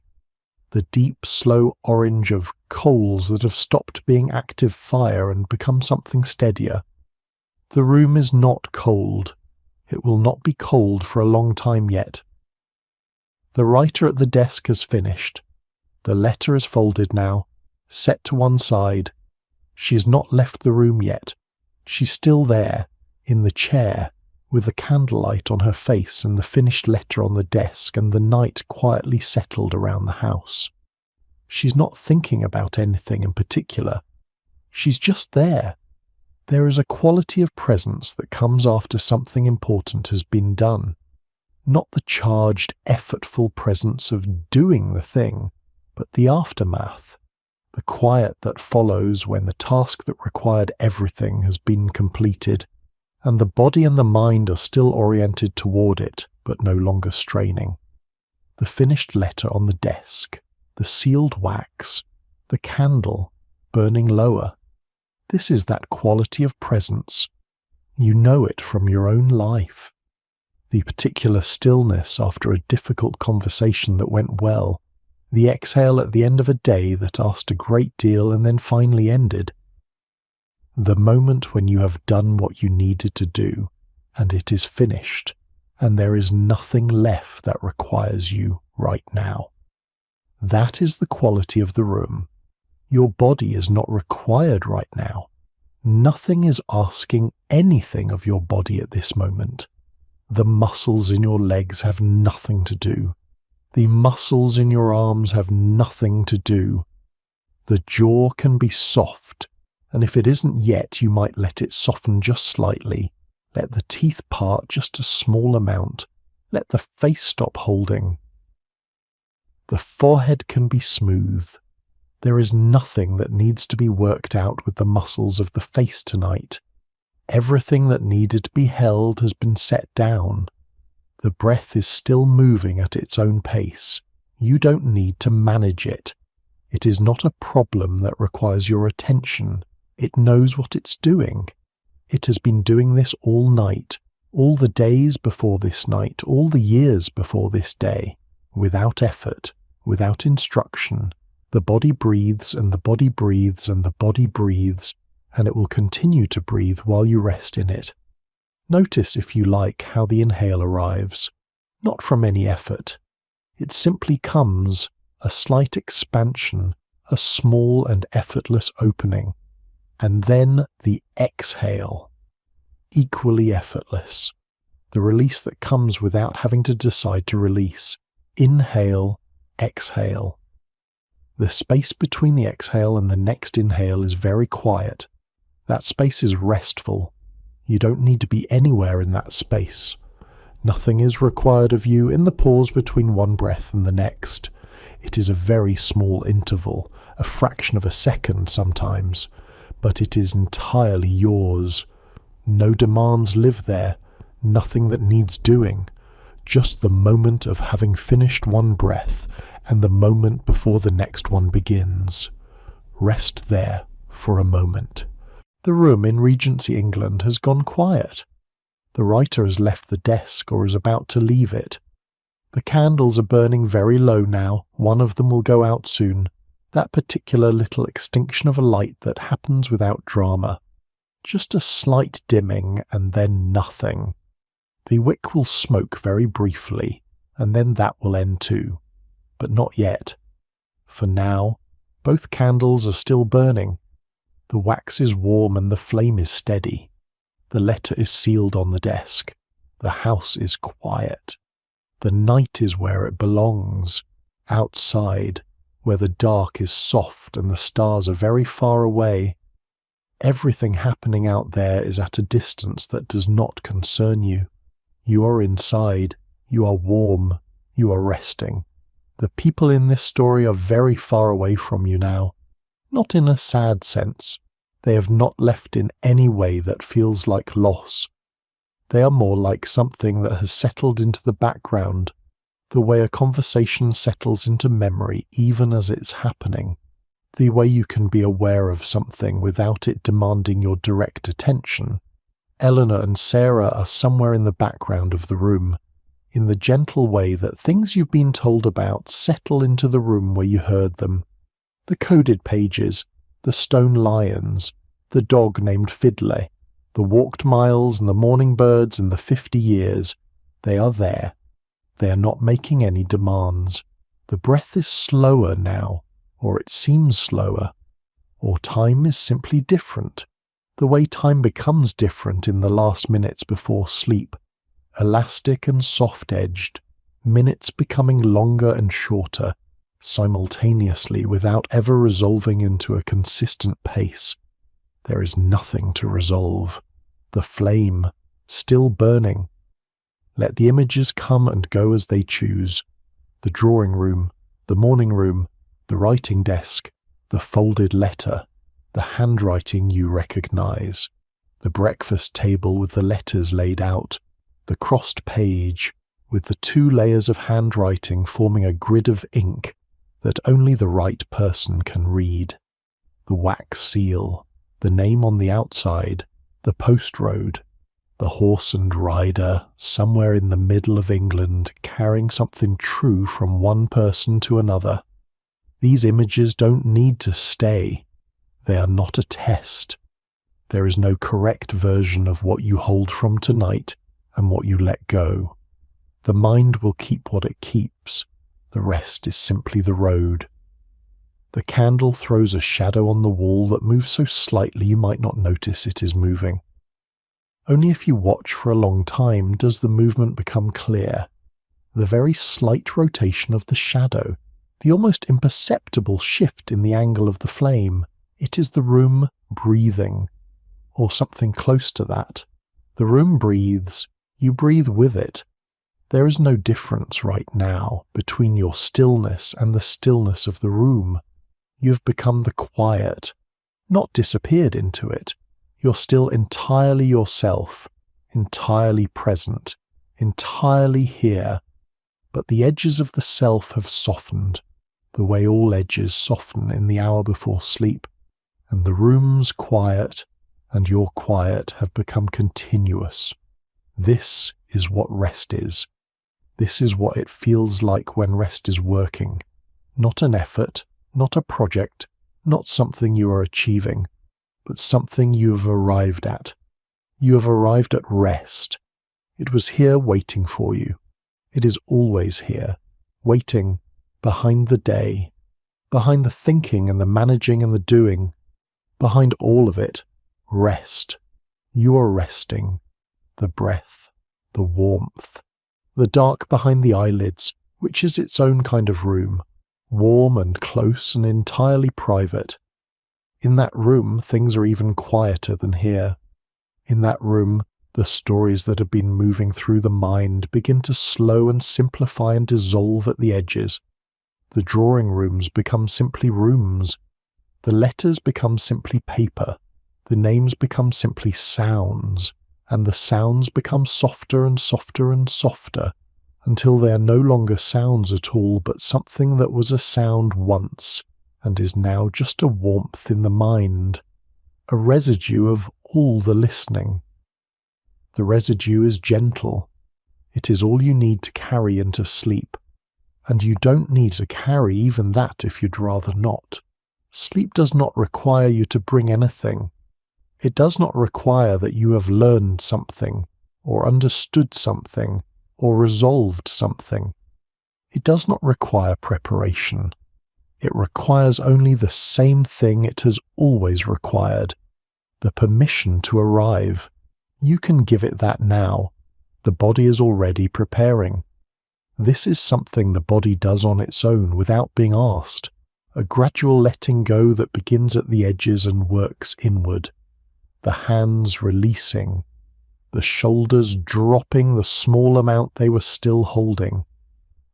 the deep, slow orange of coals that have stopped being active fire and become something steadier. The room is not cold. It will not be cold for a long time yet. The writer at the desk has finished. The letter is folded now, set to one side. She has not left the room yet. She's still there, in the chair, with the candlelight on her face and the finished letter on the desk and the night quietly settled around the house. She's not thinking about anything in particular. She's just there. There is a quality of presence that comes after something important has been done. Not the charged, effortful presence of doing the thing, but the aftermath, the quiet that follows when the task that required everything has been completed, and the body and the mind are still oriented toward it, but no longer straining. The finished letter on the desk, the sealed wax, the candle burning lower. This is that quality of presence. You know it from your own life. The particular stillness after a difficult conversation that went well, the exhale at the end of a day that asked a great deal and then finally ended. The moment when you have done what you needed to do, and it is finished, and there is nothing left that requires you right now. That is the quality of the room. Your body is not required right now. Nothing is asking anything of your body at this moment. The muscles in your legs have nothing to do. The muscles in your arms have nothing to do. The jaw can be soft, and if it isn't yet, you might let it soften just slightly. Let the teeth part just a small amount. Let the face stop holding. The forehead can be smooth. There is nothing that needs to be worked out with the muscles of the face tonight. Everything that needed to be held has been set down. The breath is still moving at its own pace. You don't need to manage it. It is not a problem that requires your attention. It knows what it's doing. It has been doing this all night, all the days before this night, all the years before this day, without effort, without instruction. The body breathes and the body breathes and the body breathes, and it will continue to breathe while you rest in it. Notice, if you like, how the inhale arrives. not from any effort. It simply comes, a slight expansion, a small and effortless opening, and then the exhale, equally effortless. The release that comes without having to decide to release. Inhale, exhale. The space between the exhale and the next inhale is very quiet. That space is restful. You don't need to be anywhere in that space. Nothing is required of you in the pause between one breath and the next. It is a very small interval, a fraction of a second sometimes, but it is entirely yours. No demands live there, nothing that needs doing, just the moment of having finished one breath and the moment before the next one begins. Rest there for a moment. The room in Regency England has gone quiet. The writer has left the desk or is about to leave it. The candles are burning very low now. One of them will go out soon. That particular little extinction of a light that happens without drama. Just a slight dimming and then nothing. The wick will smoke very briefly, and then that will end too. But not yet. For now, both candles are still burning. The wax is warm and the flame is steady. The letter is sealed on the desk. The house is quiet. The night is where it belongs, outside, where the dark is soft and the stars are very far away. Everything happening out there is at a distance that does not concern you. You are inside, you are warm, you are resting. The people in this story are very far away from you now. Not in a sad sense. They have not left in any way that feels like loss. They are more like something that has settled into the background, the way a conversation settles into memory even as it's happening, the way you can be aware of something without it demanding your direct attention. Eleanor and Sarah are somewhere in the background of the room, in the gentle way that things you've been told about settle into the room where you heard them. The coded pages, the stone lions, the dog named Fiddler, the walked miles and the morning birds and the 50 years, they are there. They are not making any demands. The breath is slower now, or it seems slower, or time is simply different. The way time becomes different in the last minutes before sleep, elastic and soft-edged, minutes becoming longer and shorter, simultaneously without ever resolving into a consistent pace. There is nothing to resolve. The flame, still burning. Let the images come and go as they choose. The drawing room, the morning room, the writing desk, the folded letter, the handwriting you recognize, the breakfast table with the letters laid out, the crossed page with the 2 layers of handwriting forming a grid of ink that only the right person can read, the wax seal, the name on the outside, the post road, the horse and rider somewhere in the middle of England carrying something true from one person to another. These images don't need to stay. They are not a test. There is no correct version of what you hold from tonight and what you let go. The mind will keep what it keeps. The rest is simply the road. The candle throws a shadow on the wall that moves so slightly you might not notice it is moving. Only if you watch for a long time does the movement become clear. The very slight rotation of the shadow, the almost imperceptible shift in the angle of the flame, it is the room breathing, or something close to that. The room breathes, you breathe with it. There is no difference right now between your stillness and the stillness of the room. You have become the quiet, not disappeared into it. You're still entirely yourself, entirely present, entirely here, but the edges of the self have softened, the way all edges soften in the hour before sleep, and the room's quiet and your quiet have become continuous. This is what rest is. This is what it feels like when rest is working. Not an effort, not a project, not something you are achieving, but something you have arrived at. You have arrived at rest. It was here waiting for you. It is always here, waiting, behind the day, behind the thinking and the managing and the doing, behind all of it, rest. You are resting. The breath, the warmth, the dark behind the eyelids, which is its own kind of room, warm and close and entirely private. In that room, things are even quieter than here. In that room, the stories that have been moving through the mind begin to slow and simplify and dissolve at the edges. The drawing rooms become simply rooms. The letters become simply paper. The names become simply sounds. And the sounds become softer and softer and softer, until they are no longer sounds at all, but something that was a sound once, and is now just a warmth in the mind, a residue of all the listening. The residue is gentle. It is all you need to carry into sleep, and you don't need to carry even that if you'd rather not. Sleep does not require you to bring anything. It does not require that you have learned something, or understood something, or resolved something. It does not require preparation. It requires only the same thing it has always required, the permission to arrive. You can give it that now. The body is already preparing. This is something the body does on its own without being asked, a gradual letting go that begins at the edges and works inward. The hands releasing, the shoulders dropping the small amount they were still holding,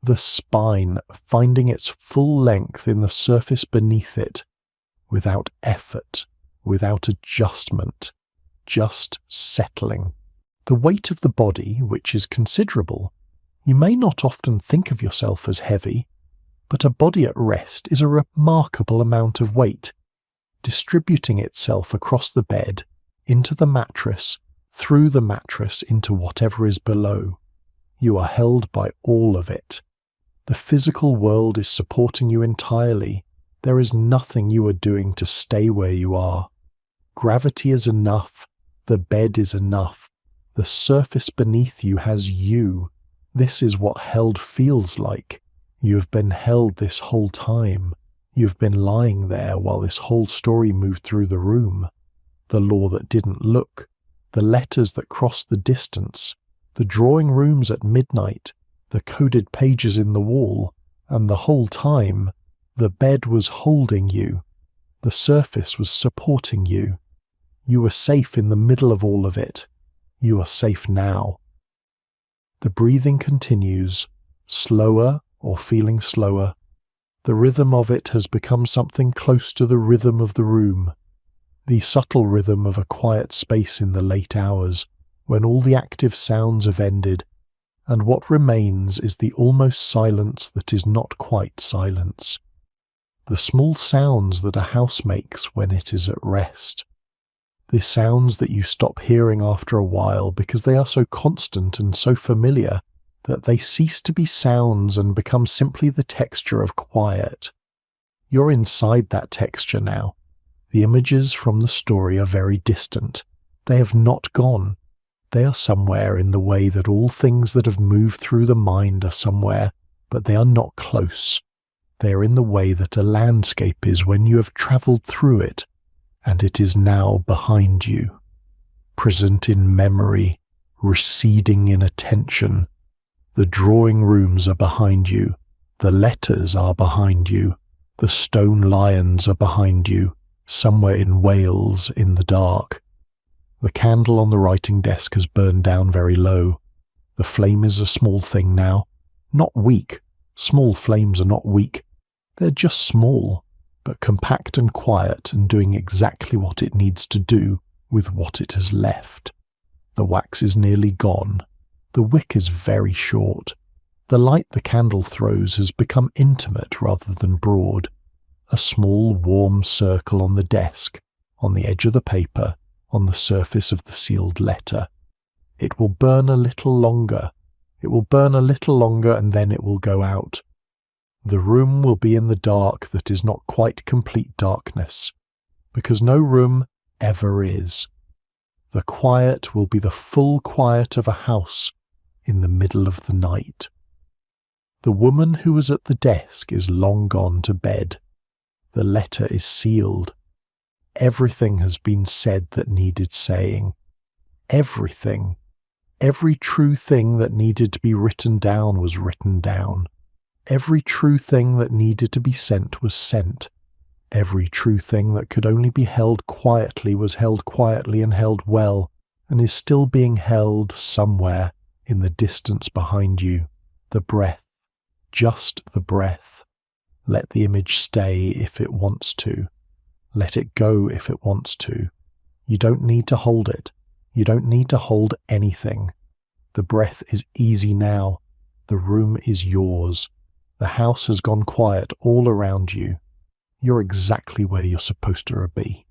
the spine finding its full length in the surface beneath it, without effort, without adjustment, just settling. The weight of the body, which is considerable, you may not often think of yourself as heavy, but a body at rest is a remarkable amount of weight, distributing itself across the bed, into the mattress, through the mattress into whatever is below. You are held by all of it. The physical world is supporting you entirely. There is nothing you are doing to stay where you are. Gravity is enough. The bed is enough. The surface beneath you has you. This is what held feels like. You have been held this whole time. You have been lying there while this whole story moved through the room. The law that didn't look, the letters that crossed the distance, the drawing rooms at midnight, the coded pages in the wall, and the whole time, the bed was holding you. The surface was supporting you. You were safe in the middle of all of it. You are safe now. The breathing continues, slower or feeling slower. The rhythm of it has become something close to the rhythm of the room. The subtle rhythm of a quiet space in the late hours, when all the active sounds have ended, and what remains is the almost silence that is not quite silence. The small sounds that a house makes when it is at rest. The sounds that you stop hearing after a while because they are so constant and so familiar that they cease to be sounds and become simply the texture of quiet. You're inside that texture now. The images from the story are very distant. They have not gone. They are somewhere in the way that all things that have moved through the mind are somewhere, but they are not close. They are in the way that a landscape is when you have travelled through it, and it is now behind you, present in memory, receding in attention. The drawing rooms are behind you. The letters are behind you. The stone lions are behind you. Somewhere in Wales in the dark. The candle on the writing desk has burned down very low. The flame is a small thing now. Not weak. Small flames are not weak. They're just small, but compact and quiet and doing exactly what it needs to do with what it has left. The wax is nearly gone. The wick is very short. The light the candle throws has become intimate rather than broad. A small warm circle on the desk, on the edge of the paper, on the surface of the sealed letter. It will burn a little longer. It will burn a little longer and then it will go out. The room will be in the dark that is not quite complete darkness, because no room ever is. The quiet will be the full quiet of a house in the middle of the night. The woman who was at the desk is long gone to bed. The letter is sealed. Everything has been said that needed saying. Everything. Every true thing that needed to be written down was written down. Every true thing that needed to be sent was sent. Every true thing that could only be held quietly was held quietly and held well, and is still being held somewhere in the distance behind you. The breath. Just the breath. Let the image stay if it wants to. Let it go if it wants to. You don't need to hold it. You don't need to hold anything. The breath is easy now. The room is yours. The house has gone quiet all around you. You're exactly where you're supposed to be.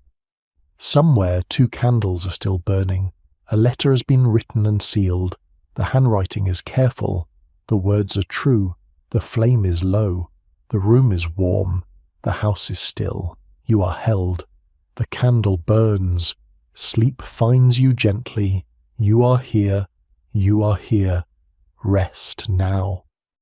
Somewhere 2 candles are still burning. A letter has been written and sealed. The handwriting is careful. The words are true. The flame is low. The room is warm. The house is still. You are held. The candle burns. Sleep finds you gently. You are here. You are here. Rest now.